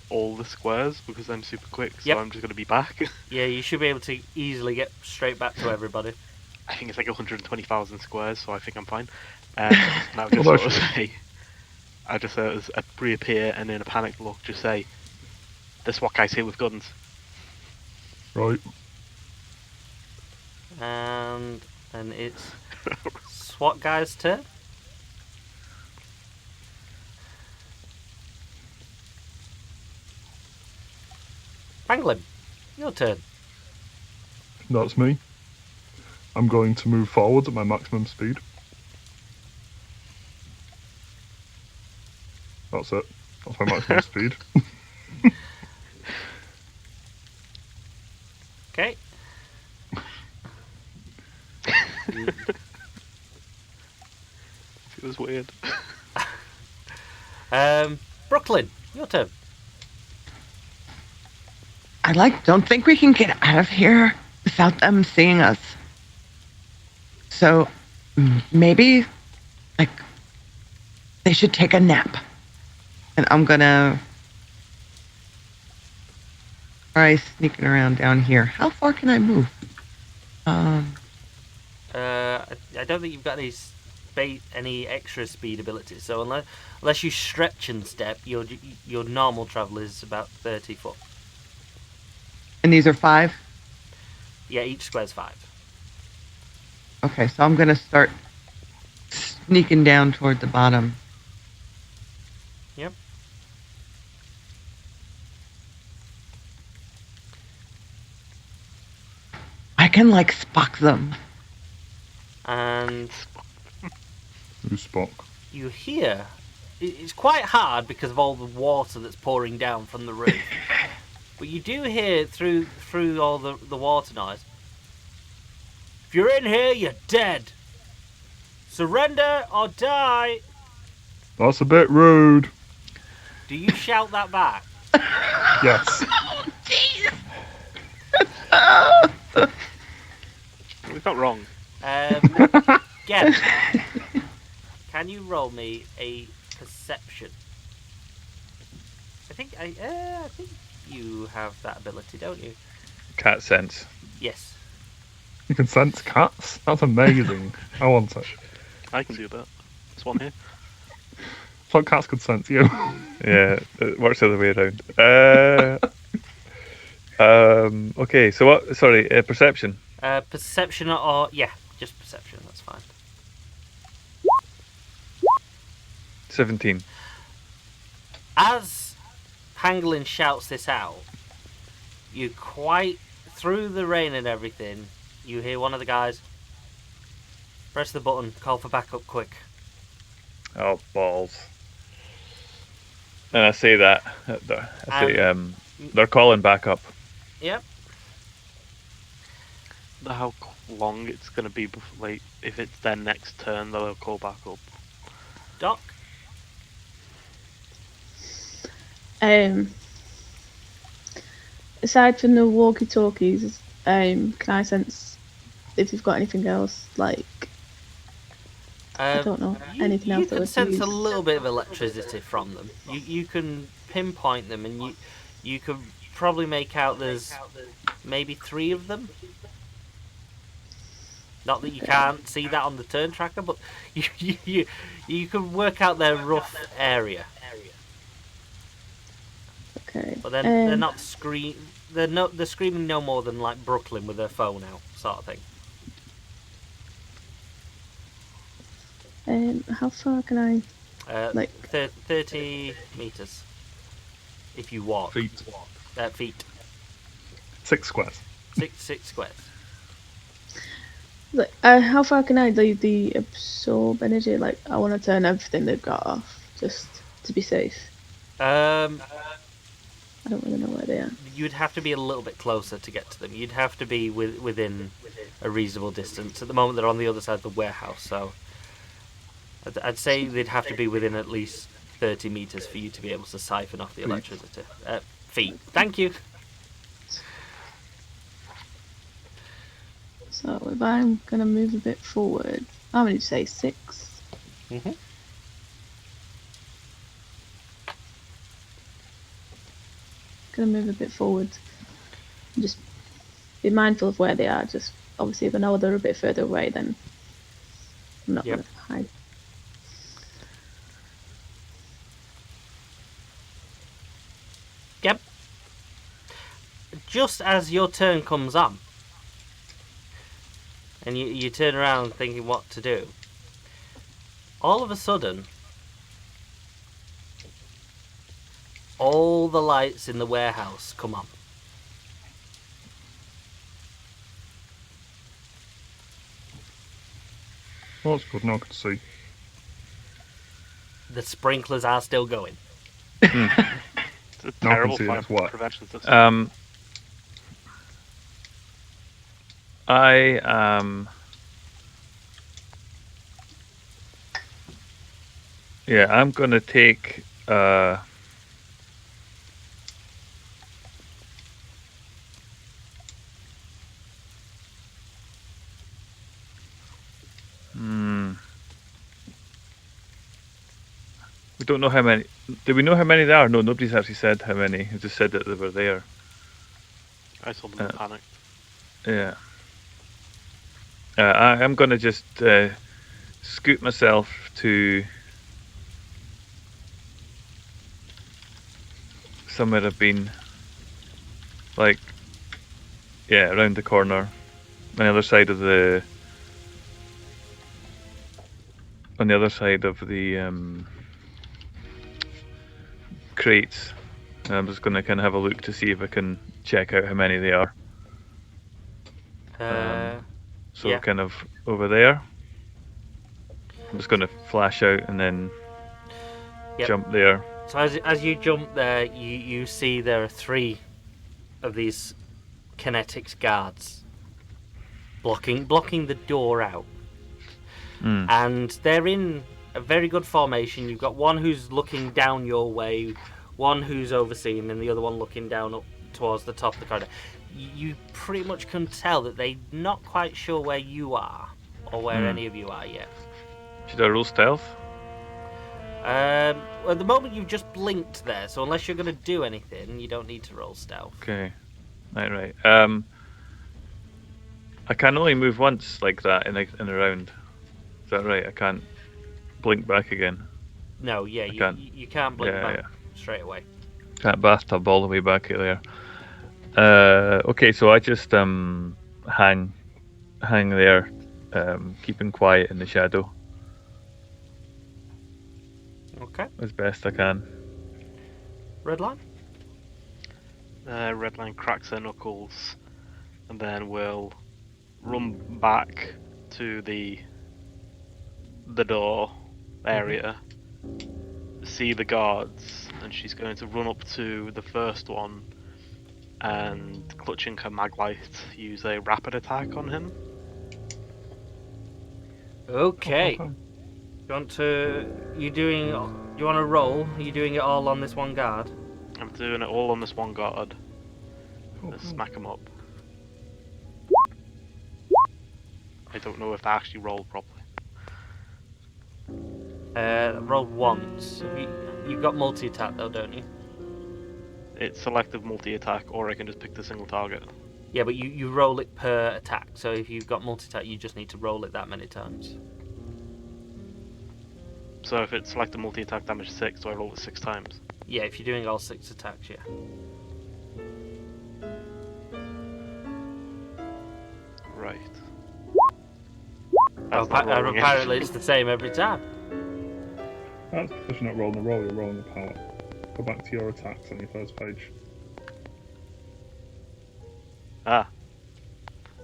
all the squares because I'm super quick, so Yep. I'm just going to be back. Yeah, you should be able to easily get straight back to everybody. I think it's like 120,000 squares, so I think I'm fine. And I'll just Well, sort of that's say, I'll just reappear and in a panicked look just say, "The SWAT guy's here with guns." Right. And it's SWAT guy's turn. Pangolin, your turn. That's me. I'm going to move forward at my maximum speed. That's it. That's my maximum speed. Okay. It was weird. Brooklyn, your turn. don't think we can get out of here without them seeing us. So maybe, like, they should take a nap. And I'm gonna try sneaking around down here. How far can I move? I don't think you've got any extra speed abilities. So unless you stretch and step, your normal travel is about 30 foot. And these are 5? Yeah, each square's 5. Okay, so I'm gonna start sneaking down toward the bottom. Yep. I can, like, Spock them. And Who's Spock? you hear it's quite hard because of all the water that's pouring down from the roof. But you do hear through all the water noise. If you're in here, you're dead. Surrender or die. That's a bit rude. Do you shout that back? Yes. It's not wrong. Again, can you roll me a perception? I think you have that ability, don't you? Cat sense. Yes. You can sense cats? That's amazing. I want it. I can do that. There's one here. I thought cats could sense you. Yeah, it works the other way around. Okay, so what? Sorry, perception. Perception or yeah, just perception. That's fine. 17. As Pangolin shouts this out, you quite through the rain and everything, you hear one of the guys press the button, call for backup quick. Oh, balls. And I say that. They're calling back up. Yep. How long it's going to be before, like, if it's their next turn, they'll call back up. Doc? Aside from the walkie-talkies, can I sense if you've got anything else, like, I don't know, anything else that You can would sense use? a little bit of electricity from them. You can pinpoint them, and you could probably make out there's maybe 3 of them. Not that you can't see that on the turn tracker, but you can work out their rough area. Okay. But they're not they're screaming no more than like Brooklyn with their phone out, sort of thing. How far can I? Like 30 meters. If you walk. Feet. Feet. 6 squares. 6 squares. Like, how far can I do the absorb energy? Like, I want to turn everything they've got off, just to be safe. I don't really know where they are. You'd have to be a little bit closer to get to them. You'd have to be within a reasonable distance. At the moment, they're on the other side of the warehouse, so I'd say they'd have to be within at least 30 meters for you to be able to siphon off the electricity. Feet. Thank you. So if I'm gonna move a bit forward, I'm gonna say 6. Mm-hmm. Gonna move a bit forward. Just be mindful of where they are. Just obviously, if I know they're a bit further away, then I'm not gonna hide. Yep. Just as your turn comes on, and you turn around thinking what to do, all of a sudden, all the lights in the warehouse come on. Well, that's good. Now I can see. the sprinklers are still going. It's a No one can terrible see it, fire it's what? prevention system. I yeah, I'm gonna take we don't know how many. Do we know how many there are? No, nobody's actually said how many. They just said that they were there. I saw them and panicked. Yeah. I'm gonna just scoot myself to somewhere I've been, like, yeah, around the corner, on the other side of the crates. I'm just gonna kind of have a look to see if I can check out how many they are. So Yeah. kind of over there. I'm just gonna flash out and then Yep. jump there. So as you jump there, you see there are 3 of these kinetics guards blocking the door out. And they're in a very good formation. You've got one who's looking down your way, one who's overseeing, and the other one looking down up towards the top of the corridor. You pretty much can tell that they're not quite sure where you are or where any of you are yet. Should I roll stealth? Well, at the moment you've just blinked there, so unless you're going to do anything, you don't need to roll stealth. Okay. Right. I can only move once like that in a round. Is that right? I can't blink back again. No, yeah, you can't blink back straight away. Can't bathtub all the way back there. Okay, so I just hang there, keeping quiet in the shadow. Okay. As best I can. Redline? Redline cracks her knuckles, and then we'll run back to the door area, see the guards, and she's going to run up to the first one and, clutching her mag light, use a rapid attack on him. Okay. Do you want to roll? Are you doing it all on this one guard? I'm doing it all on this one guard. Let's smack him up. I don't know if I actually rolled properly. Roll once. You've got multi-attack though, don't you? It's selective multi-attack, or I can just pick the single target. Yeah, but you roll it per attack, so if you've got multi-attack, you just need to roll it that many times. So if it's selective multi-attack damage 6, do I roll it 6 times? Yeah, if you're doing all 6 attacks, yeah. Right. Apparently it's the same every time. That's because you're not rolling the roll, you're rolling the power. Go back to your attacks on your first page. Ah.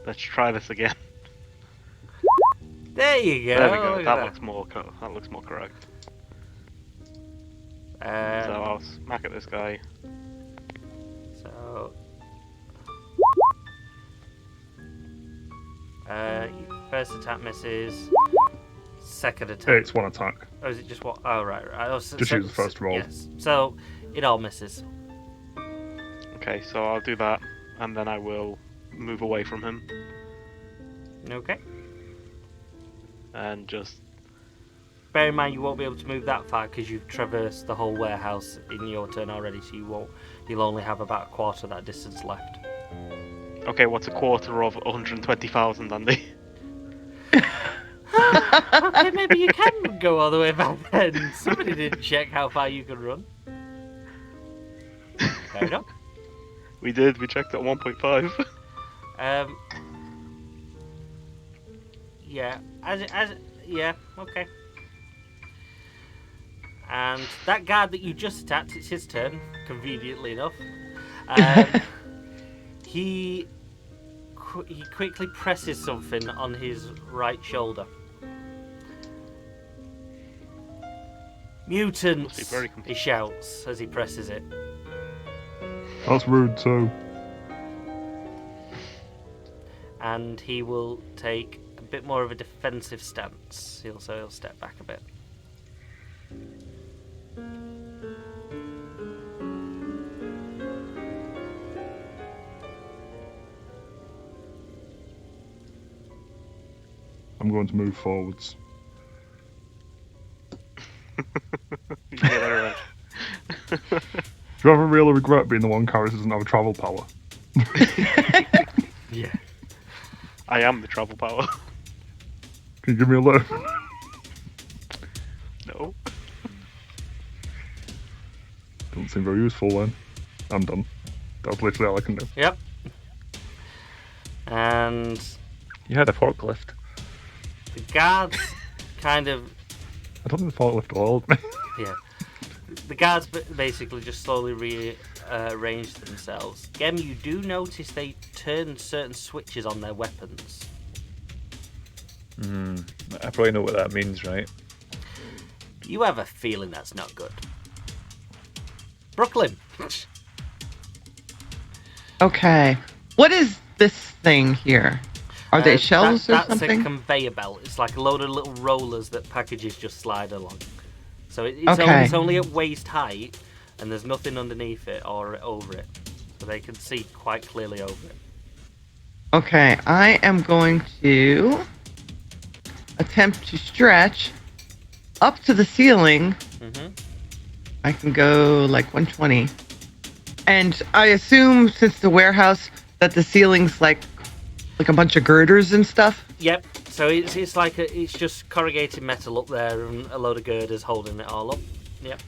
Let's try this again. There you go. There we go. Look That at looks more correct. So that. I'll smack at this guy. So first attack misses. Second attack. It's one attack. Or is it just what? Oh right. Oh, Just use the first roll. Yes. So it all misses. Okay, so I'll do that, and then I will move away from him Okay. and just. Bear in mind you won't be able to move that far because you've traversed the whole warehouse in your turn already, so you'll only have about a quarter of that distance left. Okay, what's a quarter of 120,000, Andy? Okay, maybe you can go all the way back then. Somebody didn't check how far you could run. Fair enough. We did. We checked at 1.5. Yeah. Yeah. Okay. And that guard that you just attacked, it's his turn, conveniently enough. He quickly presses something on his right shoulder. Mutants! Must be very He confused. shouts as he presses it. That's rude too. And he will take a bit more of a defensive stance. He'll step back a bit. I'm going to move forwards. Yeah, they're right. Do you ever really regret being the one character who doesn't have a travel power? Yeah. I am the travel power. Can you give me a lift? No. Doesn't seem very useful then. I'm done. That's literally all I can do. Yep. And You had a forklift. the guards kind of... I don't think the forklift will hold me. Yeah. The guards basically just slowly rearrange themselves. Gem, you do notice they turn certain switches on their weapons. I probably know what that means, right? You have a feeling that's not good. Brooklyn. Okay. What is this thing here? Are they shells or that's something? a conveyor belt. It's like a load of little rollers that packages just slide along. So Okay. it's only at waist height, and there's nothing underneath it or over it. So they can see quite clearly over it. Okay, I am going to attempt to stretch up to the ceiling. Mm-hmm. I can go like 120. And I assume, since the warehouse, that the ceiling's like a bunch of girders and stuff. Yep. So it's like it's just corrugated metal up there and a load of girders holding it all up. Yep.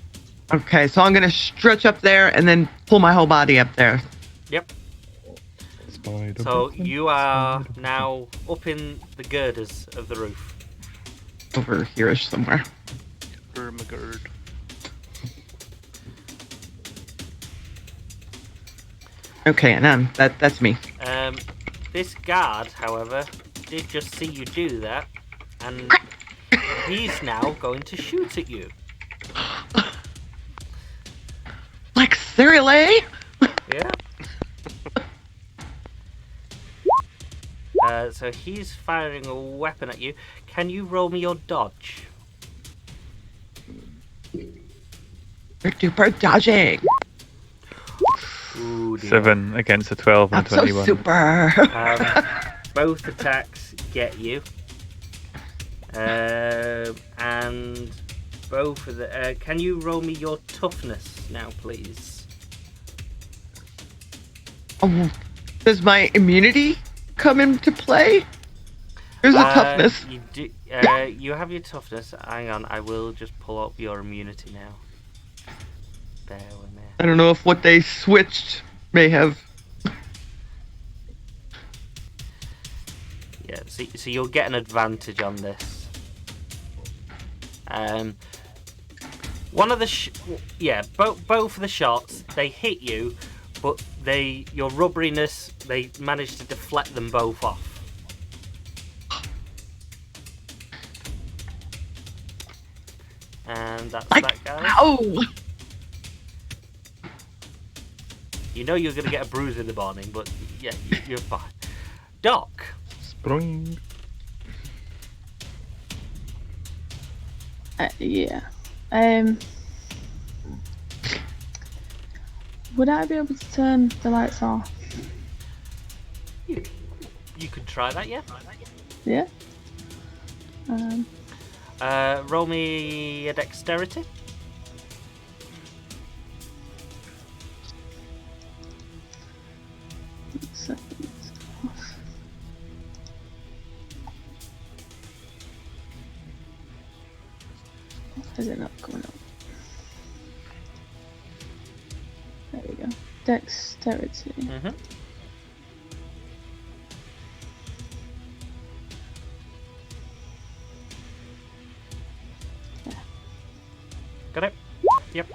Okay, so I'm going to stretch up there and then pull my whole body up there. Yep. Spider So Brooklyn, you are Spider now up in the girders of the roof. Over here-ish somewhere. Ermagerd. Okay, and that's me. This guard, however, did just see you do that, and he's now going to shoot at you. Like cereal, eh? Yeah. So he's firing a weapon at you. Can you roll me your dodge? Super dodging. Ooh, dear. 7 against a 12 and That's a so 21. super. Both attacks get you. And both of the... can you roll me your toughness now, please? Does my immunity come into play? Here's the toughness. You do. You have your toughness. Hang on, I will just pull up your immunity now. Bear with me. I don't know if what they switched may have. Yeah, so you'll get an advantage on this. One of the both of the shots, they hit you, but your rubberiness, they managed to deflect them both off. And that's that guy. Ow! You know you're going to get a bruise in the morning, but yeah, you're fine. Doc. Sprung. Yeah. Would I be able to turn the lights off? You could try that, yeah. Yeah. Roll me a dexterity. Seconds off. Is it not coming up? There we go. Dexterity. Mm-hmm. Yeah. Got it? Yep.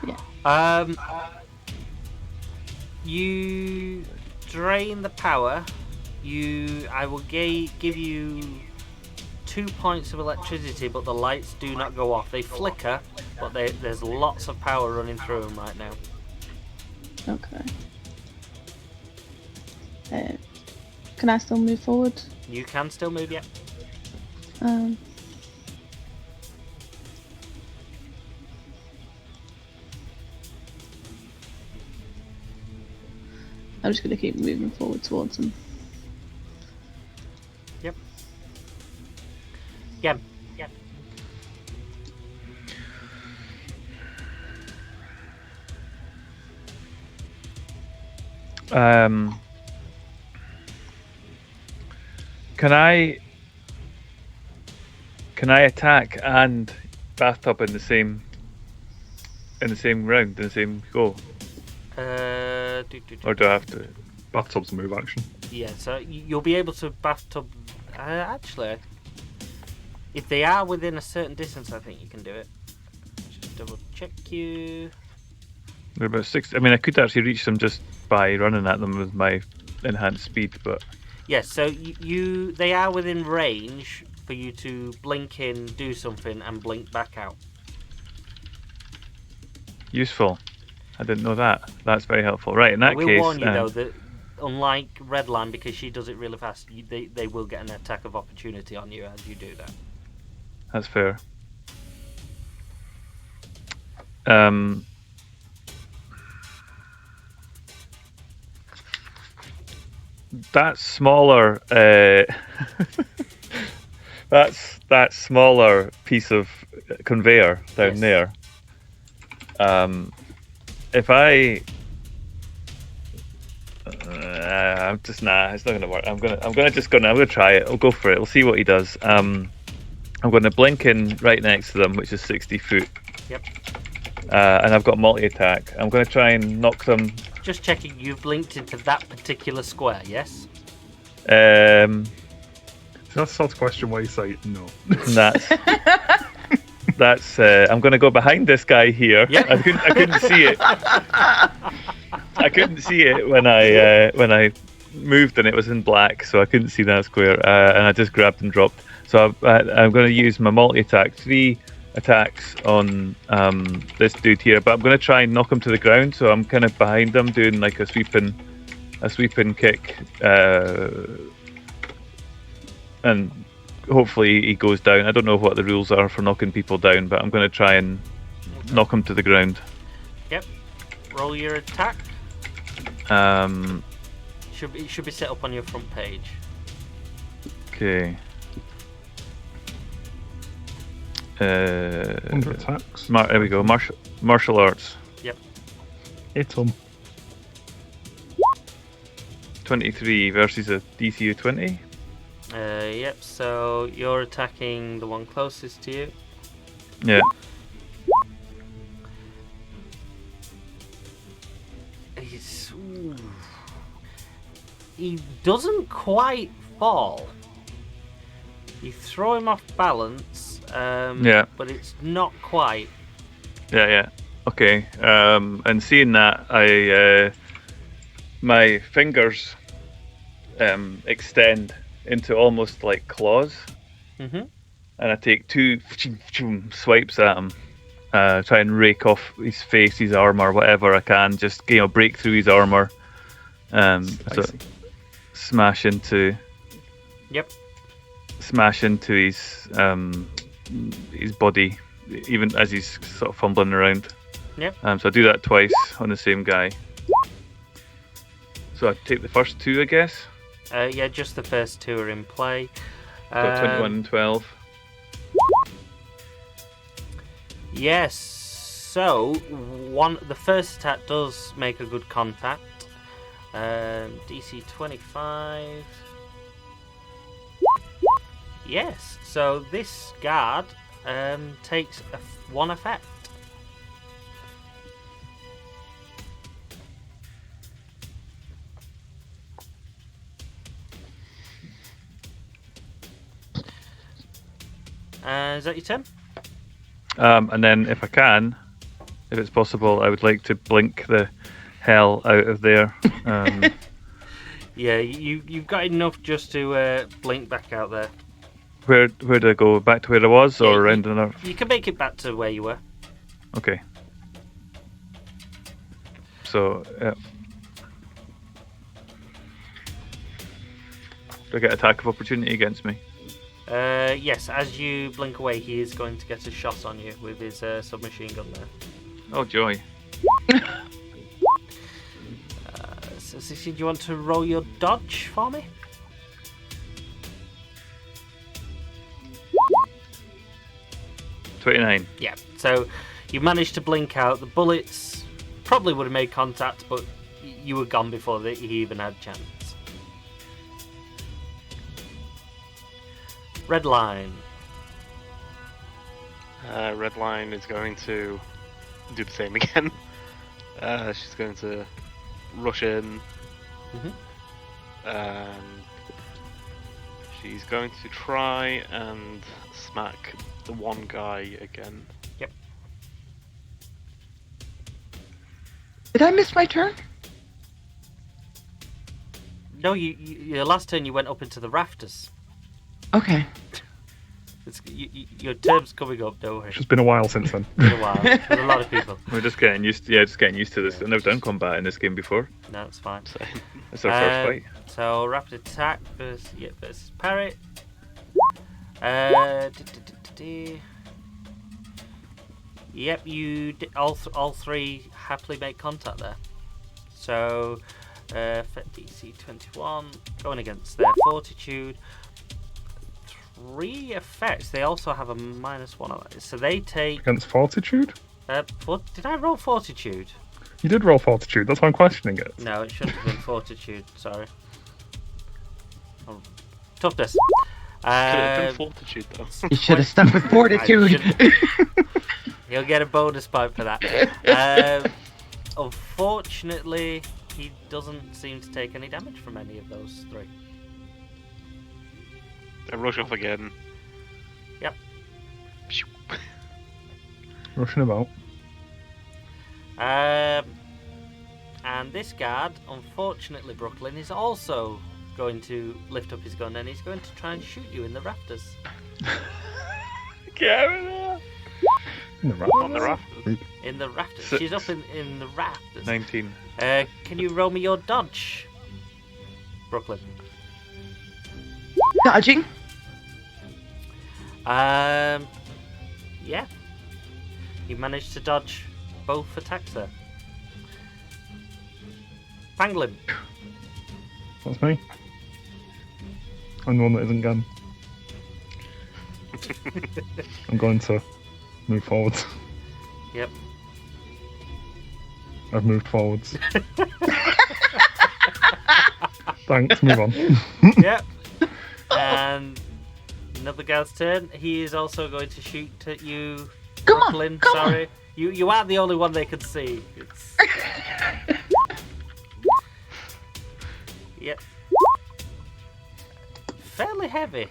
Yeah. You drain the power. I will give you 2 points of electricity, but the lights do not go off. They flicker, but there's lots of power running through them right now. Okay. Can I still move forward? You can still move, yeah. I'm just going to keep moving forward towards them. Yep. Yeah. Can I attack and bathtub in the same round, in the same go? Or do I have to? Bathtub's a move action. Yeah, so you'll be able to bathtub. Actually, if they are within a certain distance, I think you can do it. Just double check you. They're about 6. I mean, I could actually reach them just by running at them with my enhanced speed, but Yes, so they are within range for you to blink in, do something, and blink back out. useful. I didn't know that. That's very helpful. Right, in I that will case, warn you though that unlike Redline, because she does it really fast, they will get an attack of opportunity on you as you do that. that's fair. That smaller that smaller piece of conveyor down Yes. there. If I I'm just it's not gonna work. I'm gonna try it. I'll go for it. We'll see what he does. I'm gonna blink in right next to them, which is 60 foot. Yep. And I've got multi-attack. I'm gonna try and knock them. Just checking, you've blinked into that particular square, yes? That's the sort of question where you say no. That's I'm gonna go behind this guy here. Yep. I couldn't see it. I couldn't see it when I moved and it was in black, so I couldn't see that square. And I just grabbed and dropped. So I'm going to use my multi-attack, 3 attacks on this dude here, but I'm going to try and knock him to the ground. So I'm kind of behind him, doing like a sweeping kick, and hopefully he goes down. I don't know what the rules are for knocking people down, but I'm going to try and knock him to the ground. Yep. Roll your attack. It should be set up on your front page. Okay. 100 attacks. There we go. Martial arts. Yep. Hit him. 23 versus a DC of 20. Yep. So you're attacking the one closest to you. Yeah. He doesn't quite fall. You throw him off balance, but it's not quite. Yeah. Okay. And seeing that, my fingers extend into almost like claws, Mhm. and I take 2 swipes at him. Try and rake off his face, his armor, whatever I can. Just break through his armor. So smash into his body, even as he's sort of fumbling around. Yep. So I do that twice on the same guy. So I take the first 2, I guess. Yeah, just the first 2 are in play. Got 21 and 12. Yes. So the first attack does make a good contact. DC 25. Yes. So this guard takes 1 effect. Is that your turn? And then if it's possible, I would like to blink the hell out of there. Yeah, you've got enough just to blink back out there. Where did I go? Back to where I was, Yeah, or around another? You can make it back to where you were. Okay. So, do I get attack of opportunity against me? Yes, as you blink away, he is going to get a shot on you with his submachine gun there. Oh joy! So, do you want to roll your dodge for me? $29. Yeah. So you managed to blink out. The bullets probably would have made contact, but you were gone before he even had a chance. Red line. Red line is going to do the same again. She's going to rush in. Mhm. And she's going to try and smack the one guy again. Yep. Did I miss my turn? No, your last turn you went up into the rafters. Okay. Your term's coming up, don't worry. It's just been a while since then. Been a while. There's a lot of people. We're just getting used to this. I've never done combat in this game before. No, it's fine. It's our first fight. So rapid attack versus parry. Yep, you all three happily make contact there. So for DC 21, going against their fortitude. 3 effects. They also have a -1 on it, so they take. Against fortitude? Did I roll fortitude? You did roll fortitude. That's why I'm questioning it. No, it shouldn't have been fortitude. Sorry. Oh, toughness. Could have been fortitude though. You should have stuck with fortitude. You'll get a bonus point for that. Unfortunately, he doesn't seem to take any damage from any of those 3. I rush off again. Yep. Rushing about. And this guard, unfortunately, Brooklyn, is also going to lift up his gun and he's going to try and shoot you in the rafters. Get out of there! On the rafters. In the rafters. 6. She's up in the rafters. 19. Can you roll me your dodge, Brooklyn? Dodging. Yeah. You managed to dodge both attacks there. Pangolin. That's me. I'm the one that isn't gone. I'm going to move forwards. Yep. I've moved forwards. Thanks, move on. Yep. And another guard's turn. He is also going to shoot at you, Come on, Brooklyn. come Sorry. You aren't the only one they can see. It's... Yep. Fairly heavy.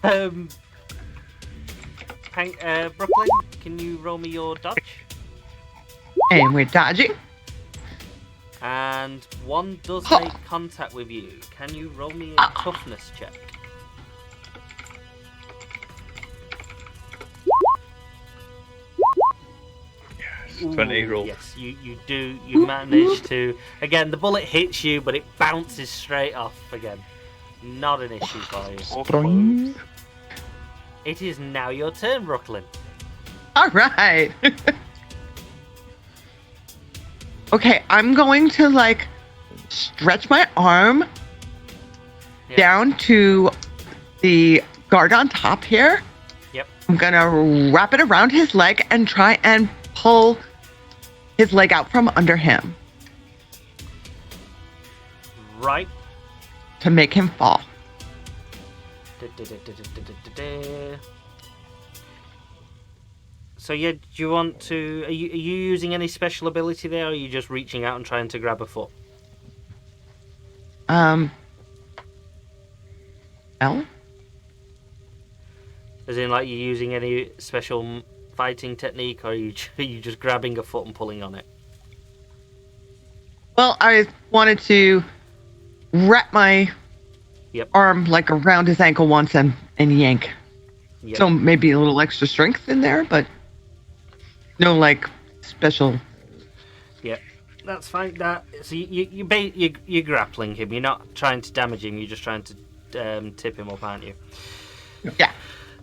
Brooklyn, can you roll me your dodge? And we're dodging. And one does Huh. make contact with you. Can you roll me a toughness check? Yes, 20 roll. Yes, you do. You manage to. Again, the bullet hits you, but it bounces straight off again. Not an issue for you. Boing. It is now your turn, Brooklyn. All right. Okay, I'm going to like stretch my arm Yep. down to the guard on top here. Yep. I'm gonna wrap it around his leg and try and pull his leg out from under him Right. to make him fall. So yeah, do you want to? Are you using any special ability there, or are you just reaching out and trying to grab a foot? L? As in, like, you're using any special fighting technique, or are you just grabbing a foot and pulling on it? Well, I wanted to wrap my Yep. arm like around his ankle once and yank. Yep. So maybe a little extra strength in there, but no like special. Yep. That's fine. So you're grappling him. You're not trying to damage him. You're just trying to tip him up, aren't you? Yeah.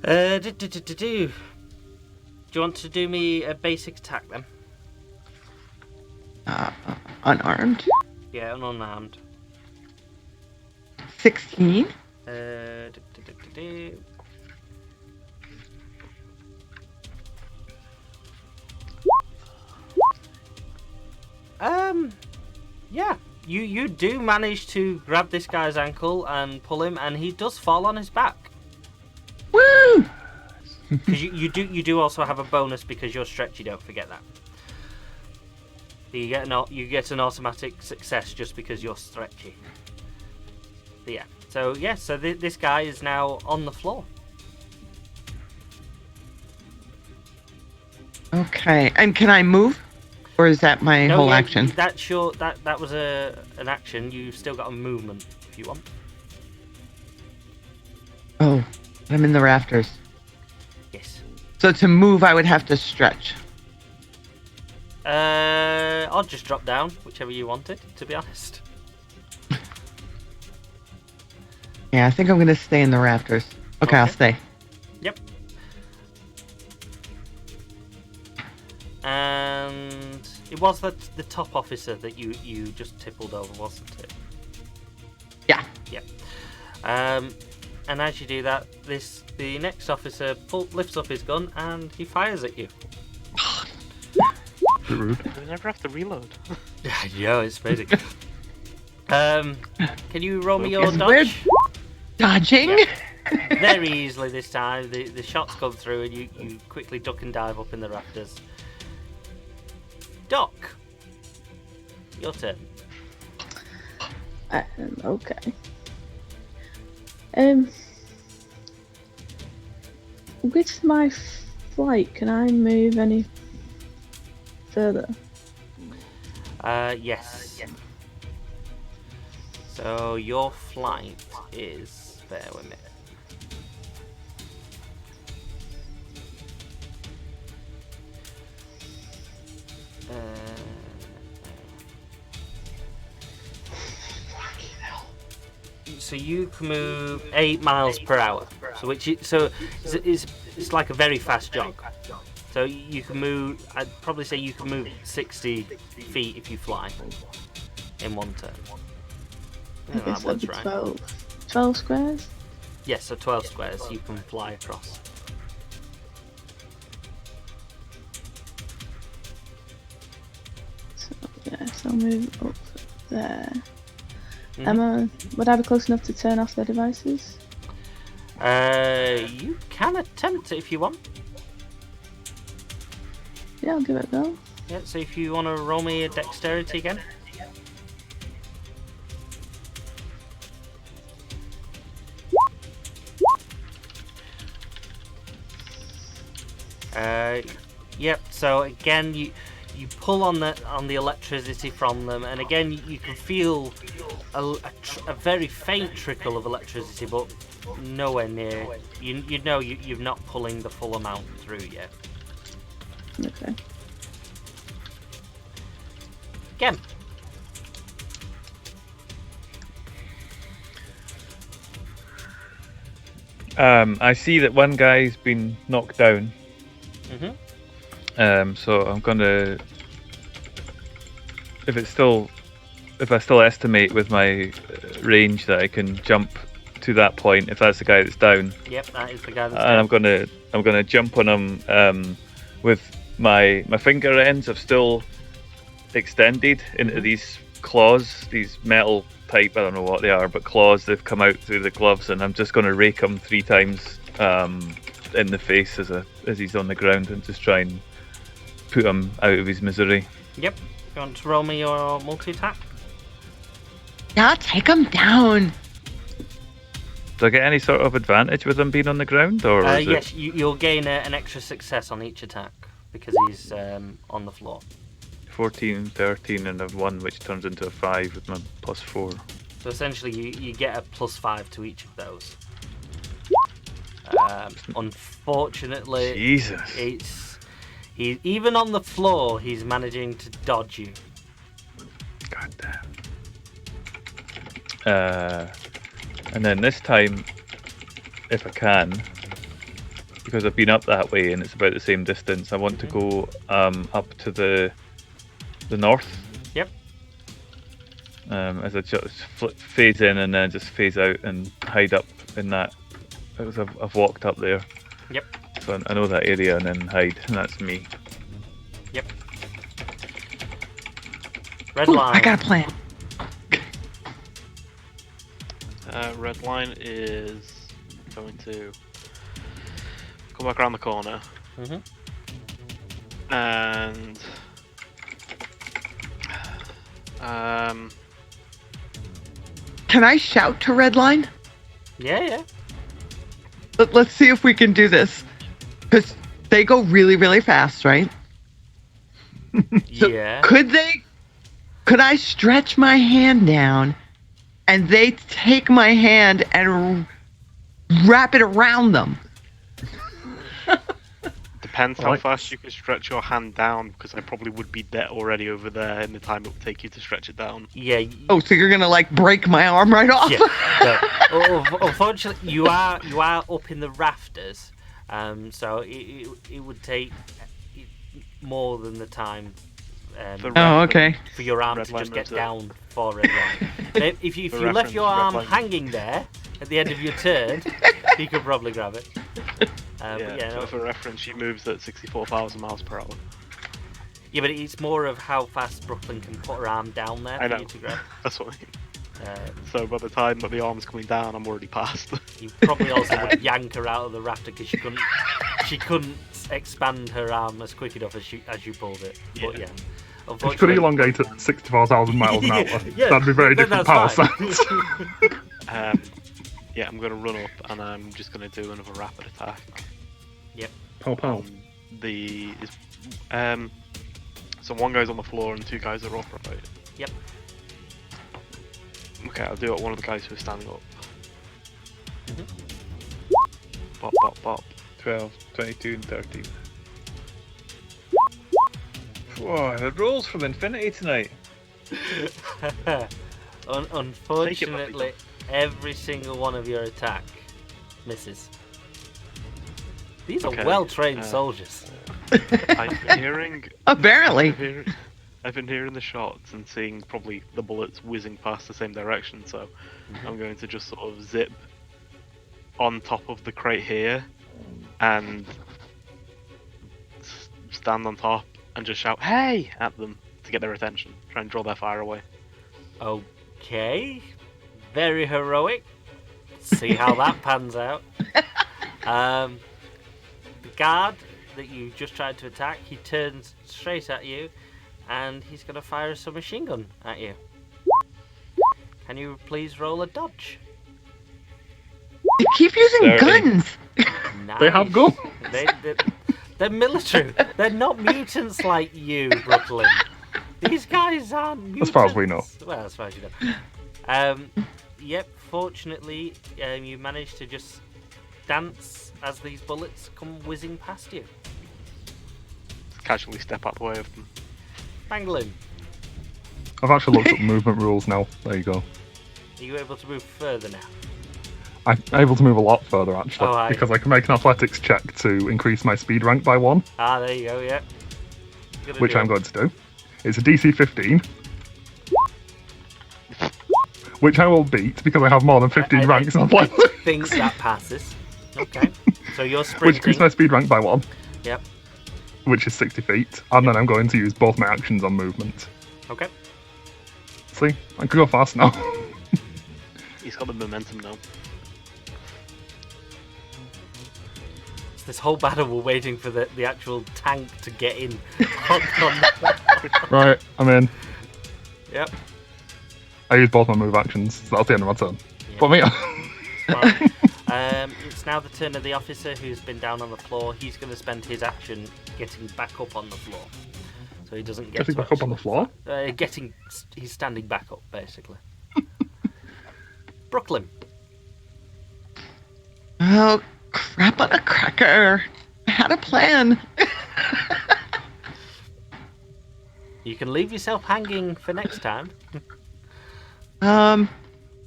Do you want to do me a basic attack then? Unarmed. Yeah, unarmed. 16. Yeah. You do manage to grab this guy's ankle and pull him, and he does fall on his back. Woo! Because you do also have a bonus because you're stretchy. Don't forget that. You get an automatic success just because you're stretchy. But yeah. So this guy is now on the floor. Okay. And can I move? Or is that my whole action? That's that was an action. You've still got a movement if you want. Oh, I'm in the rafters. Yes. So to move, I would have to stretch. I'll just drop down, whichever you wanted, to be honest. Yeah, I think I'm going to stay in the rafters. Okay, I'll stay. Yep. And it was the top officer that you just tippled over, wasn't it? Yeah. Yep. And as you do that, the next officer lifts up his gun and he fires at you. Bit rude. We never have to reload. Yeah, it's amazing. Can you roll me your Yes, we're dodge? dodging. Yeah. Very easily this time. The shots come through and you quickly duck and dive up in the rafters. Doc, your turn. Okay. With my flight, can I move any further? Yes. So your flight is... Bear with me. So you can move 8 miles per hour. It's like a very fast jog. So you can move. I'd probably say you can move 60 feet if you fly in one turn. I guess that'd be 12 squares. Yes, so 12 squares you can fly across. So I'll move up there. Would I be close enough to turn off their devices? You can attempt it if you want. Yeah, I'll give it a go. Yeah, so if you want to roll me a dexterity again. Yep, so again you pull on the electricity from them, and again you can feel a very faint trickle of electricity, but nowhere near. You know you're not pulling the full amount through yet. Okay. Again. I see that one guy's been knocked down. So I'm gonna, if I still estimate with my range that I can jump to that point, if that's the guy that's down. Yep, that is the guy that's and down. I'm gonna jump on him with my finger ends have still extended into these claws, these metal type, I don't know what they are, but claws. They've come out through the gloves, and I'm just gonna rake him 3 times in the face as he's on the ground, and just try and put him out of his misery. Yep. You want to roll me your multi-attack? Yeah, take him down. Do I get any sort of advantage with him being on the ground, or is yes, you'll gain an extra success on each attack because he's on the floor. 14, 13, and a 1, which turns into a 5 with my +4? So essentially, you get a +5 to each of those. Unfortunately, Jesus. Even on the floor, he's managing to dodge you. God damn. And then this time, if I can, because I've been up that way and it's about the same distance, I want to go up to the north. Yep. As I just phase in and then just phase out and hide up in that. As I've walked up there. Yep. So I know that area and then hide, and that's me. Yep. Red Ooh, line. I got a plan. Red line is going to come back around the corner. And Can I shout to Redline? Yeah. Let's see if we can do this. Because they go really, really fast, right? So Yeah. Could I stretch my hand down and they take my hand and wrap it around them? depends how fast you can stretch your hand down, because I probably would be dead already over there in the time it would take you to stretch it down. Yeah. Oh, so you're gonna like break my arm right off? Yeah. No. Unfortunately, you are up in the rafters, so it would take more than the time. Okay. For your arm Red to line just get moves up. down for red line. If you left your red arm line. hanging there at the end of your turn, you could probably grab it. So for reference, she moves at 64,000 miles per hour. Yeah, but it's more of how fast Brooklyn can put her arm down there I for know. you to grab. That's what I mean. So by the time that the arm's coming down, I'm already past. You probably also would yank her out of the rafter because she couldn't expand her arm as quick enough as you pulled it. But yeah, If you could unfortunately, elongate at 64,000 miles an hour, Yeah, that'd be very then different that's power fine. sets. Yeah, I'm going to run up and I'm just going to do another rapid attack. Pow pow. So one guy's on the floor and two guys are upright. Yep. Okay, I'll do it. One of the guys who's standing up. Bop, bop, bop. 12, 22, and 13. Whoa, the rolls from Infinity tonight. Unfortunately, every single one of your attack misses. These are well-trained soldiers. I'm hearing. Apparently. I've been hearing the shots and seeing probably the bullets whizzing past the same direction, so I'm going to just sort of zip on top of the crate here and stand on top and just shout "Hey!" at them to get their attention. Try and draw their fire away. Okay. Very heroic. See how that pans out. The guard that you just tried to attack, he turns straight at you and he's going to fire a submachine gun at you. Can you please roll a dodge? They keep using 30. guns. Nice. They have guns. They're military. They're not mutants like you, Brooklyn. These guys aren't mutants. As far as we know. Well, as far as you know. Yep, fortunately, you managed to just dance as these bullets come whizzing past you. Casually step out the way of them. Pangolin, I've actually looked up movement rules now. There you go. are you able to move further now? I'm able to move a lot further actually, Oh, because I can make an athletics check to increase my speed rank by 1, Ah, there you go, yeah. which I'm going to do. It's a DC 15, which I will beat because I have more than 15 ranks in athletics, I think that passes. Okay, so you're which sprinting. increases my speed rank by 1, Yep, which is 60 feet, and then I'm going to use both my actions on movement. okay. See, I can go fast now. He's got the momentum now. This whole battle we're waiting for the actual tank to get in. Right, I'm in. Yep. I use both my move actions, so that's the end of my turn. Yeah. Put me on. Well, it's now the turn of the officer who's been down on the floor. He's going to spend his action getting back up on the floor, so he doesn't get Getting back up on the floor? He's standing back up basically. Brooklyn. Oh, crap on a cracker. I had a plan. You can leave yourself hanging for next time. Hang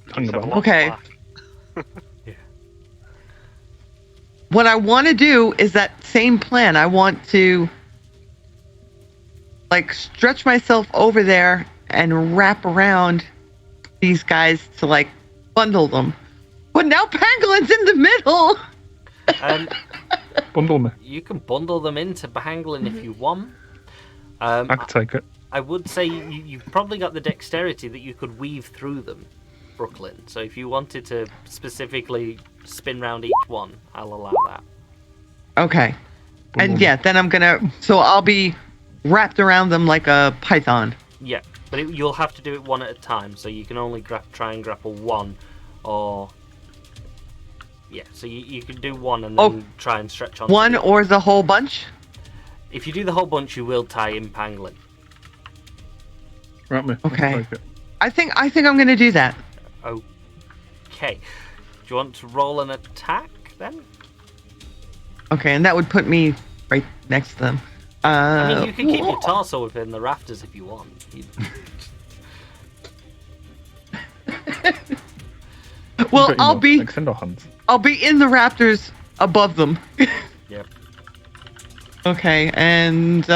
Just have a about. lot Okay. of laugh. What I want to do is that same plan. I want to like stretch myself over there and wrap around these guys to like bundle them. But now Pangolin's in the middle. Bundle me. You can bundle them into Pangolin if you want. I could take it. I would say you've probably got the dexterity that you could weave through them, Brooklyn. So if you wanted to specifically spin round each one, I'll allow that. Okay. Bundle And me. yeah, then I'm gonna. So I'll be wrapped around them like a python. Yeah, but you'll have to do it one at a time. So you can only try and grapple one, or yeah. So you can do one and then try and stretch on. One or the whole bunch. If you do the whole bunch, you will tie in Pangolin. Wrap me. Okay. Take it. I think I'm gonna do that. Okay. Do you want to roll an attack then? Okay, and that would put me right next to them. I mean, you can keep your torso within the rafters if you want. Well, Bet you I'll know, be extend our hands. in the raptors above them. Yep. Okay, and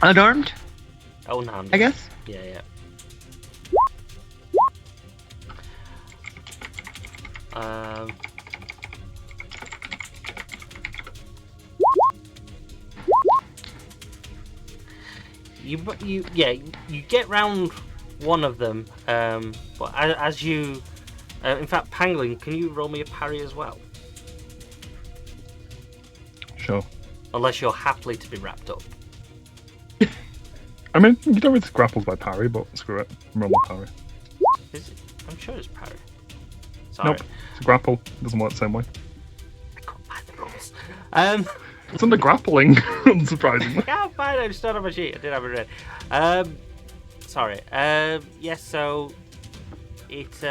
unarmed, Own hand. I guess. Yeah. You get round one of them, but as you, in fact, Pangolin, can you roll me a parry as well? Sure. Unless you're happily to be wrapped up. I mean, you don't really grapple by parry, but screw it. Roll my parry. Is it? I'm sure it's parry. Sorry. Nope. It's a grapple. Doesn't work the same way. I can't find the rules. It's under grappling, unsurprisingly. Yeah, fine. I just don't have my sheet. I did have it read. Sorry. Yes. So it.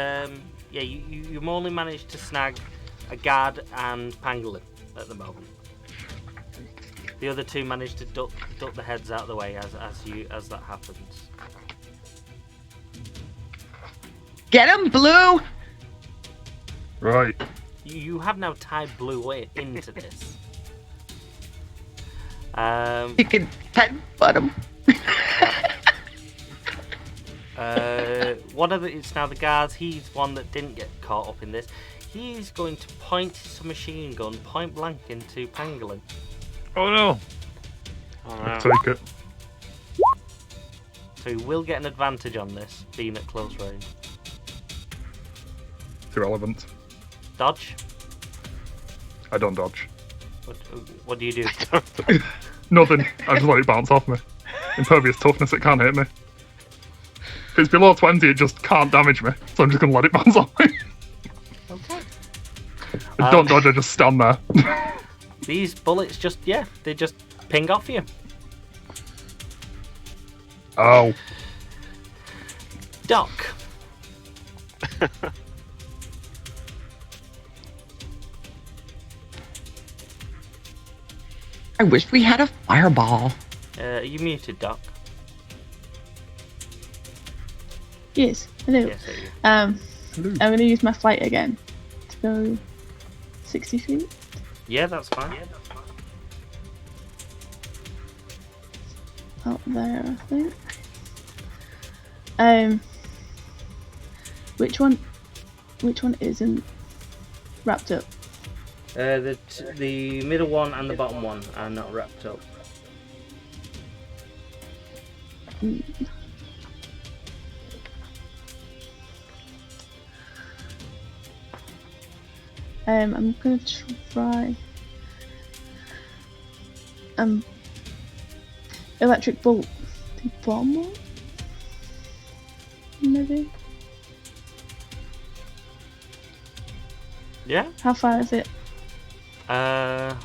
You only managed to snag a guard and Pangolin at the moment. The other two managed to duck the heads out of the way as that happens. Get him, Blue. Right. You have now tied Blue into this. You can headbutt him. It's now the guards. He's one that didn't get caught up in this. He's going to point his machine gun point blank into Pangolin. Oh no! Oh, I no. take it. So he will get an advantage on this, being at close range. It's irrelevant. Dodge. I don't dodge. What do you do? Nothing. I just let it bounce off me. Impervious toughness, it can't hit me. If it's below 20, it just can't damage me. So I'm just going to let it bounce off me. Okay. I don't dodge, I just stand there. These bullets they just ping off you. Oh. Doc. I wish we had a fireball. Are you muted, Doc? Yes, I do. Yes, are you? Hello. I'm gonna use my flight again to go 60 feet. Yeah, that's fine. Out there, I think. Which one isn't wrapped up? The middle one and the bottom one are not wrapped up. I'm gonna try. Electric bolt. The bottom one? Maybe? Yeah? How far is it?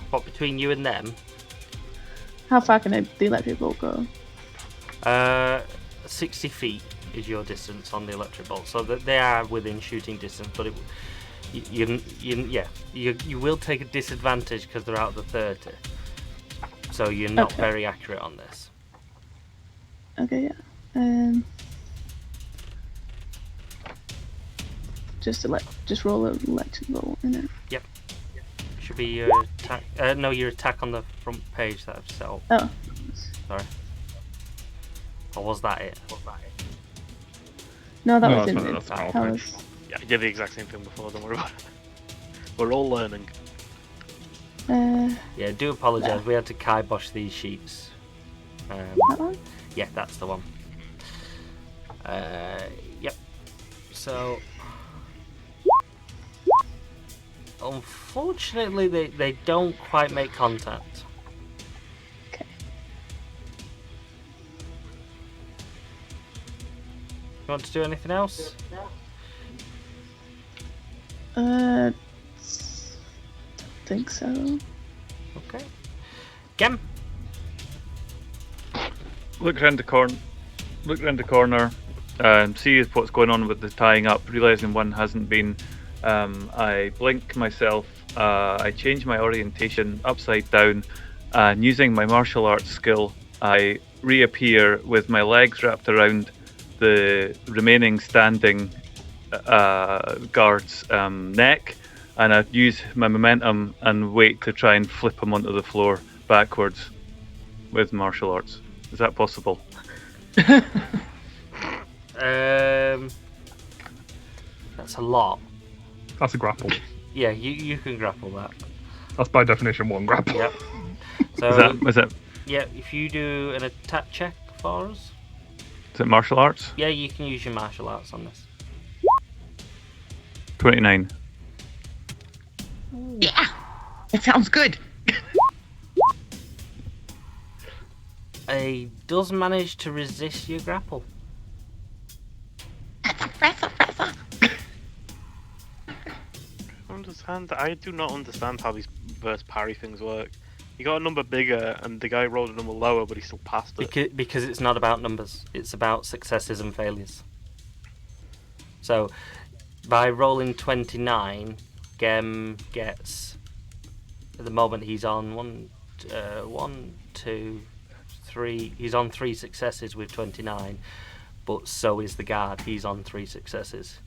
What, between you and them? How far can the electric bolt go? 60 feet is your distance on the electric bolt, so that they are within shooting distance. But you will take a disadvantage because they're out of the 30. So you're not Okay. very accurate on this. Okay, yeah. Just roll an electric bolt in it. Yep. Should be your attack. No, your attack on the front page that I've set up. Oh, Sorry. Or was that it? no, that No, was that's in not- it. that's That PowerPoint. was. Yeah, I did the exact same thing before. Don't worry about it. We're all learning. Yeah, do apologise. We had to kibosh these sheets. That one? Yeah, that's the one. Yep. So, unfortunately, they don't quite make contact. Okay. You want to do anything else? Don't think so. Okay. Gem. Look around the corner, see what's going on with the tying up, realizing one hasn't been. I blink myself, I change my orientation upside down, and using my martial arts skill, I reappear with my legs wrapped around the remaining standing guard's neck, and I use my momentum and wait to try and flip him onto the floor backwards with martial arts. Is that possible? That's a lot. That's a grapple. Yeah, you can grapple that. That's by definition one grapple. Yep. So Is it yeah, if you do an attack check for us, martial arts? yeah, you can use your martial arts on this. 29. Yeah, it sounds good. He does manage to resist your grapple. I do not understand how these verse parry things work. You got a number bigger, and the guy rolled a number lower, but he still passed it. Because it's not about numbers. It's about successes and failures. So, by rolling 29, Gem gets... At the moment, he's on one, two, three... He's on 3 successes with 29. But so is the guard. He's on 3 successes.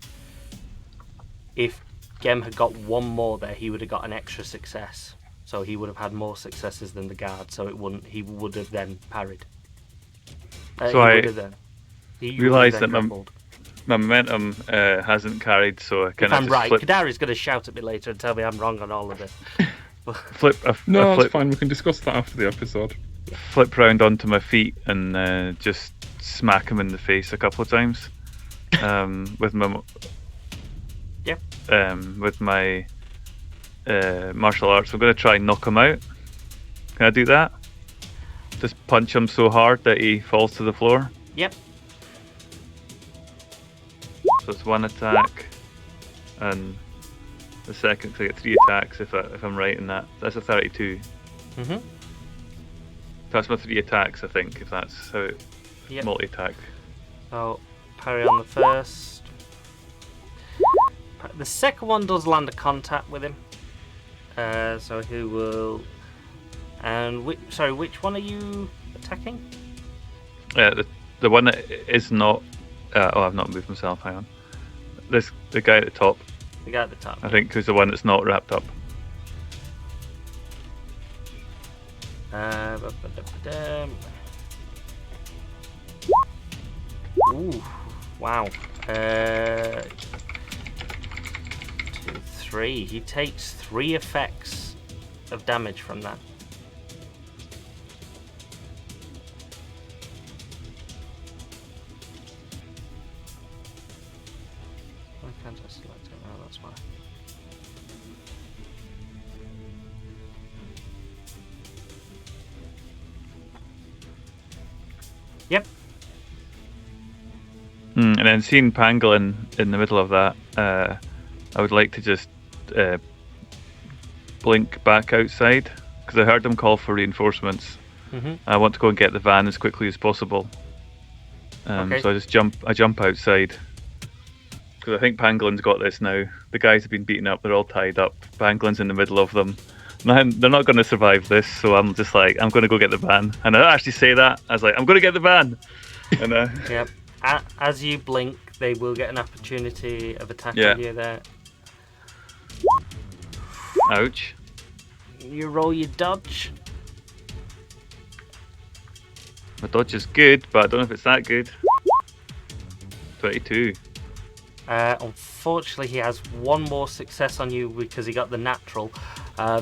If Gem had got one more there, he would have got an extra success. So he would have had more successes than the guard. So he would have then parried. So I he realised would have that then my grappled. momentum hasn't carried, so I If kind of I'm just right, Kadari's going to shout at me later and tell me I'm wrong on all of this. No, it's fine. We can discuss that after the episode. flip round onto my feet and just smack him in the face a couple of times with my with my martial arts. I'm going to try and knock him out. Can I do that? Just punch him so hard that he falls to the floor. Yep. So it's 1 attack, and the second, so I get 3 attacks if I'm right in that. That's a 32. Mhm. That's my 3 attacks, I think, if that's how it Yep. multi-attack. So parry on the first. The second one does land a contact with him. So he will. And which one are you attacking? The one that is not. I've not moved myself. Hang on. The guy at the top, The guy at the top. I think, who's the one that's not wrapped up. Ooh, wow. 2, 3. He takes 3 effects of damage from that. Why can't I select it? Oh, that's why. Yep. And then seeing Pangolin in the middle of that, I would like to just blink back outside because I heard them call for reinforcements. Mhm. I want to go and get the van as quickly as possible. Okay. So I jump outside. Because I think Pangolin's got this now. The guys have been beaten up, they're all tied up. Pangolin's in the middle of them. They're not going to survive this, so I'm just like, I'm going to go get the van. And I don't actually say that. I was like, I'm going to get the van. And Yep. As you blink, they will get an opportunity of attacking Yeah. you there. ouch. You roll your dodge. My dodge is good, but I don't know if it's that good. 22. Unfortunately, he has one more success on you because he got the natural.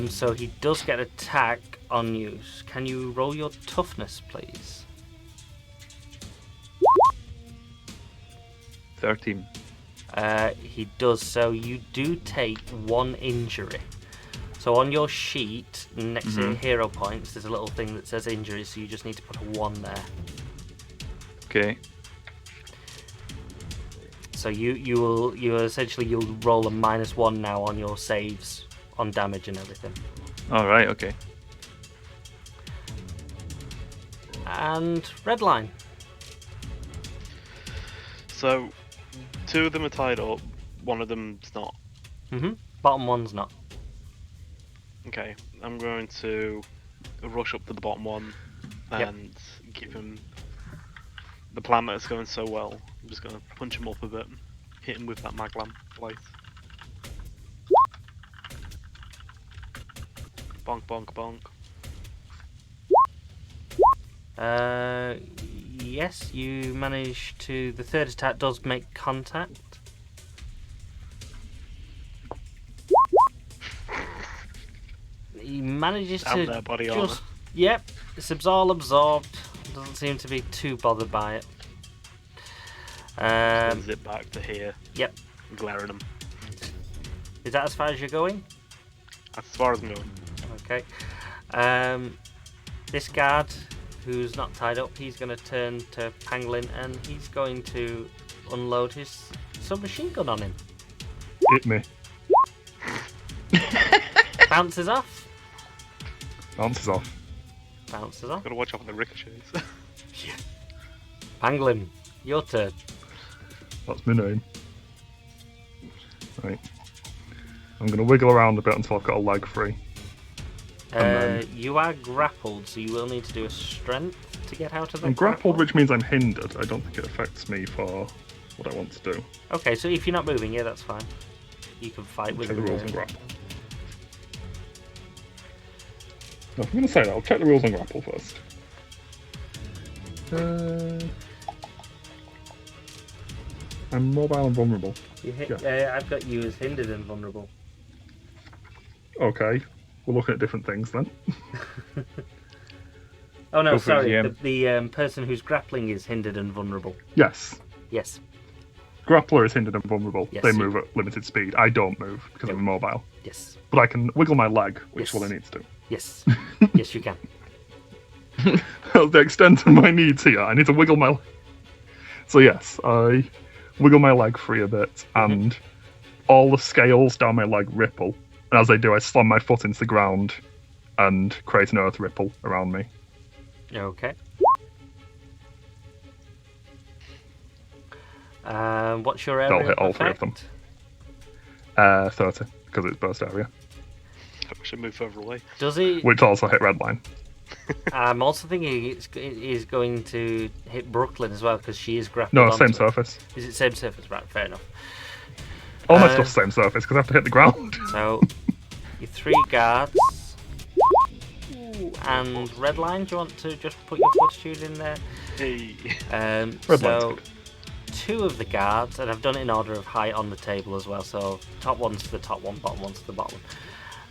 So he does get attack on you. Can you roll your toughness, please? 13. He does. So you do take 1 injury. So on your sheet, next to your hero points, there's a little thing that says injury, so you just need to put a 1 there. Okay. So you'll roll a -1 now on your saves on damage and everything. Alright, okay. And Redline. So, 2 of them are tied up, 1 of them's not. Bottom one's not. Okay, I'm going to rush up to the bottom one and give him the plan that's going so well. I'm just going to punch him up a bit, hit him with that mag lamp light. Bonk, bonk, bonk. Yes, you manage to. The third attack does make contact. He manages Damn to their body just. armor. Yep, it's all absorbed. Doesn't seem to be too bothered by it. Sends it back to here. Yep. Glare at him. Is that as far as you're going? That's as far as I'm going. Okay. This guard, who's not tied up, he's going to turn to Pangolin and he's going to unload his submachine gun on him. Hit me. Bounces off. Bounces off. Bounces off. Gotta watch out for the ricochets. Pangolin, your turn. That's my name. Right. I'm going to wiggle around a bit until I've got a leg free. You are grappled, so you will need to do a strength to get out of the I'm grappled, grapple. which means I'm hindered. I don't think it affects me for what I want to do. Okay, so if you're not moving, yeah, that's fine. You can fight with Check the rules him. on grapple. No, I'm going to say that. I'll check the rules on grapple first. I'm mobile and vulnerable. You hit, Yeah. I've got you as hindered and vulnerable. Okay. We're looking at different things then. Oh no, Go for it, sorry. GM. The person who's grappling is hindered and vulnerable. Yes. Yes. Grappler is hindered and vulnerable. Yes, they you- move at limited speed. I don't move because I'm mobile. Yes. But I can wiggle my leg, which Yes. is what I need to do. Yes. Yes, you can. The extent of my needs here, I need to wiggle my leg. So yes, I wiggle my leg free a bit, and all the scales down my leg ripple. And as I do, I slam my foot into the ground and create an earth ripple around me. Okay. What's your area? That'll hit of all 3 of them. effect? 30, because it's burst area. I should move further away. Does he? Which also hit red line. I'm also thinking it is going to hit Brooklyn as well because she is grappled. No, onto same it. surface. Is it same surface? Right, fair enough. All my Uh, stuff's same surface, because I have to hit the ground. So, your 3 guards. Ooh, and Redline, do you want to just put your fortitude in there? Hey. Redline's So, good. 2 of the guards, and I've done it in order of height on the table as well, so top one's to the top one, bottom one's to the bottom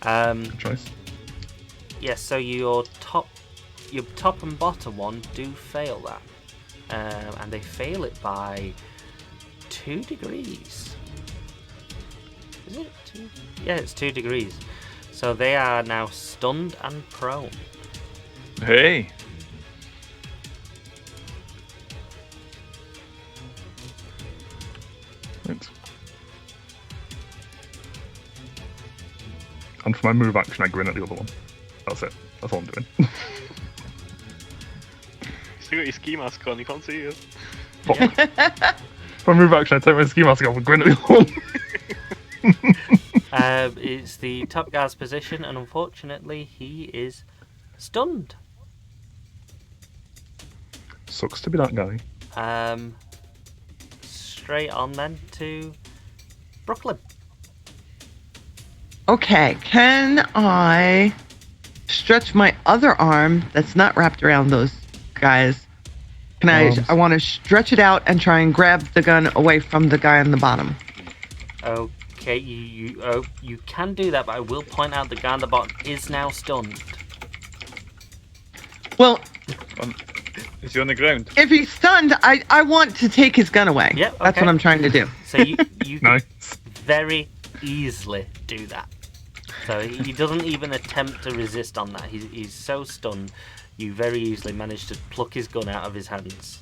one. Good choice. Yes, so your top and bottom one do fail that. And they fail it by 2 degrees. Is it 2? Yeah, it's 2 degrees. So they are now stunned and prone. Hey! Right. And for my move action, I grin at the other one. That's it. That's all I'm doing. You still got your ski mask on, you can't see you. Fuck. If I move action, I take my ski mask off and grin at the wall. It's the top guy's position, and unfortunately, he is stunned. Sucks to be that guy. Straight on then to Brooklyn. Okay, can I stretch my other arm that's not wrapped around those guys? Can I want to stretch it out and try and grab the gun away from the guy on the bottom. Okay, you can do that, but I will point out the guy on the bottom is now stunned. Well, Is he on the ground? if he's stunned, I want to take his gun away. Yeah, That's okay. what I'm trying to do. So you Nice. very easily do that. So he doesn't even attempt to resist on that. He's so stunned, you very easily manage to pluck his gun out of his hands.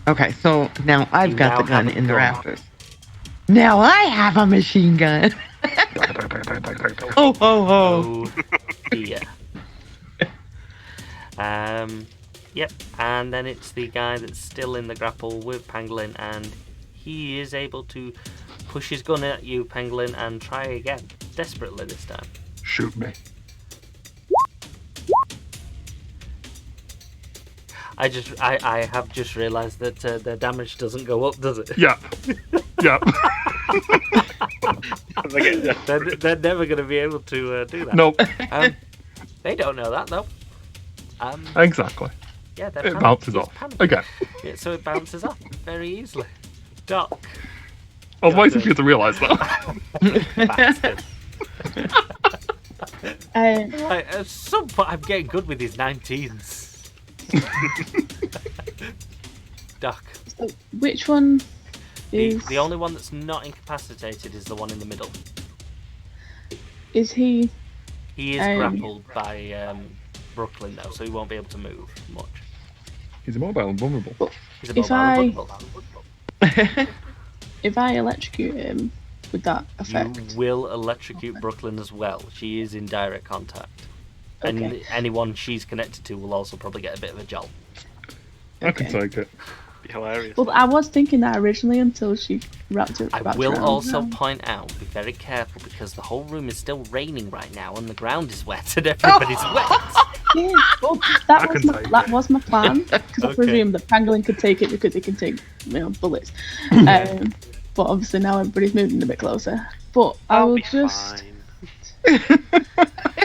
Okay, so now I've You got now the gun have a in the gun. rafters. Now I have a machine gun. Oh, ho, ho. Oh dear. Yep, and then it's the guy that's still in the grapple with Pangolin, and he is able to push his gun at you, Pangolin, and try again, desperately this time. Shoot me. I have just realised that the damage doesn't go up, does it? Yeah. Yeah. They're never going to be able to do that. Nope. They don't know that though. Exactly. Yeah, they're It panicking. bounces It's off. panicking. Again. Yeah, so it bounces off very easily. Doc. I was waiting for you to realise that. Bastard. Um, At some point, I'm getting good with these 19s. Doc. so which one The, is the only one that's not incapacitated is the one in the middle. is he? He is grappled by Brooklyn though, so he won't be able to move much. He's immobile and vulnerable. He's a If mobile I- vulnerable. If I electrocute him, would that You affect? will electrocute Brooklyn as well. She is in direct contact. And Okay. anyone she's connected to will also probably get a bit of a jolt. I can Okay. take it. Be hilarious. Well, I was thinking that originally until she wrapped it. I wrapped will around. also point out, be very careful because the whole room is still raining right now and the ground is wet and everybody's wet. Yeah, well, I that was can my, take that it. was my plan because I Okay. presumed that Pangolin could take it because it can take bullets. But obviously now everybody's moving a bit closer. But I I'll will be just fine.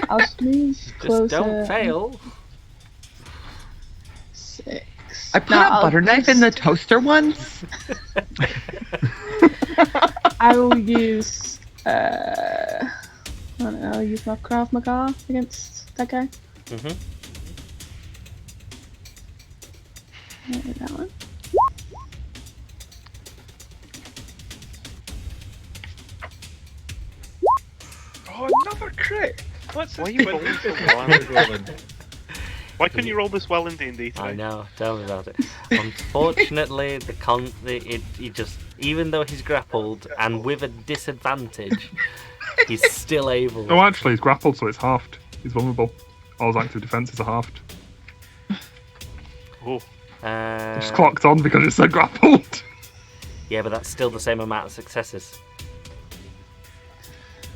I'll just move closer. Just don't fail. 6. I put No, a I'll butter knife in the just- toaster once. I will use I don't know, use my Krav Maga against that guy. Mhm. That one. Oh, another crit! What's Why are this you rolling so well? Why couldn't you roll this well in D&D today? I know, tell me about it. Unfortunately, he just, even though he's grappled and with a disadvantage, he's still able. Oh, actually, he's grappled, so it's halved. He's vulnerable. All his active defences are halved. Oh, Just clocked on because it said grappled. Yeah, but that's still the same amount of successes.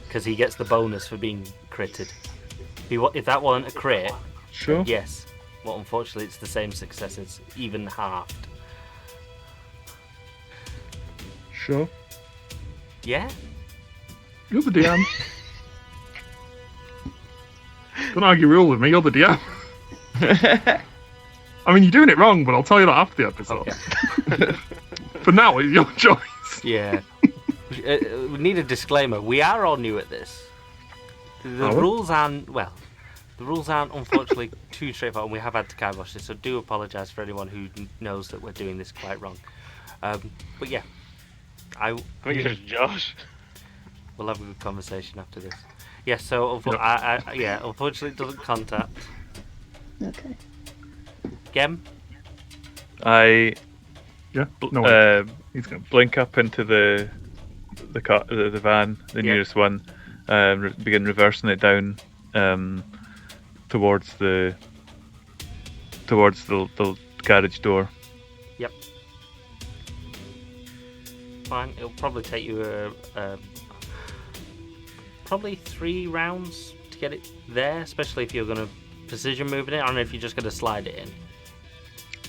Because he gets the bonus for being critted. If that wasn't a crit, Sure. yes. Well, unfortunately, it's the same successes, even halved. Sure. Yeah? You're the DM. Don't argue rule with me, you're the DM. I mean, you're doing it wrong, but I'll tell you that after the episode. Okay. For now, it's your choice. Yeah. We need a disclaimer. We are all new at this. The Are we? rules aren't, well, the rules aren't unfortunately too straightforward, and we have had to kibosh this, so do apologise for anyone who knows that we're doing this quite wrong. But yeah, I think it's Josh. we'll have a good conversation after this. Yeah, so unfortunately it doesn't contact. Okay. Gem? I Yeah? No way. He's going. blink up into the van, the Yeah. nearest one, begin reversing it down towards the garage door. fine. It'll probably take you probably 3 rounds to get it there, especially if you're going to precision moving it. I don't know if you're just going to slide it in.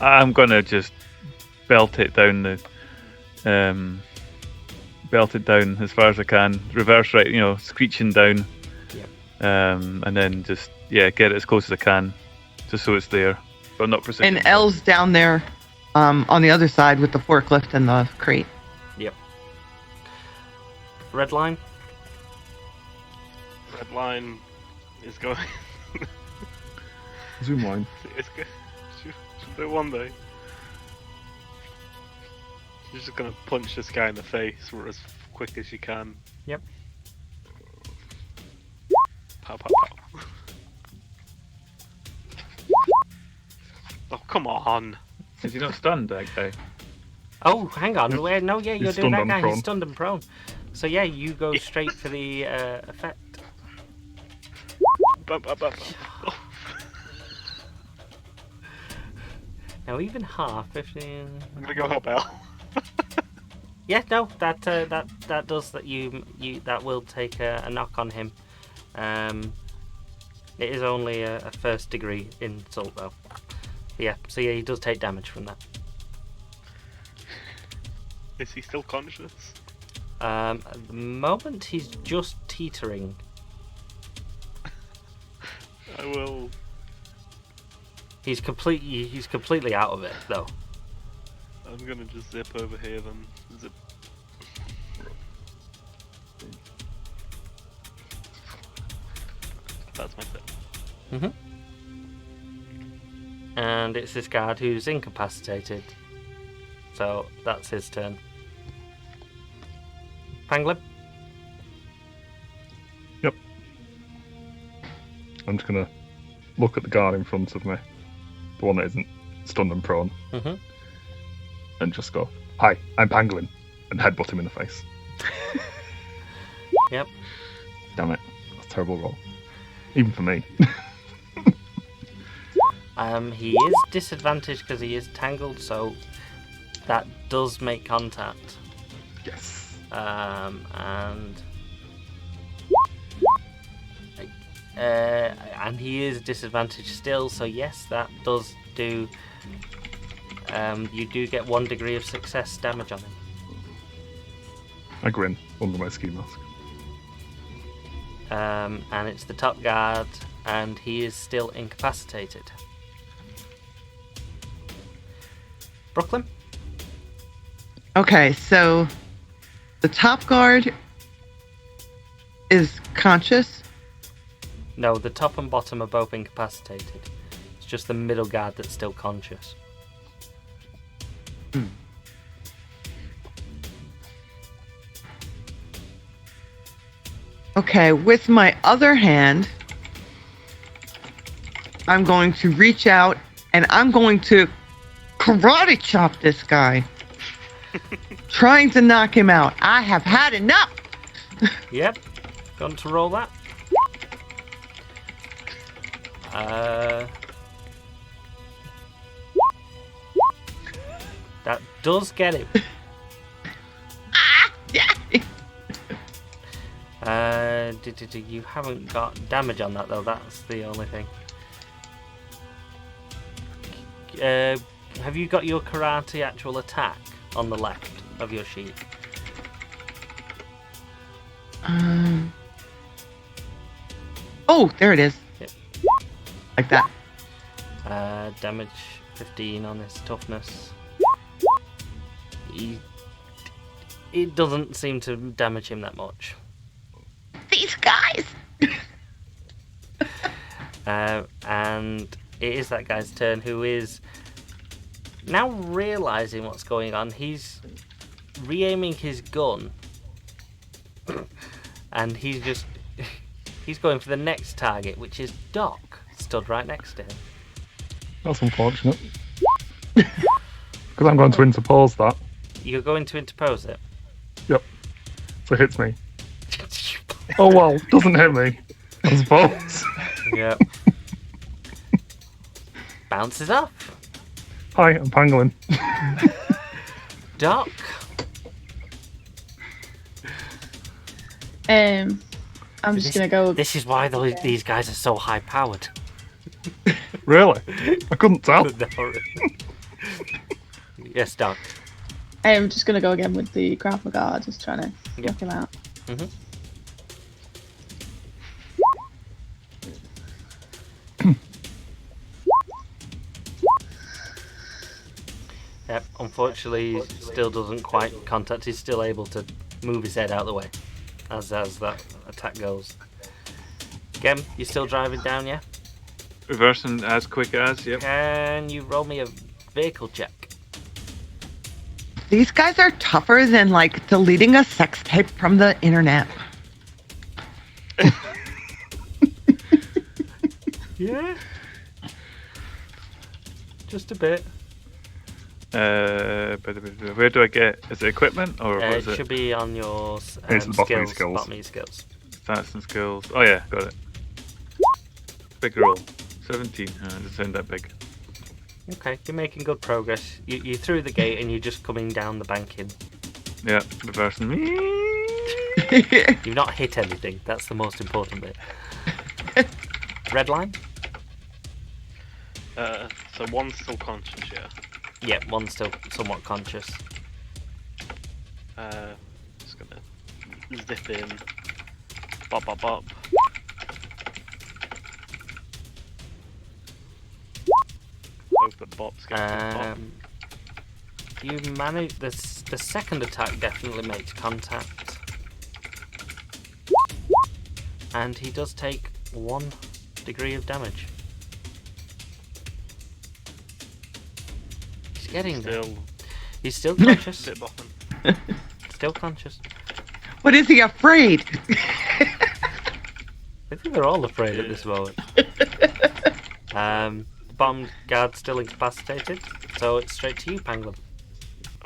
I'm gonna just belt it down as far as I can. Reverse right, screeching down. Yep. And then just get it as close as I can, just so it's there, but not precision. And L's down there, on the other side with the forklift and the crate. Yep. Red line. Red line is going. Zoom line. It's good. She'll do it one day. She's just gonna punch this guy in the face as quick as she can. Yep. Pow, pow, pow. Oh, come on. Is he not stunned, that guy? Oh, hang on. Wait, no, yeah, you're He's doing stunned that and guy. prone. He's stunned and prone. So yeah, you go straight for the effect. Bum, bum, bum, bum. Now even half, 15. I'm gonna go help Al. Yeah, no, that does that. You that will take a knock on him. It is only a first degree insult though. Yeah, so yeah, he does take damage from that. Is he still conscious? At the moment, he's just teetering. I will. He's completely out of it though. I'm gonna just zip over here then. Zip. That's my zip. Mhm. And it's this guard who's incapacitated. So that's his turn. Pangolin? Yep. I'm just gonna look at the guard in front of me, the one that isn't stunned and prone, Mm-hmm. and just go, "Hi, I'm Pangolin," and headbutt him in the face. Yep. Damn it, that's a terrible roll, even for me. He is disadvantaged because he is tangled, so that does make contact. Yes. And he is disadvantaged still, so yes, that does do. You do get 1 degree of success damage on him. I grin under my ski mask. And it's the top guard, and he is still incapacitated. Brooklyn? Okay, so the top guard is conscious. No, the top and bottom are both incapacitated. It's just the middle guard that's still conscious. Okay, with my other hand, I'm going to reach out and I'm going to karate chop this guy. Trying to knock him out. I have had enough. Yep. Going to roll that. That does get him. You haven't got damage on that though. That's the only thing. Have you got your karate actual attack on the left of your sheet? Oh, there it is. Yep. Like that. Damage 15 on his toughness. It doesn't seem to damage him that much. These guys. And it is that guy's turn, who is now realizing what's going on. He's re-aiming his gun, and he's going for the next target, which is Doc, stood right next to him. That's unfortunate. Because I'm going to interpose that. You're going to interpose it. Yep. So it hits me. Oh well, doesn't hit me, I suppose. Yep. Bounces off. Hi, I'm Pangolin. Doc. I'm just gonna go. This is why these guys are so high powered. Really? I couldn't tell. Yes, Doc. I'm just gonna go again with the Krav Maga, just trying to knock him out. Yep, unfortunately, he still doesn't quite contact. He's still able to move his head out of the way as that attack goes. Gem, you still driving down, yeah? Reversing as quick as, yep. Can you roll me a vehicle check? These guys are tougher than like deleting a sex tape from the internet. Yeah. Just a bit. Where do I get? Is it equipment or what It is it? should be on your It's the bottom of skills. your skills. Bottom of your skills. Stats and skills. Oh yeah, got it. Big roll. 17. Doesn't sound that big. Okay, you're making good progress. You through the gate and you're just coming down the banking. Yeah, reversing. You've not hit anything. That's the most important bit. Red line? So one's still conscious, yeah. Yeah, one's still somewhat conscious. Just gonna zip in. Bop, bop, bop. Hope that Bop's getting to the top. You manage the second attack definitely makes contact, and he does take 1 degree of damage. He's getting there. He's still conscious. Bit bopping. Still conscious. What is he afraid? I think they're all afraid at this moment. Bomb guard still incapacitated, so it's straight to you, Pangolin.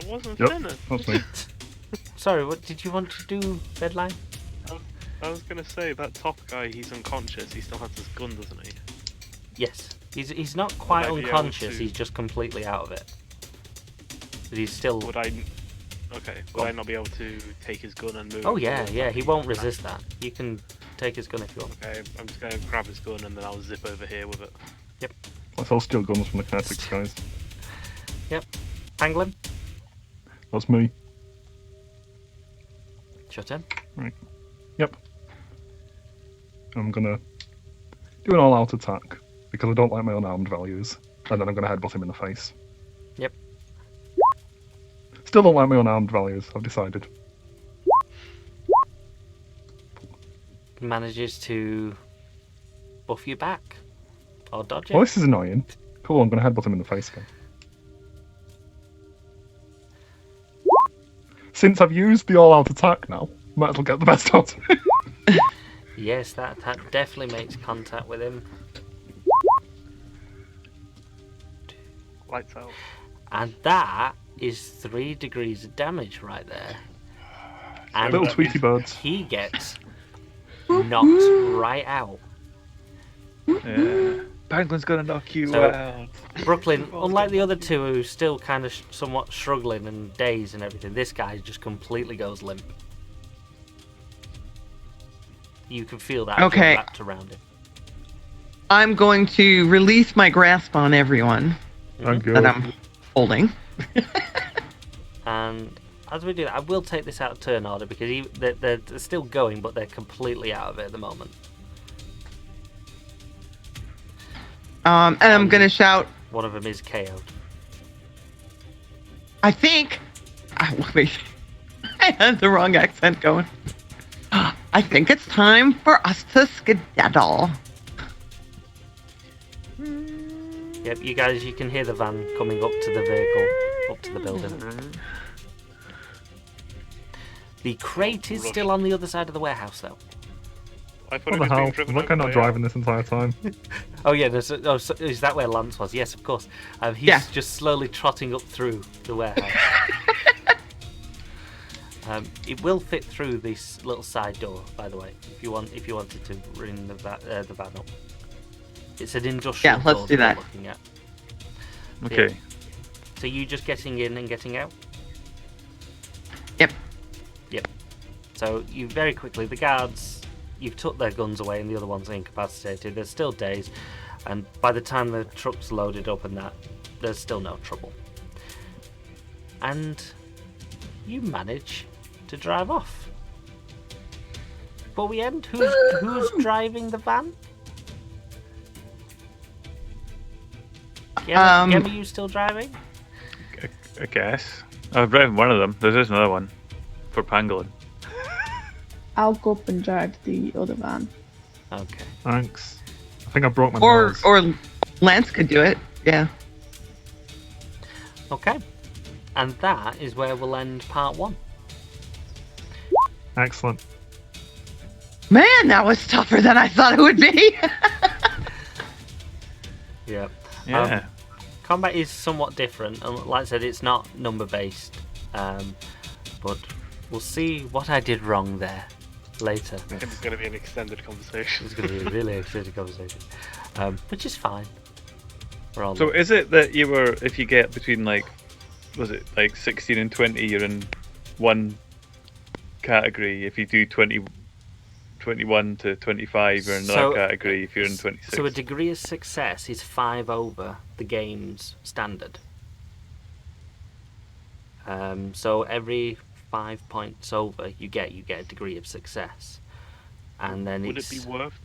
I wasn't Yep, finished. that's me. Sorry, what did you want to do, Redline? I was gonna say, that top guy, he's unconscious. He still has his gun, doesn't he? Yes. He's not quite I be able unconscious, to- he's just completely out of it. But he's still... Would I... Okay, Go would I on. not be able to take his gun and move? Oh yeah, towards yeah, that? he won't resist that. You can take his gun if you want. Okay, I'm just gonna grab his gun and then I'll zip over here with it. Let's all steal guns from the Kinetics, guys. Yep. Pangolin, That's me. shut in. Yep. I'm gonna do an all-out attack because I don't like my unarmed values, and then I'm gonna headbutt him in the face. Yep. Still don't like my unarmed values. I've decided. He manages to buff you back. Or dodge it. Well, this is annoying. Cool. I'm gonna headbutt him in the face again. Since I've used the all-out attack now, might as well get the best out of it. Yes, that attack definitely makes contact with him. Lights out. And that is 3 degrees of damage right there. And Little Tweety birds. he gets knocked right out. Penguin's gonna knock you So- out. Brooklyn, unlike the other two who still kind of somewhat struggling and dazed and everything, this guy just completely goes limp. You can feel that Okay. wrapped around him. I'm going to release my grasp on everyone Thank you. that I'm holding. And as we do that, I will take this out of turn order because they're still going, but they're completely out of it at the moment. And I'm going to shout, One of them is KO'd. I think... wait. I had the wrong accent going. I think it's time for us to skedaddle. Yep, you guys, you can hear the van coming up to the vehicle, up to the building. The crate is still on the other side of the warehouse, though. I thought What it the was hell? being Was driven that guy over not by driving this entire time? Oh yeah, so is that where Lance was? Yes, of course. He's Yeah. just slowly trotting up through the warehouse. It will fit through this little side door, by the way. If you wanted to bring the van up, it's an industrial. Yeah, let's door do we're that. Looking at. Okay. So you just getting in and getting out. Yep. Yep. So you very quickly, the guards, you've took their guns away and the other ones are incapacitated. There's still days, and by the time the truck's loaded up and that, there's still no trouble. And you manage to drive off. But we end. Who's driving the van? Gemma, are you still driving? I guess. I'm driving one of them. There's another one for Pangolin. I'll go up and drive the other van. Okay. Thanks. I think I broke my Or nose. or Lance could do it. Yeah. Okay. And that is where we'll end part 1. Excellent. Man, that was tougher than I thought it would be. Yep. Yeah. Combat is somewhat different, and like I said, it's not number based. But we'll see what I did wrong there later. I think it's going to be an extended conversation. It's going to be a really exciting conversation, which is fine. We're all So is it that you were, if you get between like, was it like 16 and 20, you're in one category? If you do 21 to 25, you're in another So- category. If you're in 26. So a degree of success is 5 over the game's standard. So every 5 points over you get a degree of success, and then Would it's it be worth?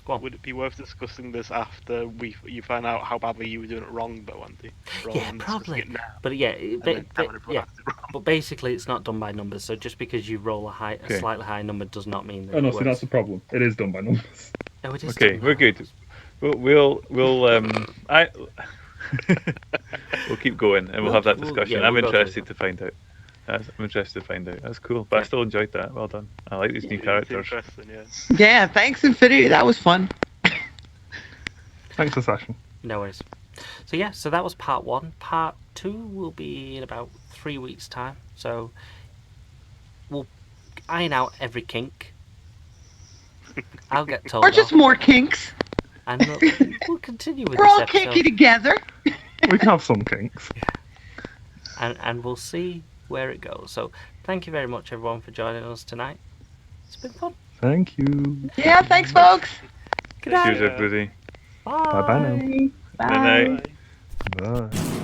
Go on. Would it be worth discussing this after you find out how badly you were doing it wrong, though, Andy? Rather Yeah, than discussing probably. it now, But yeah, and then telling everyone yeah. after wrong. But basically, it's not done by numbers. So just because you roll a Okay. slightly higher number does not mean that Oh no, it see works. that's the problem. It is done by numbers. Oh, it is Okay, done by we're good. numbers. We'll we'll keep going and we'll have that discussion. yeah, I'm we'll go through interested to find out. I'm interested to find out. That's cool, but I still enjoyed that. Well done. I like these new It's characters. interesting, yeah. Yeah, thanks Infinity. That was fun. Thanks for the session. No worries. So yeah, so that was part 1. Part 2 will be in about 3 weeks' time. So we'll iron out every kink. I'll get told Or just off, more kinks. and we'll continue with We're this all episode. kinky together. We can have some kinks. and we'll see where it goes. So thank you very much, everyone, for joining us tonight. It's been fun. Thank you. Yeah, thanks folks. Good night. Cheers, everybody. Bye. Bye bye now. Bye. Night-night. Bye.